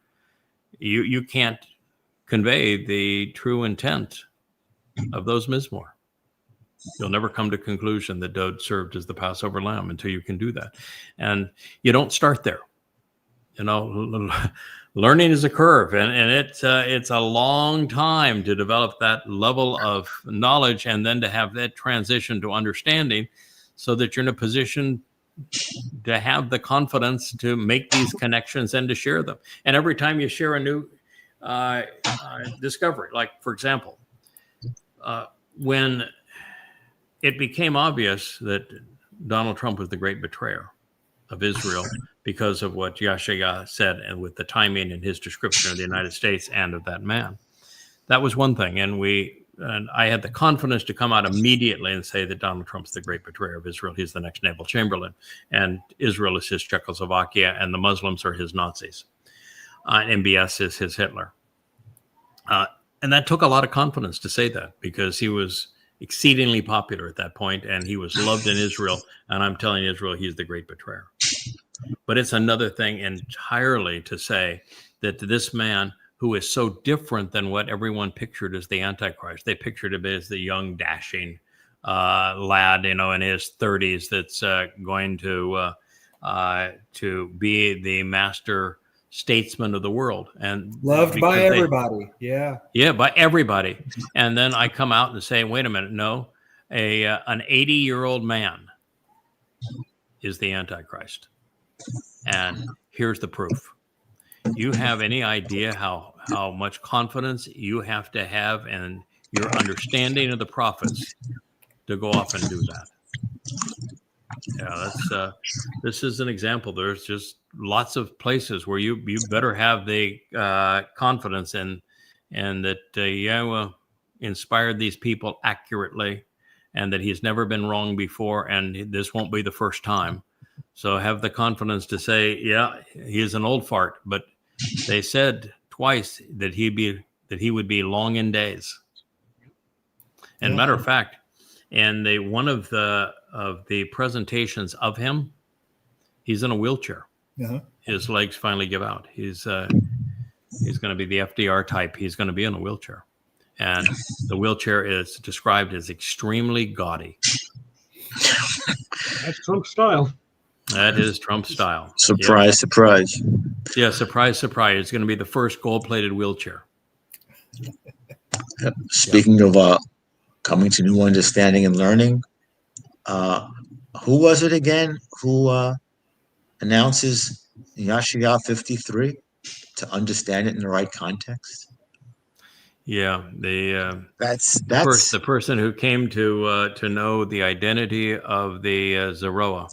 A: You can't convey the true intent of those Mizmor. You'll never come to conclusion that Dode served as the Passover lamb until you can do that. And you don't start there. Learning is a curve, and it's a long time to develop that level of knowledge, and then to have that transition to understanding, so that you're in a position to have the confidence to make these connections and to share them. And every time you share a new discovery, like, for example, when it became obvious that Donald Trump was the great betrayer of Israel because of what Yahowah said, and with the timing in his description of the United States and of that man, that was one thing. And I had the confidence to come out immediately and say that Donald Trump's the great betrayer of Israel. He's the next Neville Chamberlain, and Israel is his Czechoslovakia, and the Muslims are his Nazis. MBS is his Hitler. And that took a lot of confidence to say that, because he was exceedingly popular at that point, and he was loved in Israel. And I'm telling Israel, he's the great betrayer. But it's another thing entirely to say that this man, who is so different than what everyone pictured as the Antichrist, they pictured him as the young, dashing lad, in his 30s, that's going to be the master statesman of the world, and
B: loved by everybody. Yeah,
A: by everybody. And then I come out and say, wait a minute, no, an 80-year-old man is the Antichrist. And here's the proof. You have any idea how much confidence you have to have in your understanding of the prophets to go off and do that? Yeah, this is an example. There's just lots of places where you better have the confidence in that Yahowah inspired these people accurately, and that he's never been wrong before, and this won't be the first time. So have the confidence to say, yeah, he is an old fart, but they said twice that he would be long in days. And matter of fact, and one of the presentations of him, he's in a wheelchair.
B: Uh-huh.
A: His legs finally give out. He's going to be the FDR type. He's going to be in a wheelchair, and the wheelchair is described as extremely gaudy.
D: That's Trump style.
A: That is Trump style.
C: Surprise, surprise.
A: Yeah, surprise, surprise. It's going to be the first gold-plated wheelchair.
C: Speaking of coming to new understanding and learning, who was it again who announces Yahowah 53 to understand it in the right context?
A: Yeah,
C: That's
A: the person who came to know the identity of the Zeroah.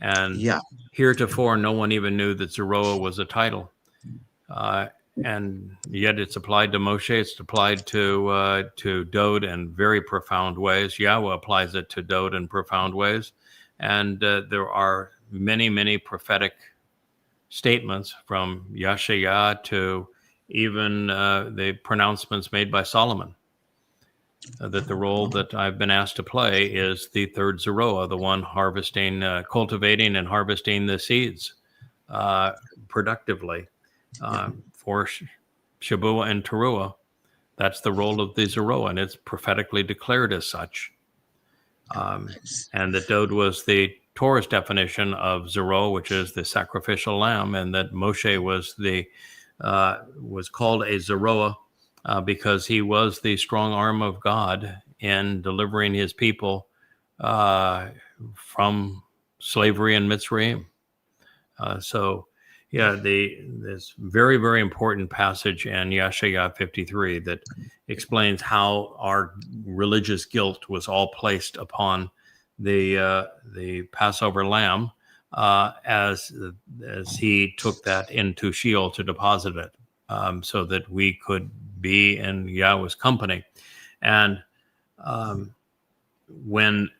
A: And heretofore, no one even knew that Zeroah was a title. And yet it's applied to Moshe. It's applied to Dode in very profound ways. Yahowah applies it to Dode in profound ways. And there are many, many prophetic statements from Yahowah to even the pronouncements made by Solomon, that the role that I've been asked to play is the third Zeroah, the one harvesting, cultivating and harvesting the seeds productively for Shabbat and Towrah. That's the role of the Zeroah, and it's prophetically declared as such. And that Dode was the Torah's definition of Zero, which is the sacrificial lamb, and that Moshe was called a Zeroah because he was the strong arm of God in delivering his people from slavery in Mitzrayim. This very, very important passage in Yeshaya 53 that explains how our religious guilt was all placed upon the Passover lamb as he took that into Sheol to deposit it, so that we could be in Yahweh's company. And when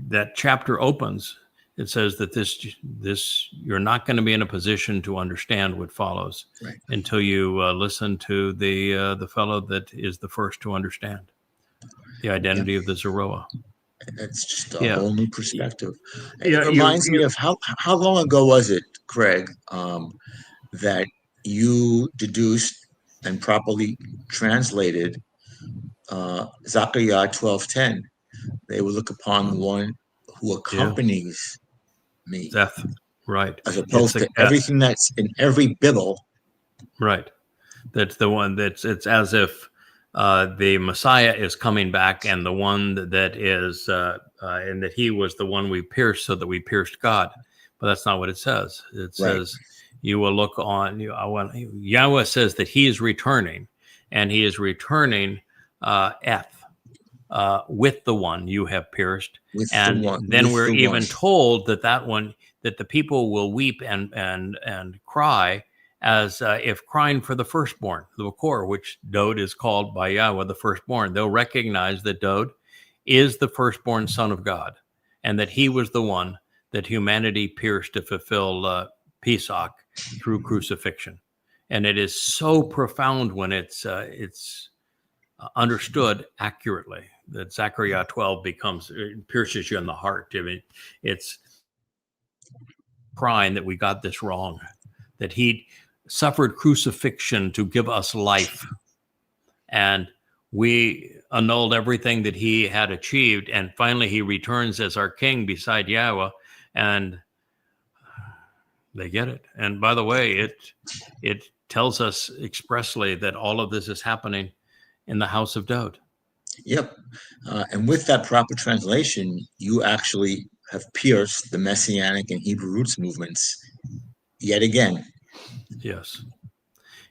A: that chapter opens, it says that this you're not going to be in a position to understand what follows until you listen to the fellow that is the first to understand the identity of the Zeroah.
C: It's just a whole new perspective. It
A: Yeah,
C: reminds me of how long ago was it, Craig, that you deduced and properly translated Zechariah 12:10. They will look upon the one who accompanies me.
A: Death, right.
C: As opposed to everything that's in every Bible.
A: Right. That's the one it's as if the Messiah is coming back, and the one that is, and that he was the one we pierced so that we pierced God. But that's not what it says. It says, you will look on, Yahweh says that he is returning, and he is returning with the one you have pierced. And then we're even told that one, that the people will weep and cry as if crying for the firstborn, the Bakor, which Dod is called by Yahweh the firstborn. They'll recognize that Dod is the firstborn son of God, and that he was the one that humanity pierced to fulfill Pesach through crucifixion. And it is so profound when it's understood accurately that Zechariah 12 it pierces you in the heart. I mean, it's crying that we got this wrong, that he suffered crucifixion to give us life, and we annulled everything that he had achieved, and finally he returns as our king beside Yahweh, and they get it. And by the way, it tells us expressly that all of this is happening in the house of Dod.
C: Yep. And with that proper translation, you actually have pierced the Messianic and Hebrew roots movements yet again.
A: Yes.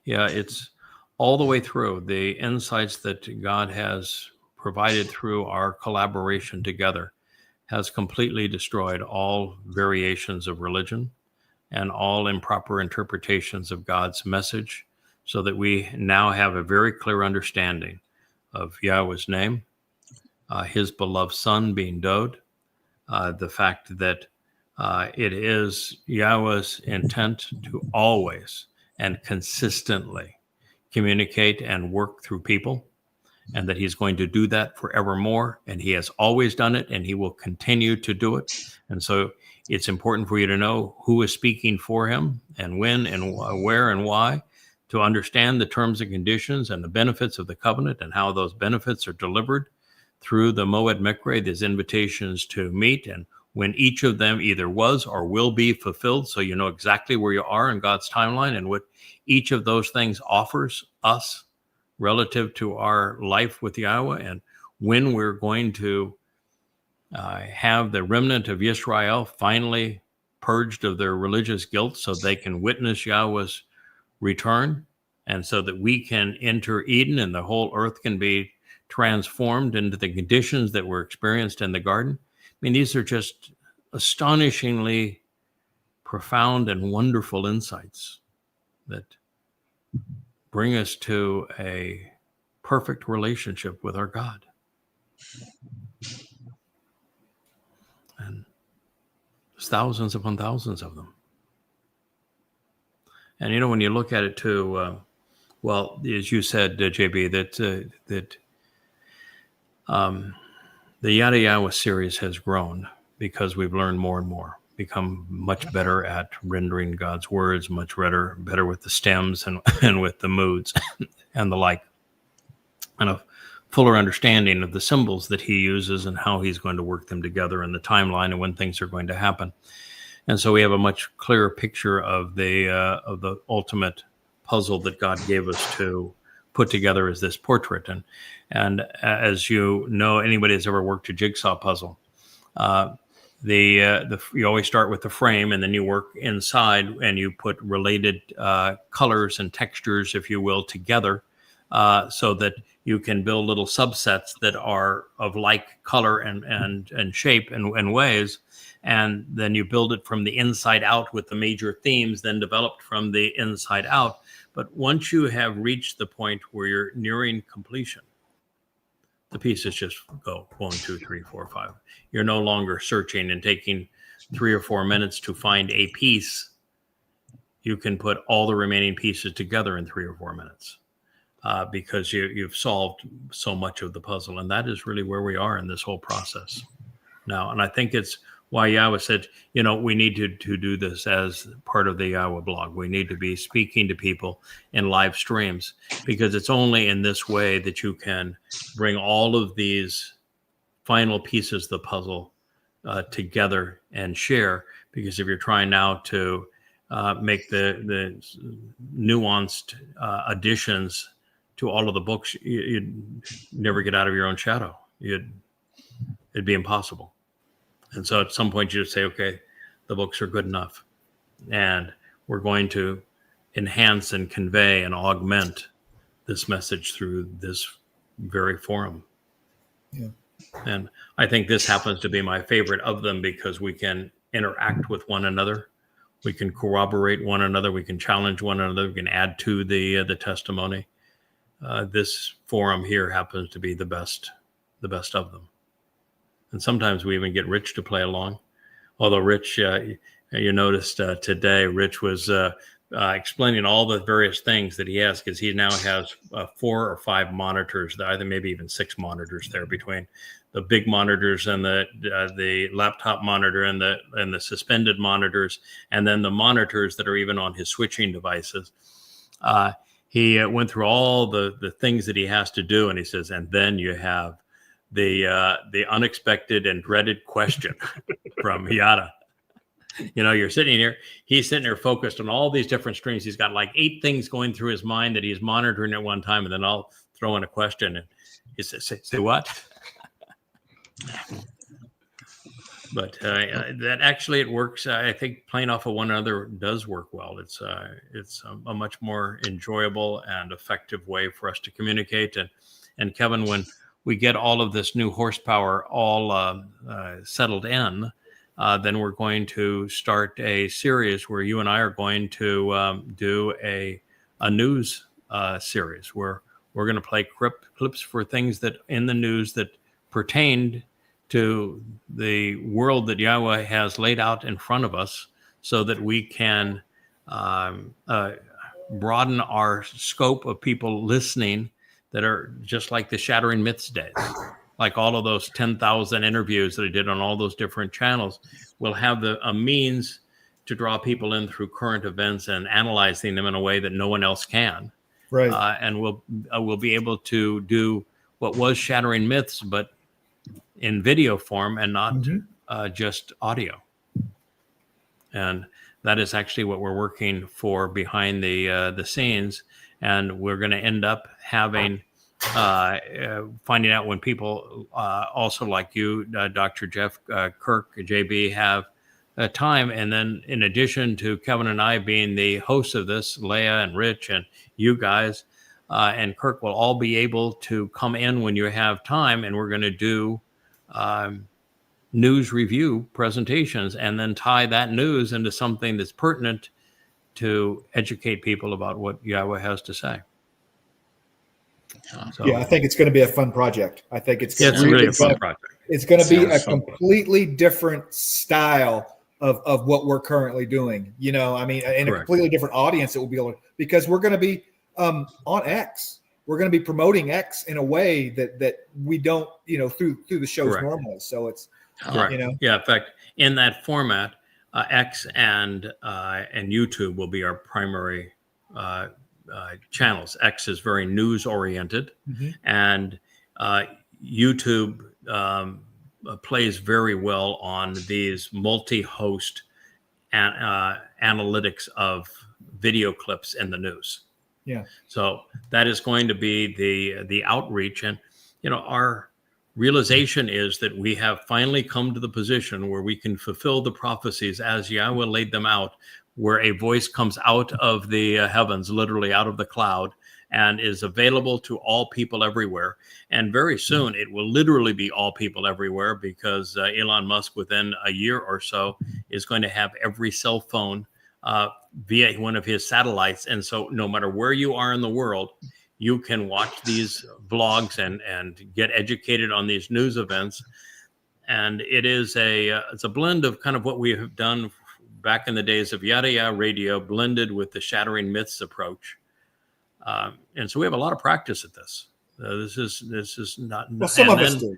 A: Yeah, it's all the way through. The insights that God has provided through our collaboration together has completely destroyed all variations of religion and all improper interpretations of God's message, so that we now have a very clear understanding of Yahweh's name, his beloved son being Dod, the fact that it is Yahweh's intent to always and consistently communicate and work through people, and that he's going to do that forevermore, and he has always done it, and he will continue to do it. And so it's important for you to know who is speaking for him, and when and where and why, to understand the terms and conditions and the benefits of the covenant, and how those benefits are delivered through the Moed Mikre, these invitations to meet, and when each of them either was or will be fulfilled, so you know exactly where you are in God's timeline and what each of those things offers us relative to our life with Yahweh, and when we're going to have the remnant of Yisrael finally purged of their religious guilt so they can witness Yahweh's return, and so that we can enter Eden and the whole earth can be transformed into the conditions that were experienced in the garden. I mean, these are just astonishingly profound and wonderful insights that bring us to a perfect relationship with our God. And there's thousands upon thousands of them. And, you know, when you look at it too, well, as you said, JB, that the Yada Yahowah series has grown because we've learned more and more, become much better at rendering God's words, much better with the stems and with the moods and the like. And a fuller understanding of the symbols that he uses and how he's going to work them together in the timeline and when things are going to happen. And so we have a much clearer picture of the ultimate puzzle that God gave us to put together as this portrait. And as you know, anybody that's ever worked a jigsaw puzzle, you always start with the frame, and then you work inside and you put related colors and textures, if you will, together, so that you can build little subsets that are of like color and shape and ways. And then you build it from the inside out with the major themes then developed from the inside out. But once you have reached the point where you're nearing completion, the pieces just go 1, 2, 3, 4, 5. You're no longer searching and taking 3 or 4 minutes to find a piece. You can put all the remaining pieces together in 3 or 4 minutes because you've solved so much of the puzzle. And that is really where we are in this whole process now. And I think it's why YAHOWah said, we need to do this as part of the YAHOWah blog. We need to be speaking to people in live streams, because it's only in this way that you can bring all of these final pieces of the puzzle together and share. Because if you're trying now to make the nuanced additions to all of the books, you'd never get out of your own shadow. It'd be impossible. And so at some point you just say, okay, the books are good enough. And we're going to enhance and convey and augment this message through this very forum.
B: Yeah.
A: And I think this happens to be my favorite of them, because we can interact with one another. We can corroborate one another. We can challenge one another. We can add to the testimony. This forum here happens to be the best of them. And sometimes we even get Rich to play along. Although Rich, you noticed today, Rich was explaining all the various things that he has, because he now has 4 or 5 monitors, either maybe even 6 monitors there, between the big monitors and the laptop monitor and the suspended monitors, and then the monitors that are even on his switching devices. He went through all the things that he has to do, and he says, and then you have the unexpected and dreaded question from Yada. You're sitting here, he's sitting there focused on all these different streams. He's got like 8 things going through his mind that he's monitoring at one time, and then I'll throw in a question and he says, say what? But that actually, it works. I think playing off of one another does work well. It's a much more enjoyable and effective way for us to communicate. And Kevin, when we get all of this new horsepower all settled in, then we're going to start a series where you and I are going to do a news series where we're going to play clips for things that in the news that pertained to the world that YAHOWah has laid out in front of us, so that we can broaden our scope of people listening that are just like the Shattering Myths days. Like all of those 10,000 interviews that I did on all those different channels, will have a means to draw people in through current events and analyzing them in a way that no one else can.
B: Right.
A: And we'll be able to do what was Shattering Myths, but in video form and not just audio. And that is actually what we're working for behind the scenes. And we're going to end up having finding out when people also like you, Dr. Jeff Kirk, JB, have time. And then in addition to Kevin and I being the hosts of this, Leah and Rich and you guys and Kirk will all be able to come in when you have time. And we're going to do news review presentations and then tie that news into something that's pertinent to educate people about what YAHOWah has to say. So,
B: yeah, I think it's going to be a fun project. I think it's
A: really a fun project.
B: It's going to be a completely different style of what we're currently doing. In a completely different audience. It will be able to, because we're going to be on X. We're going to be promoting X in a way that we don't, through the shows normally. So it's,
A: yeah. In fact, in that format, X and YouTube will be our primary channels. X is very news oriented, and YouTube plays very well on these multi-host analytics of video clips in the news.
B: Yeah.
A: So that is going to be the outreach. And, our realization is that we have finally come to the position where we can fulfill the prophecies as Yahweh laid them out, where a voice comes out of the heavens, literally out of the cloud, and is available to all people everywhere. And very soon it will literally be all people everywhere, because Elon Musk, within a year or so, is going to have every cell phone via one of his satellites. And so no matter where you are in the world, you can watch these vlogs and get educated on these news events. And it is it's a blend of kind of what we have done back in the days of Yada Yahowah radio, blended with the Shattering Myths approach. And so we have a lot of practice at this. This is not.
B: Well, some of us do.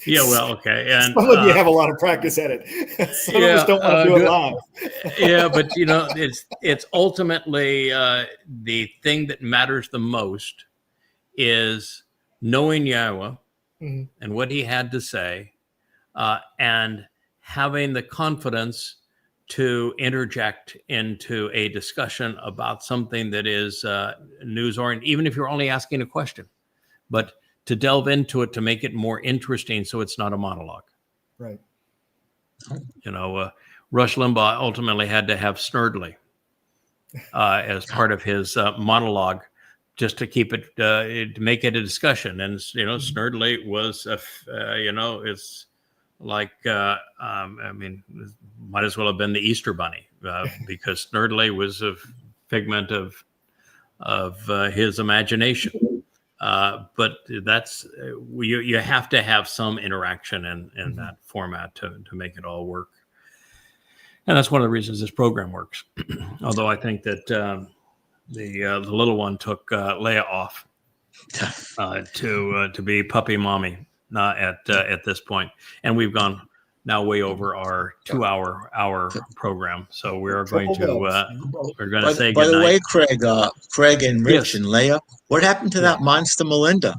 A: Yeah, well, okay. And
B: some of you have a lot of practice at it. Some of us don't want to do it live.
A: Yeah, but it's ultimately the thing that matters the most is knowing Yahweh and what he had to say, and having the confidence to interject into a discussion about something that is news-oriented, even if you're only asking a question, but to delve into it to make it more interesting so it's not a monologue.
B: Right.
A: Rush Limbaugh ultimately had to have Snerdley as part of his monologue, just to keep it, to make it a discussion. And, Snerdley was, it's like, might as well have been the Easter Bunny, because Snerdley was a figment of his imagination. But that's you have to have some interaction in that format to make it all work. And that's one of the reasons this program works. Although I think that the little one took Leia off to be puppy mommy at this point. And we've gone now way over our 2-hour program. So we're going to say
C: by
A: goodnight.
C: the way, Craig and Rich and Leia, what happened to that monster Melinda?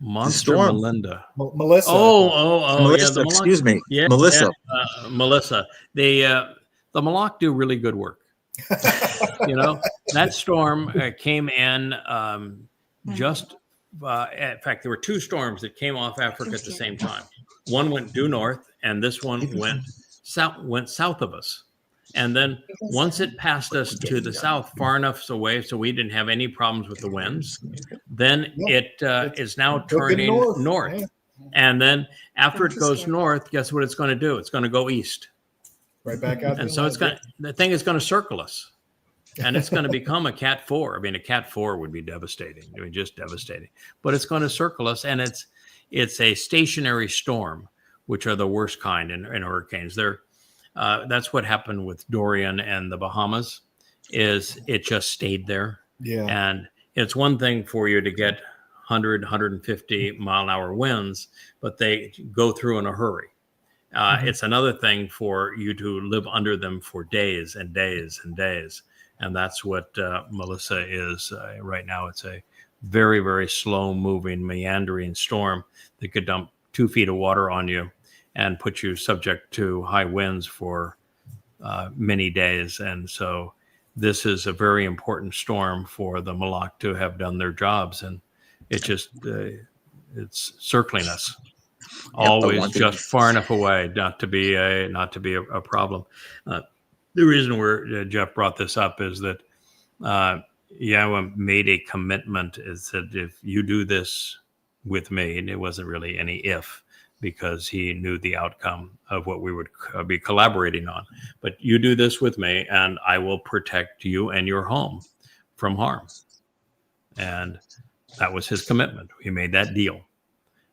A: Monster Melinda.
B: Melissa.
C: Melissa,
A: the
C: excuse me.
A: Yeah,
C: Melissa.
A: Melissa. The Malak do really good work. That storm came in just. In fact, there were 2 storms that came off Africa at the same time. One went due north, and this one went south of us. And then once it passed us to the south, far enough away so we didn't have any problems with the winds, then it is now turning north. Yeah. And then after it goes north, guess what it's going to do? It's going to go east.
B: Right back out.
A: And so the thing is going to circle us. And it's going to become a Cat 4. I mean, a Cat 4 would be devastating. I mean, just devastating. But it's going to circle us, and it's a stationary storm, which are the worst kind in hurricanes. That's what happened with Dorian and the Bahamas. Is it just stayed there?
B: Yeah.
A: And it's one thing for you to get 100, 150 mile an hour winds, but they go through in a hurry. It's another thing for you to live under them for days and days and days. And that's what Melissa is right now. It's a very, very slow moving, meandering storm that could dump 2 feet of water on you and put you subject to high winds for many days. And so this is a very important storm for the Malak to have done their jobs. And it just, it's circling us. Always just far enough away not to be a problem. The reason where Jeff brought this up is that Yahweh made a commitment, is that if you do this with me, and it wasn't really any if, because he knew the outcome of what we would be collaborating on. But you do this with me, and I will protect you and your home from harm. And that was his commitment. He made that deal.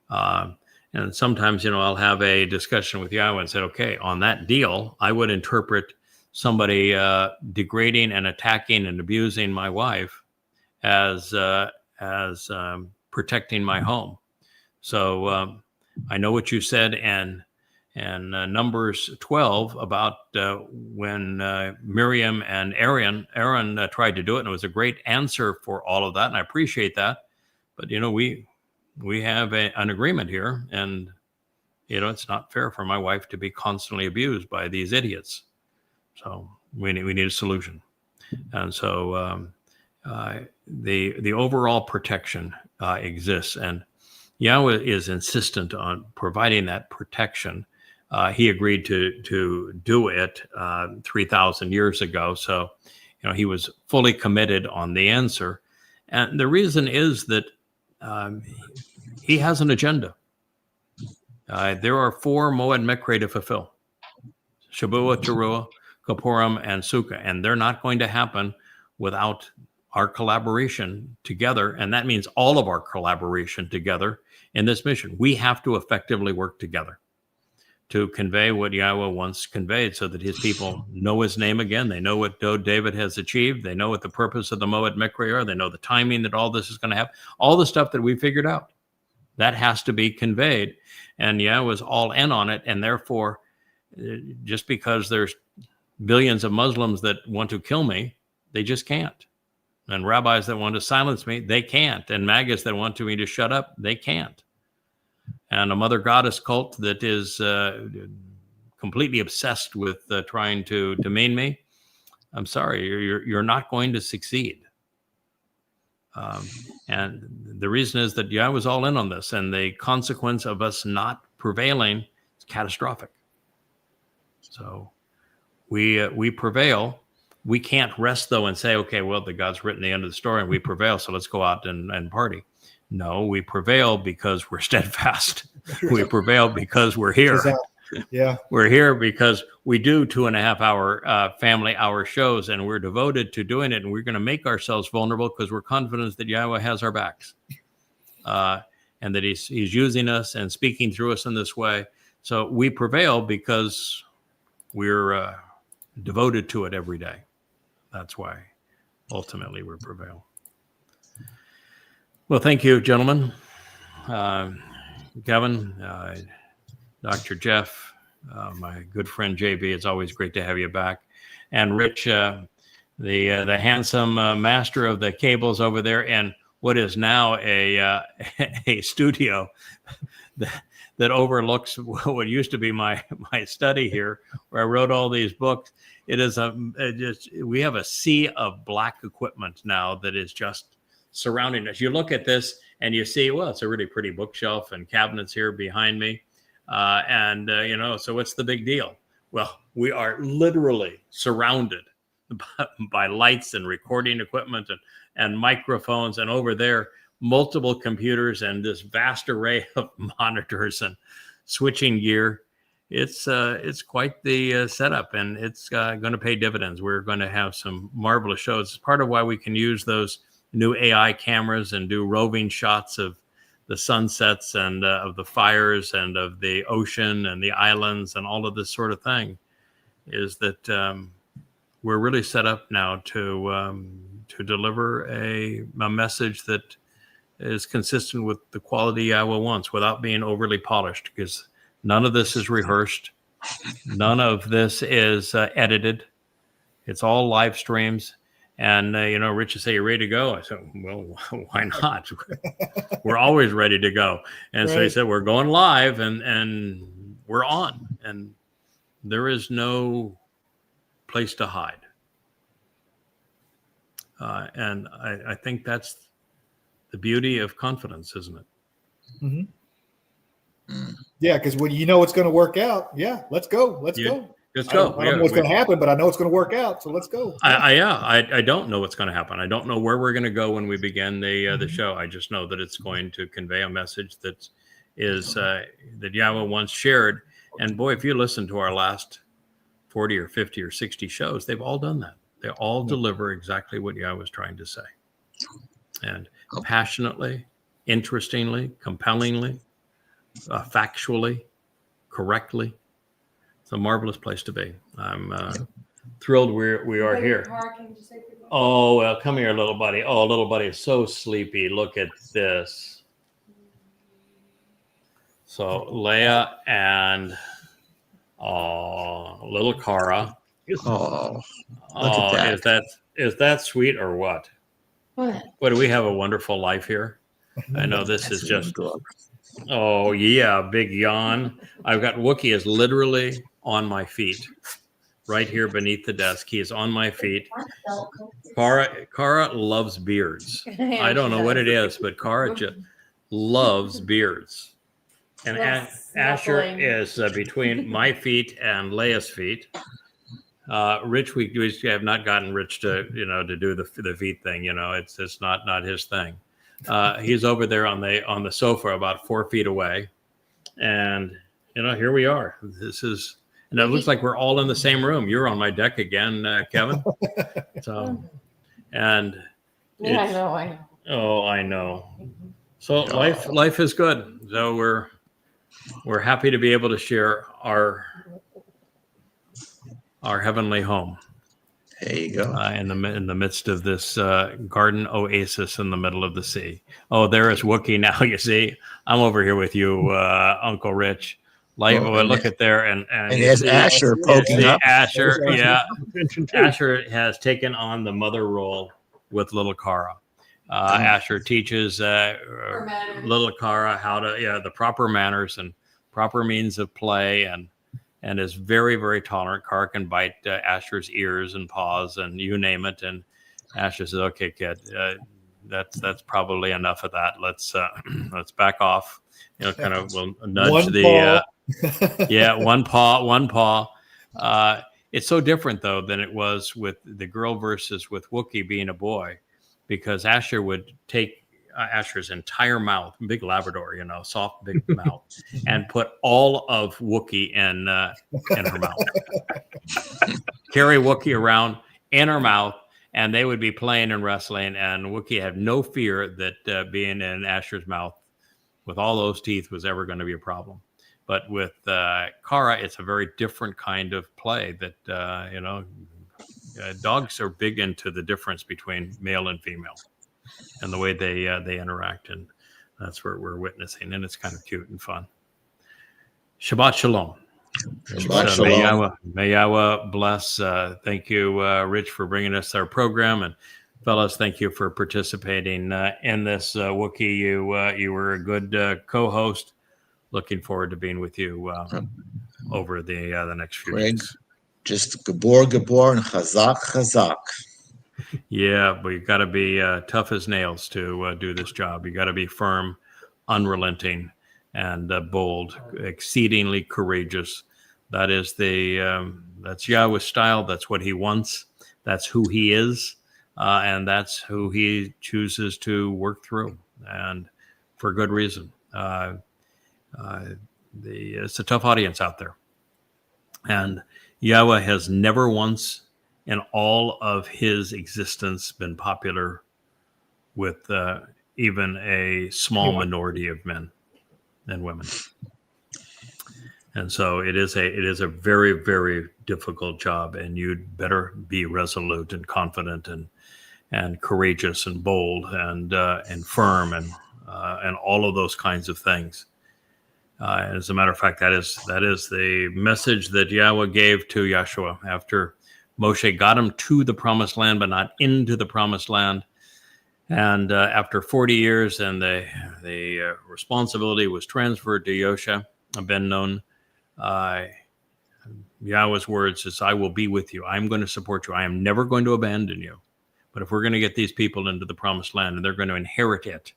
A: And sometimes, I'll have a discussion with Yahweh and say, okay, on that deal, I would interpret somebody degrading and attacking and abusing my wife as protecting my home. So I know what you said in Numbers 12 about when Miriam and Aaron tried to do it, and it was a great answer for all of that, and I appreciate that. But we we have an agreement here, and it's not fair for my wife to be constantly abused by these idiots. So we need a solution. And so the overall protection exists, and Yahweh is insistent on providing that protection. He agreed to do it 3,000 years ago. So, he was fully committed on the answer. And the reason is that he has an agenda. There are 4 Moed Mekre to fulfill: Shabbat, Towrah, Kippurim, and Sukkah. And they're not going to happen without our collaboration together. And that means all of our collaboration together in this mission. We have to effectively work together to convey what Yahweh once conveyed, so that his people know his name again. They know what David has achieved. They know what the purpose of the Moed Mekre are. They know the timing that all this is going to happen. All the stuff that we figured out, that has to be conveyed. And Yahweh is all in on it. And therefore, just because there's billions of Muslims that want to kill me, they just can't. And rabbis that want to silence me, they can't. And maggos that want me to shut up, they can't. And a mother goddess cult that is completely obsessed with trying to demean me, I'm sorry, you're not going to succeed. And the reason is that Yahweh was all in on this, and the consequence of us not prevailing is catastrophic. So we prevail. We can't rest, though, and say, okay, well, the God's written the end of the story, and we prevail, so let's go out and party. No, we prevail because we're steadfast. We prevail because we're here.
B: Yeah,
A: we're here because we do 2.5-hour family hour shows, and we're devoted to doing it. And we're going to make ourselves vulnerable because we're confident that Yahweh has our backs, and that he's using us and speaking through us in this way. So we prevail because we're devoted to it every day. That's why ultimately we prevail. Well, thank you, gentlemen. Kevin, Dr. Jeff, my good friend JB, it's always great to have you back. And Rich, the handsome master of the cables over there, and what is now a studio that overlooks what used to be my study here, where I wrote all these books. It is we have a sea of black equipment now that is just surrounding us. You look at this and you see, well, it's a really pretty bookshelf and cabinets here behind me. So what's the big deal? Well, we are literally surrounded by lights and recording equipment and microphones, and over there, multiple computers and this vast array of monitors and switching gear. It's quite the setup, and it's going to pay dividends. We're going to have some marvelous shows. It's part of why we can use those new AI cameras and do roving shots of the sunsets and of the fires and of the ocean and the islands and all of this sort of thing, is that we're really set up now to deliver a message that is consistent with the quality Yahweh wants, without being overly polished, because none of this is rehearsed. None of this is edited. It's all live streams. And, Rich would say, "You're ready to go?" I said, well, why not? We're always ready to go. And right. So he said, we're going live and we're on. And there is no place to hide. And I think that's the beauty of confidence, isn't it?
B: Mm-hmm. Yeah, because when you know it's going to work out, yeah, let's go. Let's go.
A: Let's go.
B: I don't know what's going to happen, but I know it's going to work out. So let's go.
A: I don't know what's going to happen. I don't know where we're going to go when we begin the show. I just know that it's going to convey a message that is that Yahweh once shared. And boy, if you listen to our last 40 or 50 or 60 shows, they've all done that. They all deliver exactly what Yahweh was trying to say. And passionately, interestingly, compellingly, factually, correctly. It's a marvelous place to be. I'm thrilled we are here. Oh, well, come here, little buddy. Oh, little buddy is so sleepy. Look at this. So Leah and little Cara.
C: Oh, look at that.
A: Is that sweet or what?
E: What?
A: What, do we have a wonderful life here? I know this is just,
C: Good.
A: oh yeah, big yawn. I've got Wookie is literally on my feet, right here beneath the desk. He is on my feet. Kara loves beards. I don't know what it is, but Kara just loves beards. And Asher is between my feet and Leia's feet. Rich, we have not gotten Rich to do the feet thing. It's not his thing. He's over there on the sofa about 4 feet away, and here we are. And it looks like we're all in the same room. You're on my deck again, Kevin. So, and
E: Yeah, I know.
A: oh, I know. So life is good. So we're happy to be able to share our heavenly home.
C: There you go.
A: In the midst of this garden oasis in the middle of the sea. Oh, there is Wookie now. You see, I'm over here with you, Uncle Rich. Look at there, and
C: there's Asher poking up.
A: Asher, yeah. Asher has taken on the mother role with little Kara. Asher teaches little Kara how to the proper manners and proper means of play, and is very, very tolerant. Kara can bite Asher's ears and paws and you name it, and Asher says, "Okay, kid, that's probably enough of that. Let's back off." Kind of will nudge one paw. It's so different though than it was with the girl versus with Wookie being a boy, because Asher would take Asher's entire mouth, big Labrador, soft big mouth, and put all of Wookie in her mouth. Carry Wookie around in her mouth, and they would be playing and wrestling, and Wookie had no fear that being in Asher's mouth with all those teeth was ever going to be a problem. But with Kara, it's a very different kind of play that, dogs are big into the difference between male and female and the way they interact. And that's what we're witnessing. And it's kind of cute and fun. Shabbat Shalom.
C: Shabbat Shalom.
A: May Yahowah bless. Thank you, Rich, for bringing us our program. And fellas, thank you for participating in this. Wookie, you were a good co-host. Looking forward to being with you over the next few weeks.
C: Just gabor, and chazak.
A: Yeah, but you got to be tough as nails to do this job. You got to be firm, unrelenting, and bold, exceedingly courageous. That is that's Yahweh's style. That's what he wants. That's who he is, and that's who he chooses to work through, and for good reason. It's a tough audience out there, and Yahweh has never once in all of his existence been popular with even a small minority of men and women. And so it is a very, very difficult job, and you'd better be resolute and confident and courageous and bold and firm and all of those kinds of things. As a matter of fact, that is the message that Yahweh gave to Yeshua after Moshe got him to the promised land, but not into the promised land. And after 40 years, and the responsibility was transferred to Yosha ben Nun, Yahweh's words is, "I will be with you. I'm going to support you. I am never going to abandon you. But if we're going to get these people into the promised land and they're going to inherit it,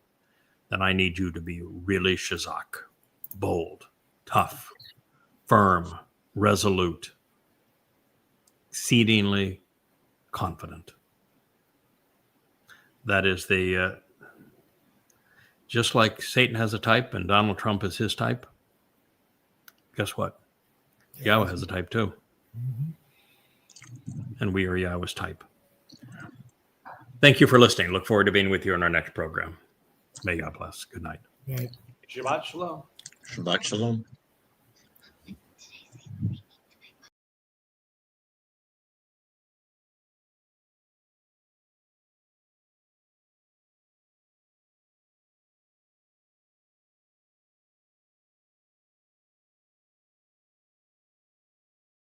A: then I need you to be really shazak, bold, tough, firm, resolute, exceedingly confident." That is just like Satan has a type and Donald Trump is his type. Guess what? Yahweh has a type too. And we are Yahweh's type. Thank you for listening. Look forward to being with you in our next program. May God bless. Good night.
F: Shabbat Shalom.
C: Shabbat Shalom.